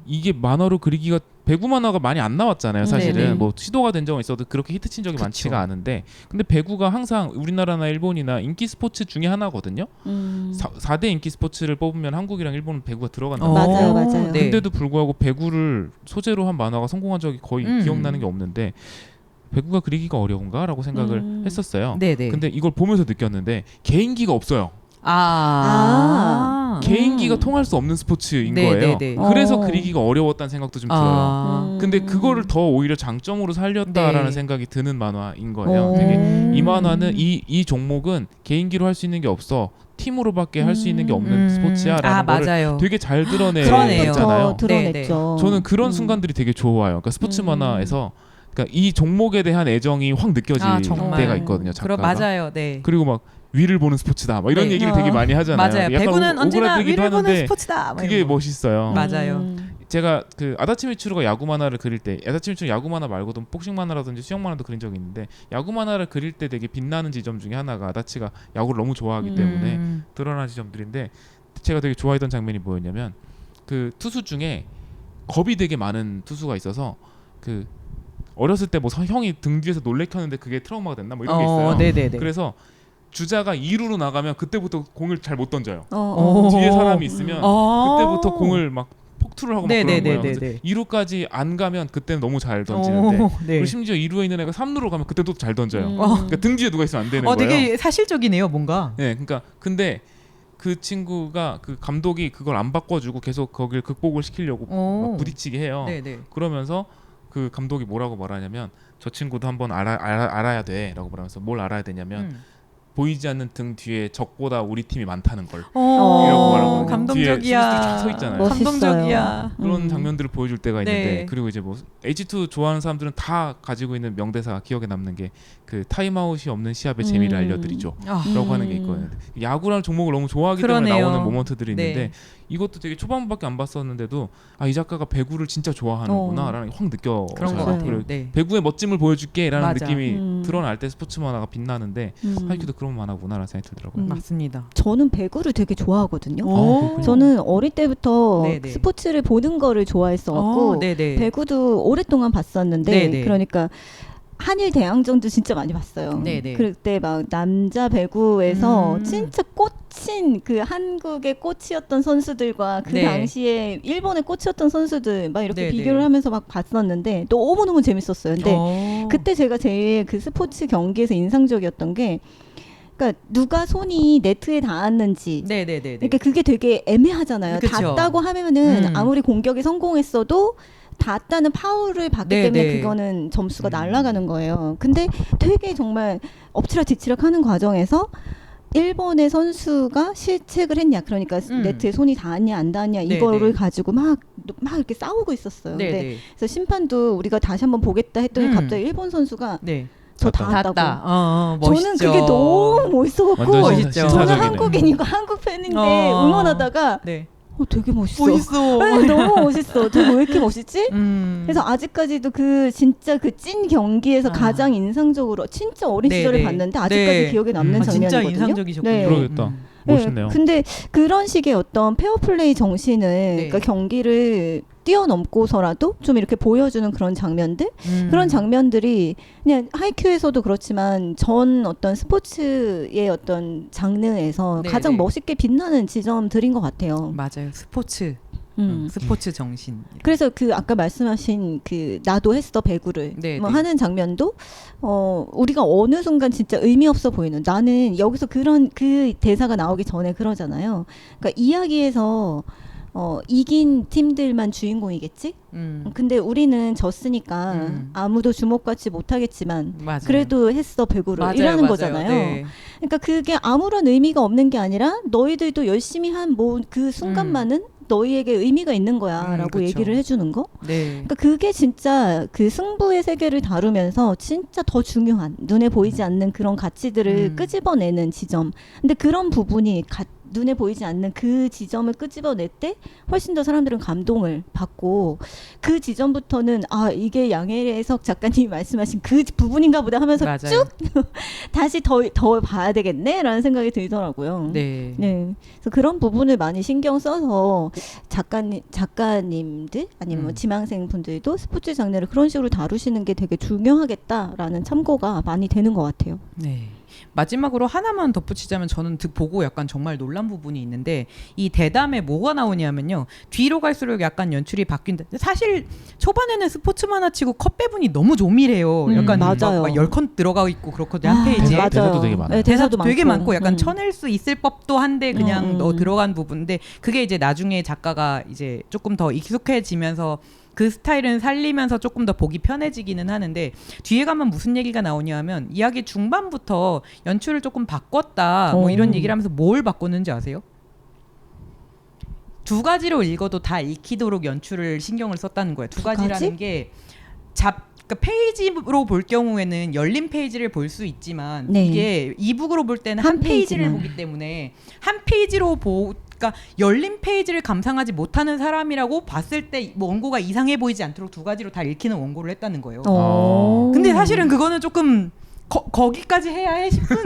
Speaker 3: 이게 만화로 그리기가 배구 만화가 많이 안 나왔잖아요. 사실은
Speaker 2: 네네.
Speaker 3: 뭐 시도가 된 적은 있어도 그렇게 히트친 적이 많지가 않은데 근데 배구가 항상 우리나라나 일본이나 인기 스포츠 중에 하나거든요. 4대 인기 스포츠를 뽑으면 한국이랑 일본은 배구가 들어간단 말이에요.
Speaker 1: 맞아요.
Speaker 2: 네.
Speaker 3: 근데도 불구하고 배구를 소재로 한 만화가 성공한 적이 거의 기억나는 게 없는데 배구가 그리기가 어려운가라고 생각을 했었어요.
Speaker 2: 네네.
Speaker 3: 근데 이걸 보면서 느꼈는데 개인기가 없어요. 개인기가 통할 수 없는 스포츠인 거예요. 그래서 그리기가 어려웠다는 생각도 좀 들어요. 근데 그거를 더 오히려 장점으로 살렸다라는 생각이 드는 만화인 거예요. 되게 이 만화는 이 종목은 개인기로 할 수 있는 게 없어. 팀으로밖에 할 수 있는 게 없는 스포츠야라는 거를
Speaker 2: 맞아요.
Speaker 3: 되게 잘
Speaker 2: 그러네요.
Speaker 3: 드러내잖아요.
Speaker 1: 드러냈죠.
Speaker 3: 저는 그런 순간들이 되게 좋아요. 그러니까 스포츠 만화에서 그러니까 이 종목에 대한 애정이 확 느껴질 때가 있거든요. 작가가.
Speaker 2: 맞아요. 네.
Speaker 3: 그리고 막 위를 보는 스포츠다. 뭐 이런
Speaker 2: 네.
Speaker 3: 얘기를 되게 많이 하잖아요.
Speaker 2: 맞아요.
Speaker 3: 약간
Speaker 2: 배구는 언제나
Speaker 3: 오그라들기도
Speaker 2: 위를 보는
Speaker 3: 하는데
Speaker 2: 스포츠다. 뭐
Speaker 3: 그게
Speaker 2: 이런 거.
Speaker 3: 멋있어요.
Speaker 2: 맞아요.
Speaker 3: 제가 그 아다치 미츠루가 야구 만화를 그릴 때 아다치 미츠루 야구 만화 말고도 복싱 만화라든지 수영 만화도 그린 적이 있는데 야구 만화를 그릴 때 되게 빛나는 지점 중에 하나가 아다치가 야구를 너무 좋아하기 때문에 드러난 지점들인데 제가 되게 좋아했던 장면이 뭐였냐면 그 투수 중에 겁이 되게 많은 투수가 있어서 그 어렸을 때 뭐 형이 등 뒤에서 놀래켰는데 그게 트라우마가 됐나 뭐 이런 게 있어요.
Speaker 2: 네네네.
Speaker 3: 그래서 주자가 2루로 나가면 그때부터 공을 잘 못 던져요.
Speaker 2: 오.
Speaker 3: 뒤에 사람이 있으면 그때부터 공을 막 폭투를 하고 막 그런 거예요. 그래서 2루까지 안 가면 그때는 너무 잘 던지는데
Speaker 2: 네.
Speaker 3: 그리고 심지어 2루에 있는 애가 3루로 가면 그때도 잘 던져요. 그러니까 등 뒤에 누가 있으면 안 되는 거예요.
Speaker 2: 되게 사실적이네요, 뭔가.
Speaker 3: 네, 그러니까 근데 그 친구가 그 감독이 그걸 안 바꿔주고 계속 거길 극복을 시키려고 막 부딪히게 해요.
Speaker 2: 네네.
Speaker 3: 그러면서 그 감독이 뭐라고 말하냐면 저 친구도 한번 알아야 돼라고 말하면서 뭘 알아야 되냐면 보이지 않는 등 뒤에 적보다 우리 팀이 많다는 걸 이라고 말하고
Speaker 2: 감동적이야.
Speaker 3: 서 있잖아요.
Speaker 1: 멋있어요.
Speaker 2: 감동적이야.
Speaker 3: 그런 장면들을 보여줄 때가 있는데
Speaker 2: 네.
Speaker 3: 그리고 이제 뭐 H2 좋아하는 사람들은 다 가지고 있는 명대사가 기억에 남는 게 그 타임아웃이 없는 시합의 재미를 알려드리죠 라고 하는 게 있거든요. 야구라는 종목을 너무 좋아하기 때문에 나오는 모먼트들이 있는데 이것도 되게 초반밖에 안 봤었는데도 이 작가가 배구를 진짜 좋아하는구나 라는 게 확 느껴져요.
Speaker 2: 그런 것 같아요. 네.
Speaker 3: 배구의 멋짐을 보여줄게 라는
Speaker 2: 맞아.
Speaker 3: 느낌이 드러날 때 스포츠 만화가 빛나는데 하이큐도 그런 만화구나 라는 생각이 들더라고요.
Speaker 2: 맞습니다.
Speaker 1: 저는 배구를 되게 좋아하거든요.
Speaker 3: 그렇군요.
Speaker 1: 저는 어릴 때부터
Speaker 2: 네네.
Speaker 1: 스포츠를 보는 거를 좋아했어갖고 배구도 오랫동안 봤었는데
Speaker 2: 네네.
Speaker 1: 그러니까 한일 대항전도 진짜 많이 봤어요.
Speaker 2: 네네.
Speaker 1: 그때 막 남자 배구에서 진짜 꽂힌 그 한국의 꽃이었던 선수들과 그
Speaker 2: 네.
Speaker 1: 당시에 일본의 꽃이었던 선수들 막 이렇게
Speaker 2: 네네.
Speaker 1: 비교를 하면서 막 봤었는데 너무너무 재밌었어요. 근데 그때 제가 제일 그 스포츠 경기에서 인상적이었던 게 그러니까 누가 손이 네트에 닿았는지
Speaker 2: 네네네.
Speaker 1: 그러니까 그게 되게 애매하잖아요.
Speaker 2: 그쵸.
Speaker 1: 닿았다고 하면은 아무리 공격이 성공했어도 닿았다는 파울을 받기 때문에 그거는 점수가 날아가는 거예요. 근데 되게 정말 엎치락뒤치락 하는 과정에서 일본의 선수가 실책을 했냐, 그러니까 네트에 손이 닿았냐 안 닿았냐 이거를 가지고 막 이렇게 싸우고 있었어요. 근데 그래서 심판도 우리가 다시 한번 보겠다 했더니 갑자기 일본 선수가 저 닿았다고. 저는 그게 너무 멋있어갖고
Speaker 2: 멋있죠.
Speaker 1: 저는 한국인이고 한국 팬인데 응원하다가 되게 멋있어. 네, 너무 멋있어. 저거 왜 이렇게 멋있지? 그래서 아직까지도 그 진짜 그 찐 경기에서 가장 인상적으로 진짜 어린 시절에 봤는데 아직까지 기억에 남는 장면이거든요.
Speaker 2: 진짜 인상적이셨군요.
Speaker 3: 그러겠다. 멋있네요.
Speaker 1: 근데 그런 식의 어떤 페어플레이 정신을 그러니까 경기를 뛰어넘고서라도 좀 이렇게 보여주는 그런 장면들 그런 장면들이 그냥 하이큐에서도 그렇지만 전 어떤 스포츠의 어떤 장르에서 가장 멋있게 빛나는 지점들인 것 같아요.
Speaker 2: 맞아요. 스포츠 정신.
Speaker 1: 그래서 그 아까 말씀하신 그 나도 했어 배구를 뭐 하는 장면도 우리가 어느 순간 진짜 의미 없어 보이는 나는 여기서 그런 그 대사가 나오기 전에 그러잖아요. 그러니까 이야기에서 이긴 팀들만 주인공이겠지? 근데 우리는 졌으니까 아무도 주목받지 못하겠지만 그래도 했어 배구를 이라는 거잖아요. 그러니까 그게 아무런 의미가 없는 게 아니라 너희들도 열심히 한 뭐 그 순간만은 너희에게 의미가 있는 거야 라고 얘기를 해주는 거. 그러니까 그게 진짜 그 승부의 세계를 다루면서 진짜 더 중요한 눈에 보이지 않는 그런 가치들을 끄집어내는 지점. 근데 그런 부분이 눈에 보이지 않는 그 지점을 끄집어낼 때 훨씬 더 사람들은 감동을 받고 그 지점부터는 이게 양혜석 작가님이 말씀하신 그 부분인가 보다 하면서 쭉 다시 더 봐야 되겠네 라는 생각이 들더라고요. 그래서 그런 부분을 많이 신경 써서 작가님들 아니면 뭐 지망생 분들도 스포츠 장르를 그런 식으로 다루시는 게 되게 중요하겠다라는 참고가 많이 되는 것 같아요.
Speaker 2: 마지막으로 하나만 덧붙이자면 저는 보고 약간 정말 놀란 부분이 있는데 이 대담에 뭐가 나오냐면요. 뒤로 갈수록 약간 연출이 바뀐다. 사실 초반에는 스포츠 만화치고 컷 배분이 너무 조밀해요. 약간 막 10컷 들어가 있고 그렇거든요. 한 페이지에.
Speaker 3: 대사도 되게 많아요.
Speaker 2: 대사도 되게 많고 약간 쳐낼 수 있을 법도 한데 그냥 들어간 부분인데 그게 이제 나중에 작가가 이제 조금 더 익숙해지면서 그 스타일은 살리면서 조금 더 보기 편해지기는 하는데 뒤에 가면 무슨 얘기가 나오냐 하면 이야기 중반부터 연출을 조금 바꿨다 뭐 이런 얘기를 하면서 뭘 바꿨는지 아세요? 두 가지로 읽어도 다 읽히도록 연출을 신경을 썼다는 거예요. 두 가지라는 게 그러니까 페이지로 볼 경우에는 열린 페이지를 볼 수 있지만
Speaker 1: 네.
Speaker 2: 이게 이북으로 볼 때는
Speaker 1: 한
Speaker 2: 한 페이지를
Speaker 1: 페이지만.
Speaker 2: 보기 때문에 한 페이지로 그러니까 열린 페이지를 감상하지 못하는 사람이라고 봤을 때 원고가 이상해 보이지 않도록 두 가지로 다 읽히는 원고를 했다는 거예요. 근데 사실은 그거는 조금 거기까지 해야 해 싶은.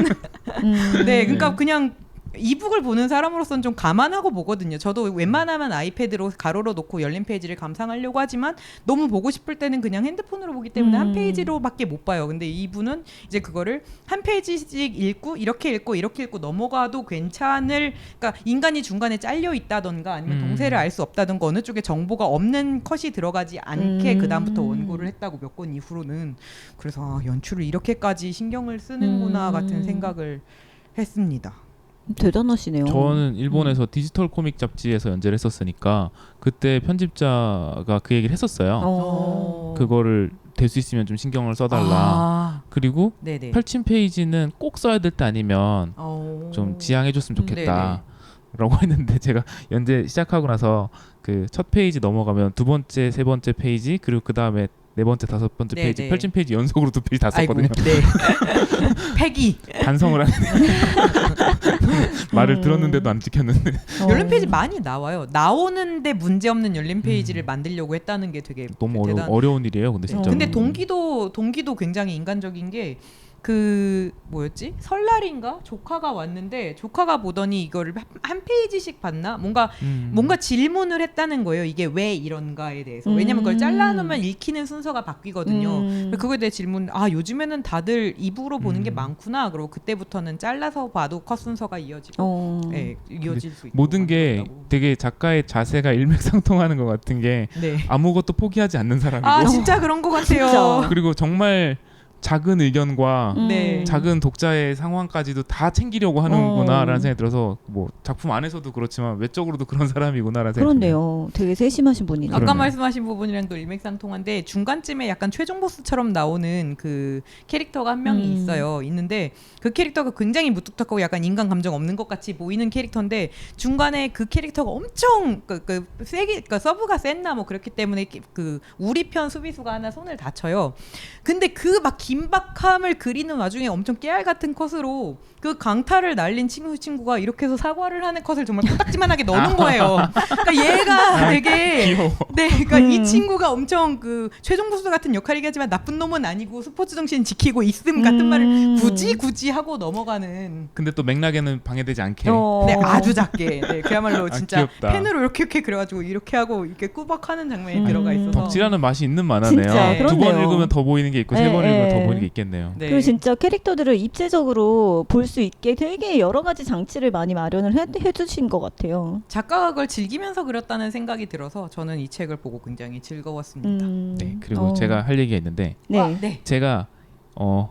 Speaker 2: 네, 그러니까 그냥 이북을 보는 사람으로서는 좀 감안하고 보거든요. 저도 웬만하면 아이패드로 가로로 놓고 열린 페이지를 감상하려고 하지만 너무 보고 싶을 때는 그냥 핸드폰으로 보기 때문에 한 페이지로밖에 못 봐요. 근데 이분은 이제 그거를 한 페이지씩 읽고 이렇게 읽고 넘어가도 괜찮을, 그러니까 인간이 중간에 잘려 있다던가 아니면 동세를 알 수 없다던가 어느 쪽에 정보가 없는 컷이 들어가지 않게 그다음부터 원고를 했다고 몇 권 이후로는. 그래서 연출을 이렇게까지 신경을 쓰는구나 같은 생각을 했습니다.
Speaker 1: 대단하시네요.
Speaker 3: 저는 일본에서 디지털 코믹 잡지에서 연재를 했었으니까 그때 편집자가 그 얘기를 했었어요. 그거를 될 수 있으면 좀 신경을 써달라. 그리고
Speaker 2: 네네.
Speaker 3: 펼친 페이지는 꼭 써야 될 때 아니면 좀 지양해줬으면 좋겠다. 라고 했는데 제가 연재 시작하고 나서 그 첫 페이지 넘어가면 두 번째, 세 번째 페이지 그리고 그 다음에 네 번째, 다섯 번째 페이지
Speaker 2: 네네.
Speaker 3: 펼친 페이지 연속으로 두 페이지 다 썼거든요.
Speaker 2: 네. 패기.
Speaker 3: 반성을 하는 말을 들었는데도 안 지켰는데.
Speaker 2: 열린 페이지 많이 나와요. 나오는데 문제 없는 열린 페이지를 만들려고 했다는 게 되게
Speaker 3: 너무
Speaker 2: 대단.
Speaker 3: 어려운 일이에요. 근데 진짜.
Speaker 2: 근데 동기도 굉장히 인간적인 게 그 뭐였지? 설날인가 조카가 왔는데 조카가 보더니 이거를 한 페이지씩 봤나? 뭔가 질문을 했다는 거예요. 이게 왜 이런가에 대해서. 왜냐면 그걸 잘라놓으면 읽히는 순서가 바뀌거든요. 그거에 대해 질문. 아 요즘에는 다들 이북으로 보는 게 많구나. 그리고 그때부터는 잘라서 봐도 컷 순서가 이어지고, 네, 이어질 수 있고.
Speaker 3: 모든 게
Speaker 2: 만들었다고.
Speaker 3: 되게 작가의 자세가 일맥상통하는 것 같은 게
Speaker 2: 네.
Speaker 3: 아무것도 포기하지 않는 사람이고.
Speaker 2: 아 진짜 그런 것 같아요.
Speaker 1: 진짜.
Speaker 3: 그리고 정말 작은 의견과
Speaker 2: 네.
Speaker 3: 작은 독자의 상황까지도 다 챙기려고 하는구나라는 생각이 들어서 뭐 작품 안에서도 그렇지만 외적으로도 그런 사람이구나라는 생각이 들어요.
Speaker 1: 그런데요. 되게 세심하신 분이네요.
Speaker 2: 아까
Speaker 3: 그러네요.
Speaker 2: 말씀하신 부분이랑도 일맥상통한데 중간쯤에 약간 최종 보스처럼 나오는 그 캐릭터가 한 명이 있는데 그 캐릭터가 굉장히 무뚝뚝하고 약간 인간 감정 없는 것 같이 보이는 캐릭터인데 중간에 그 캐릭터가 엄청 세게, 그러니까 서브가 센나 뭐 그렇기 때문에 그 우리 편 수비수가 하나 손을 다쳐요. 근데 그 막 긴박함을 그리는 와중에 엄청 깨알 같은 컷으로 그 강타를 날린 친구가 이렇게 해서 사과를 하는 컷을 정말 코딱지만하게 넣는 거예요. 그러니까 얘가 되게
Speaker 3: 귀여워.
Speaker 2: 네, 그러니까 이 친구가 엄청 그 최종 보스 같은 역할이긴 하지만 나쁜 놈은 아니고 스포츠 정신 지키고 있음 같은 말을 굳이 하고 넘어가는.
Speaker 3: 근데 또 맥락에는 방해되지 않게.
Speaker 2: 네, 아주 작게. 네, 그야말로 진짜
Speaker 3: 귀엽다.
Speaker 2: 펜으로 이렇게 그래가지고 이렇게 하고 이렇게 꾸벅하는 장면이 들어가 있어서.
Speaker 3: 덕질하는 맛이 있는 만화네요.
Speaker 1: 진짜,
Speaker 3: 두 번
Speaker 1: 그렇네요.
Speaker 3: 읽으면 더 보이는 게 있고 세 번 읽으면 더 보이는 게 있겠네요.
Speaker 2: 네.
Speaker 1: 그리고 진짜 캐릭터들을 입체적으로 볼 수 있게 되게 여러 가지 장치를 많이 마련을 해주신 것 같아요.
Speaker 2: 작가가 그걸 즐기면서 그렸다는 생각이 들어서 저는 이 책을 보고 굉장히 즐거웠습니다.
Speaker 3: 네, 그리고 제가 할 얘기가 있는데
Speaker 1: 네.
Speaker 2: 네.
Speaker 3: 제가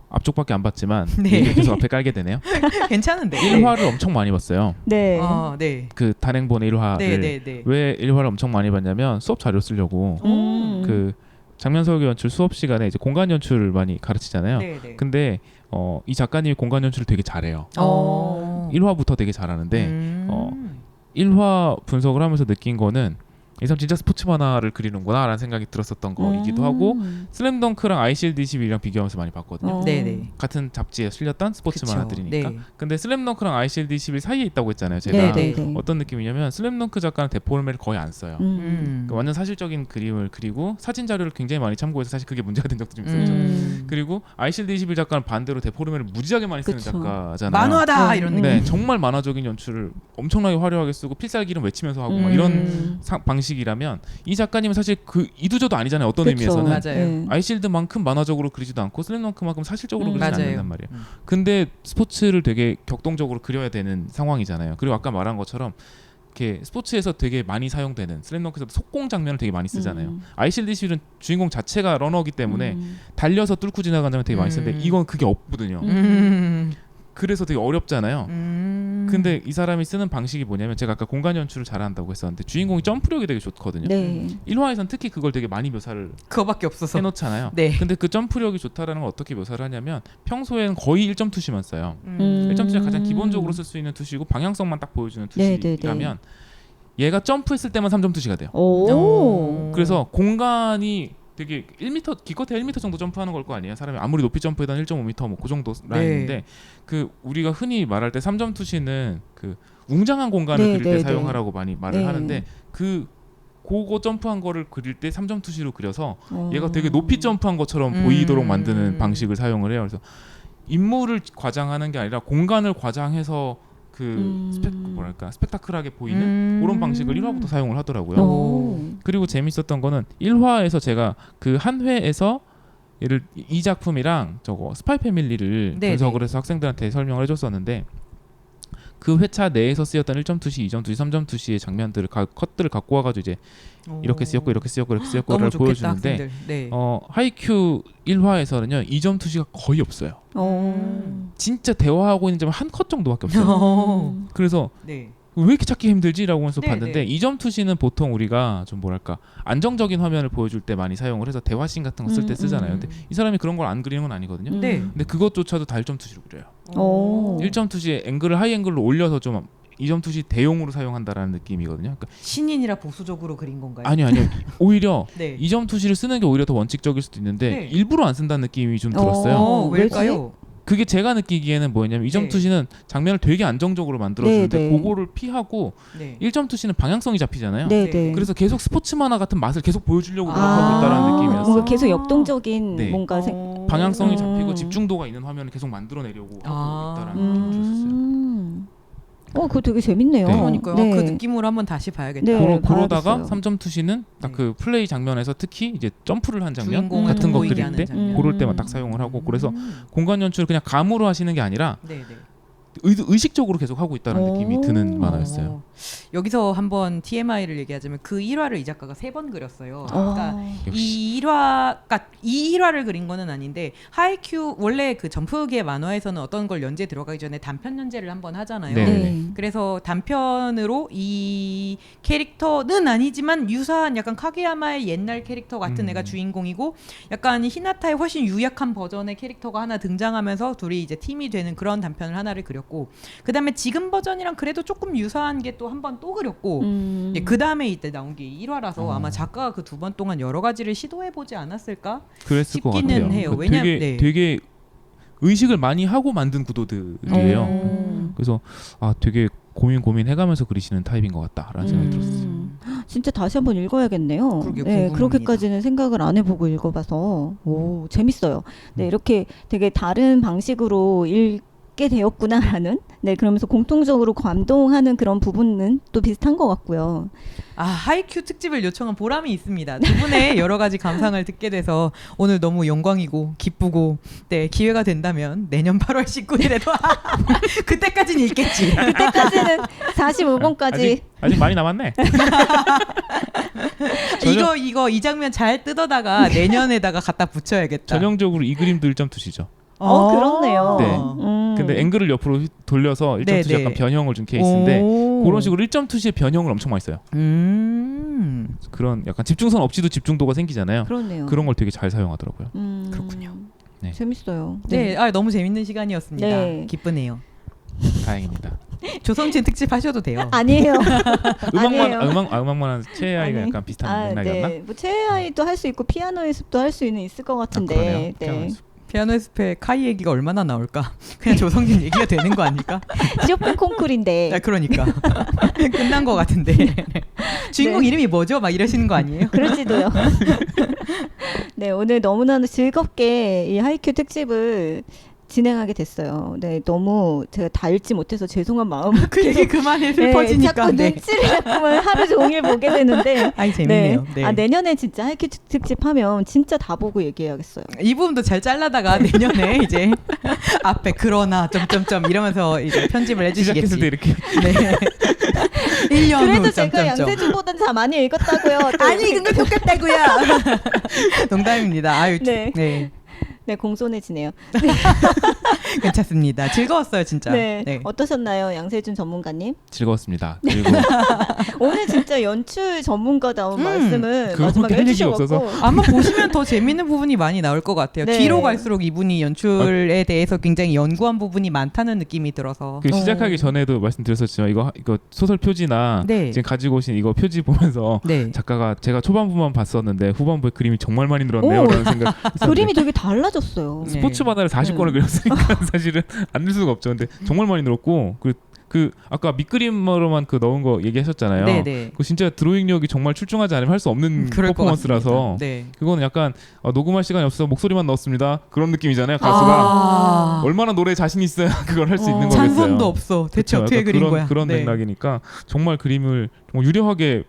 Speaker 3: 앞쪽밖에 안 봤지만
Speaker 2: 네.
Speaker 3: 얘기를 계속 앞에 깔게 되네요.
Speaker 2: 괜찮은데.
Speaker 3: 1화를 엄청 많이 봤어요.
Speaker 1: 네.
Speaker 2: 네.
Speaker 3: 그 단행본의 1화를
Speaker 2: 네.
Speaker 3: 왜 1화를 엄청 많이 봤냐면 수업 자료 쓰려고 그 장면 설계 연출 수업 시간에 이제 공간 연출을 많이 가르치잖아요.
Speaker 2: 네.
Speaker 3: 근데 이 작가님이 공간 연출을 되게 잘해요. 1화부터 되게 잘하는데 1화 분석을 하면서 느낀 거는 이 사람 진짜 스포츠 만화를 그리는구나 라는 생각이 들었었던 거이기도 하고 슬램덩크랑 ICL21이랑 비교하면서 많이 봤거든요.
Speaker 2: 네네.
Speaker 3: 같은 잡지에 실렸던 스포츠
Speaker 2: 그쵸.
Speaker 3: 만화들이니까.
Speaker 2: 네.
Speaker 3: 근데 슬램덩크랑 ICL21 사이에 있다고 했잖아요. 제가
Speaker 1: 네네.
Speaker 3: 어떤 느낌이냐면 슬램덩크 작가는 데포르메를 거의 안 써요. 그러니까 완전 사실적인 그림을 그리고 사진 자료를 굉장히 많이 참고해서 사실 그게 문제가 된 적도 좀 있었죠. 그리고 ICL21 작가는 반대로 데포르메를 무지하게 많이 쓰는
Speaker 1: 그쵸.
Speaker 3: 작가잖아요.
Speaker 2: 만화다 이런 느낌.
Speaker 3: 네, 정말 만화적인 연출을 엄청나게 화려하게 쓰고 필살기는 외치면서 하고 막 이런 방식이라면 이 작가님은 사실 그 이두저도 아니잖아요. 어떤
Speaker 1: 그쵸.
Speaker 3: 의미에서는
Speaker 2: 맞아요.
Speaker 3: 아이실드만큼 만화적으로 그리지도 않고 슬램덩크만큼 사실적으로 그리지
Speaker 2: 맞아요.
Speaker 3: 않는단 말이에요. 근데 스포츠를 되게 격동적으로 그려야 되는 상황이잖아요. 그리고 아까 말한 것처럼 이렇게 스포츠에서 되게 많이 사용되는 슬램덩크에서도 속공 장면을 되게 많이 쓰잖아요. 아이실드21은 주인공 자체가 러너이기 때문에 달려서 뚫고 지나가는 장면 되게 많이 쓰는데 이건 그게 없거든요. 그래서 되게 어렵잖아요. 근데 이 사람이 쓰는 방식이 뭐냐면 제가 아까 공간 연출을 잘한다고 했었는데 주인공이 점프력이 되게 좋거든요.
Speaker 1: 네.
Speaker 3: 1화에선 특히 그걸 되게 많이 묘사를
Speaker 2: 그거밖에 없어서.
Speaker 3: 해놓잖아요.
Speaker 2: 네.
Speaker 3: 근데 그 점프력이 좋다라는 걸 어떻게 묘사를 하냐면 평소에는 거의 1점 투시만 써요. 1점 투시가 가장 기본적으로 쓸 수 있는 투시고 방향성만 딱 보여주는 투시라면 얘가 점프했을 때만 3점 투시가 돼요.
Speaker 1: 오.
Speaker 3: 그래서 공간이 되게 1m 기껏해 1m 정도 점프하는 걸 거 아니에요. 사람이 아무리 높이 점프해도 1.5m 뭐 그 정도 라인인데 그 우리가 흔히 말할 때 3점 투시는 그 웅장한 공간을
Speaker 1: 네,
Speaker 3: 그릴 때
Speaker 1: 네,
Speaker 3: 사용하라고 많이 말을
Speaker 1: 네.
Speaker 3: 하는데 그거 점프한 거를 그릴 때 3점 투시로 그려서 얘가 되게 높이 점프한 것처럼 보이도록 만드는 방식을 사용을 해요. 그래서 인물을 과장하는 게 아니라 공간을 과장해서 뭐랄까 스펙타클하게 보이는 그런 방식을 1화부터 사용을 하더라고요. 그리고 재밌었던 거는 1화에서 제가 그 한 회에서 이 작품이랑 저거 스파이 패밀리를 분석을 해서 학생들한테 설명을 해줬었는데 그 회차 내에서 쓰였던 1점 투시, 2점 투시, 3점 투시의 장면들을 컷들을 갖고 와가지고 이제 이렇게 쓰였고 이렇게 쓰였고 이렇게 쓰였고를 보여주는데 하이큐 1화에서는요 2점 투시가 거의 없어요. 진짜 대화하고 있는 점은 한 컷 정도밖에 없어요. 그래서 왜 이렇게 찾기 힘들지라고 해서 봤는데 2점 투시는 보통 우리가 좀 뭐랄까 안정적인 화면을 보여줄 때 많이 사용을 해서 대화씬 같은 거 쓸 때 쓰잖아요. 근데 이 사람이 그런 걸 안 그리는 건 아니거든요. 근데 그것조차도 다 1점 투시로 그려요. 1점 투시의 앵글을 하이 앵글로 올려서 좀 2점 투시 대용으로 사용한다라는 느낌이거든요. 그러니까
Speaker 2: 신인이라 보수적으로 그린 건가요?
Speaker 3: 아니요. 오히려 2점 투시를 쓰는 게 오히려 더 원칙적일 수도 있는데 일부러 안 쓴다는 느낌이 좀 들었어요.
Speaker 2: 왜일까요?
Speaker 3: 그게 제가 느끼기에는 뭐냐면 2점 투시는 장면을 되게 안정적으로 만들어주는데 그거를 피하고 1점 투시는 방향성이 잡히잖아요. 그래서 계속 스포츠 만화 같은 맛을 계속 보여주려고 노력하고 있다는 느낌이었어요.
Speaker 1: 계속 역동적인 뭔가
Speaker 3: 방향성이 잡히고 집중도가 있는 화면을 계속 만들어내려고 하고 있다는 느낌을 줬어요.
Speaker 1: 그거 되게 재밌네요.
Speaker 2: 그러니까요. 그 느낌으로 한번 다시 봐야겠다.
Speaker 3: 그러다가 3점 투시는 딱 그 플레이 장면에서 특히 이제 점프를 한 장면 같은 거 그릴 때 그럴 때만 딱 사용을 하고 그래서 공간 연출을 그냥 감으로 하시는 게 아니라 의식적으로 계속 하고 있다는 느낌이 드는 만화였어요.
Speaker 2: 여기서 한번 TMI를 얘기하자면 그 1화를 이 작가가 3번 그렸어요. 그러니까 이 1화를 그린 거는 아닌데 하이큐 원래 그 점프계 만화에서는 어떤 걸 연재 들어가기 전에 단편 연재를 한번 하잖아요. 그래서 단편으로 이 캐릭터는 아니지만 유사한 약간 카게야마의 옛날 캐릭터 같은 애가 주인공이고 약간 히나타의 훨씬 유약한 버전의 캐릭터가 하나 등장하면서 둘이 이제 팀이 되는 그런 단편을 하나를 그렸고 그 다음에 지금 버전이랑 그래도 조금 유사한 게 또 한 번 또 그렸고 그 다음에 이때 나온 게 1화라서 아마 작가가 그 2번 동안 여러 가지를 시도해보지 않았을까
Speaker 3: 그랬을 것
Speaker 2: 싶기는
Speaker 3: 같아요.
Speaker 2: 해요.
Speaker 3: 왜냐면 되게 의식을 많이 하고 만든 구도들이에요. 그래서 되게 고민해가면서 그리시는 타입인 것 같다라는 생각이 들었어요.
Speaker 1: 진짜 다시 한번 읽어야겠네요. 그렇게까지는 생각을 안 해보고 읽어봐서 재밌어요. 이렇게 되게 다른 방식으로 읽게 되었구나라는 그러면서 공통적으로 감동하는 그런 부분은 또 비슷한 것 같고요.
Speaker 2: 하이큐 특집을 요청한 보람이 있습니다. 두 분의 여러 가지 감상을 듣게 돼서 오늘 너무 영광이고 기쁘고 기회가 된다면 내년 8월 19일에도 그때까지는 읽겠지.
Speaker 1: 그때까지는 45권까지
Speaker 3: 아직 많이 남았네.
Speaker 2: 이 장면 잘 뜯어다가 내년에다가 갖다 붙여야겠다.
Speaker 3: 전형적으로 이 그림도 1점 투시죠.
Speaker 1: 그렇네요.
Speaker 3: 근데 앵글을 옆으로 돌려서 1점 투시 약간 변형을 준 케이스인데 그런 식으로 1점 투시의 변형을 엄청 많이 써요. 그런 약간 집중선 없이도 집중도가 생기잖아요.
Speaker 1: 그렇네요.
Speaker 3: 그런 걸 되게 잘 사용하더라고요.
Speaker 2: 그렇군요.
Speaker 1: 재밌어요.
Speaker 2: 너무 재밌는 시간이었습니다. 기쁘네요.
Speaker 3: 다행입니다.
Speaker 2: 조성진 특집 하셔도 돼요.
Speaker 1: 아니에요.
Speaker 3: 음악만 최애아이가 약간 비슷한 맥락이었나?
Speaker 1: 뭐 최애아이도 할 수 있고 피아노 연습도 할 수 있을 것 같은데.
Speaker 2: 피아노 숲에 카이 얘기가 얼마나 나올까? 그냥 조성진 얘기가 되는 거 아닐까?
Speaker 1: 쇼팽 콩쿨인데.
Speaker 2: 그러니까 끝난 거 같은데. 주인공 이름이 뭐죠? 막 이러시는 거 아니에요?
Speaker 1: 그럴지도요. 오늘 너무나 즐겁게 이 하이큐 특집을 진행하게 됐어요. 너무 제가 다 읽지 못해서 죄송한 마음.
Speaker 2: 그 얘기 그만해 슬퍼지니까.
Speaker 1: 자꾸 눈치를 자꾸만 하루 종일 보게 되는데.
Speaker 2: 재밌네요.
Speaker 1: 내년에 진짜 하이큐 특집 하면 진짜 다 보고 얘기해야겠어요.
Speaker 2: 이 부분도 잘 잘라다가 내년에 이제 앞에 그러나 점점점 이러면서 이제 편집을 해주시겠지.
Speaker 3: 시작했을 때 이렇게.
Speaker 2: 1년 후
Speaker 1: 그래도 제가 양세준보다 다 많이 읽었다고요.
Speaker 2: 아니 근데 똑같다고요. 농담입니다.
Speaker 1: 네, 공손해지네요.
Speaker 2: 괜찮습니다. 즐거웠어요, 진짜.
Speaker 1: 네.
Speaker 2: 네.
Speaker 1: 어떠셨나요, 양세준 전문가님?
Speaker 3: 즐거웠습니다. 그리고
Speaker 1: 오늘 진짜 연출 전문가다운 말씀을
Speaker 3: 그거밖에
Speaker 1: 마지막에
Speaker 3: 할 얘기
Speaker 1: 해주셔갖고
Speaker 3: 없어서.
Speaker 2: 아마 보시면 더 재밌는 부분이 많이 나올 것 같아요.
Speaker 1: 네.
Speaker 2: 뒤로 갈수록 이분이 연출에 대해서 굉장히 연구한 부분이 많다는 느낌이 들어서.
Speaker 3: 그 시작하기 전에도 말씀드렸었지만 이거 소설 표지나
Speaker 2: 네.
Speaker 3: 지금 가지고 오신 이거 표지 보면서
Speaker 2: 네.
Speaker 3: 작가가 제가 초반부만 봤었는데 후반부에 그림이 정말 많이 늘었네요.
Speaker 1: 오.
Speaker 3: 라는 생각.
Speaker 1: 그림이 되게 달라졌어요.
Speaker 2: 네.
Speaker 3: 스포츠 만화를 40권을 그렸으니까 사실은 안 늘 수가 없죠. 근데 정말 많이 늘었고 그 아까 밑그림으로만 그 넣은 거 얘기하셨잖아요.
Speaker 2: 네네.
Speaker 3: 그 진짜 드로잉력이 정말 출중하지 않으면 할 수 없는
Speaker 2: 그럴 것
Speaker 3: 퍼포먼스라서
Speaker 2: 같습니다. 네.
Speaker 3: 그거는 약간 녹음할 시간이 없어서 목소리만 넣었습니다. 그런 느낌이잖아요. 가수가 얼마나 노래에 자신 있어야 그걸 할 수 있는 거겠어요.
Speaker 2: 찬성도 없어. 대체
Speaker 3: 그쵸?
Speaker 2: 어떻게
Speaker 3: 약간
Speaker 2: 그린 거야?
Speaker 3: 그런
Speaker 2: 네.
Speaker 3: 맥락이니까 정말 그림을 정말 유려하게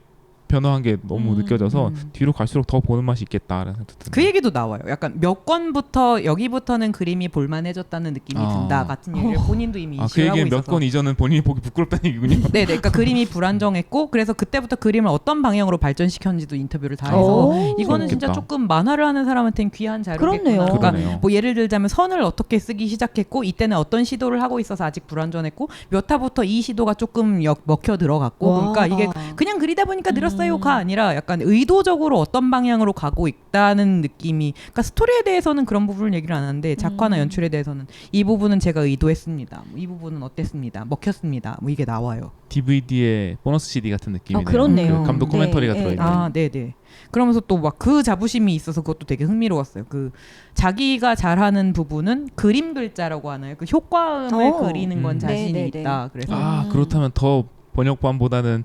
Speaker 3: 변화한 게 너무 느껴져서 뒤로 갈수록 더 보는 맛이 있겠다라는 생각도 듭니다.
Speaker 2: 그 얘기도 나와요. 약간 몇 권부터 여기부터는 그림이 볼만해졌다는 느낌이 든다 같은 얘기를 본인도 이미
Speaker 3: 그
Speaker 2: 이슈를 하고
Speaker 3: 얘기는
Speaker 2: 있어서.
Speaker 3: 몇 권 이전은 본인이 보기 부끄럽다는 얘기군요.
Speaker 2: 네네. 그러니까 그림이 불안정했고 그래서 그때부터 그림을 어떤 방향으로 발전시켰는지도 인터뷰를 다 해서
Speaker 1: 오.
Speaker 2: 이거는 진짜
Speaker 3: 재밌겠다.
Speaker 2: 조금 만화를 하는 사람한테는 귀한 자료겠구나.
Speaker 1: 그렇네요.
Speaker 2: 그러니까
Speaker 3: 그러네요.
Speaker 2: 뭐 예를 들자면 선을 어떻게 쓰기 시작했고 이때는 어떤 시도를 하고 있어서 아직 불완전했고 몇 화부터 이 시도가 조금 먹혀 들어갔고
Speaker 1: 와.
Speaker 2: 그러니까 이게 그냥 그리다 보니까 늘었어요가 아니라 약간 의도적으로 어떤 방향으로 가고 있다는 느낌이 그러니까 스토리에 대해서는 그런 부분을 얘기를 안 하는데 작화나 연출에 대해서는 이 부분은 제가 의도했습니다. 뭐 이 부분은 어땠습니다. 먹혔습니다. 뭐 이게 나와요.
Speaker 3: DVD의 보너스 CD 같은 느낌이네요.
Speaker 1: 그렇네요.
Speaker 3: 그 감독 코멘터리가
Speaker 1: 네,
Speaker 3: 들어있는.
Speaker 2: 아, 네네. 그러면서 또 막 그 자부심이 있어서 그것도 되게 흥미로웠어요. 그 자기가 잘하는 부분은 그림 글자라고 하나요? 그 효과음을 그리는 건 자신이
Speaker 1: 네네네.
Speaker 2: 있다. 그래서
Speaker 3: 그렇다면 더 번역반보다는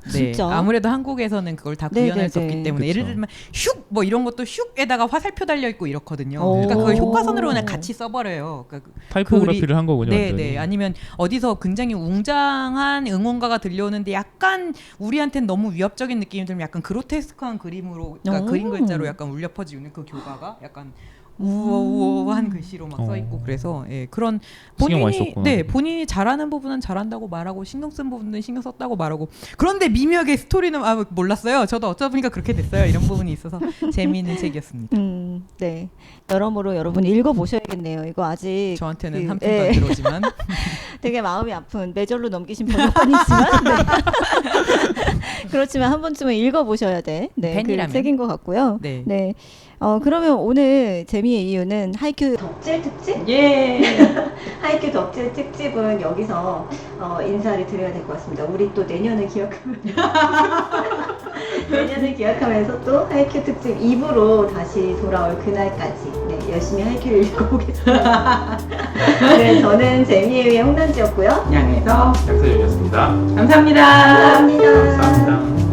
Speaker 2: 네.
Speaker 1: 진짜?
Speaker 2: 아무래도 한국에서는 그걸 다
Speaker 1: 네네네.
Speaker 2: 구현할 수 없기 때문에 예를
Speaker 3: 그쵸.
Speaker 2: 들면 슉 뭐 이런 것도 슉에다가 화살표 달려 있고 이렇거든요.
Speaker 1: 오.
Speaker 2: 그러니까 그걸 효과선으로 그냥 같이 써버려요. 그러니까
Speaker 3: 타이포그래피를 한 거군요.
Speaker 2: 네네.
Speaker 3: 완전히.
Speaker 2: 아니면 어디서 굉장히 웅장한 응원가가 들려오는데 약간 우리한테는 너무 위협적인 느낌이 들면 약간 그로테스크한 그림으로 그러니까
Speaker 1: 오.
Speaker 2: 그림 글자로 약간 울려 퍼지는 그 교가가 약간 우어우어한 글씨로 막 써 있고 그래서 예, 그런
Speaker 3: 신경 많이
Speaker 2: 본인이
Speaker 3: 썼구나.
Speaker 2: 네 본인이 잘하는 부분은 잘한다고 말하고 신경 쓴 부분은 신경 썼다고 말하고 그런데 미묘하게 스토리는 몰랐어요. 저도 어쩌다 보니까 그렇게 됐어요. 이런 부분이 있어서 재미있는 책이었습니다.
Speaker 1: 네. 여러모로 여러분 읽어보셔야겠네요. 이거 아직
Speaker 2: 저한테는
Speaker 1: 그,
Speaker 2: 한 편도 안 들어오지만
Speaker 1: 되게 마음이 아픈 매절로 넘기신 번역본이지만 네. 그렇지만 한 번쯤은 읽어보셔야 돼. 네, 그
Speaker 2: 팬이라면.
Speaker 1: 책인 것 같고요.
Speaker 2: 네.
Speaker 1: 네. 그러면 오늘 재미의 이유는 하이큐 덕질 특집?
Speaker 2: 예.
Speaker 1: 하이큐 덕질 특집은 여기서 인사를 드려야 될 것 같습니다. 우리 또 내년을 내년을 기약하면서 또 하이큐 특집 2부로 다시 돌아올 그날까지 네, 열심히 하이큐를 읽어보겠습니다. 네, 저는 재미의 의의 홍단지였고요.
Speaker 2: 양에서
Speaker 3: 약사연이었습니다.
Speaker 2: 감사합니다.
Speaker 1: 감사합니다.
Speaker 3: 감사합니다.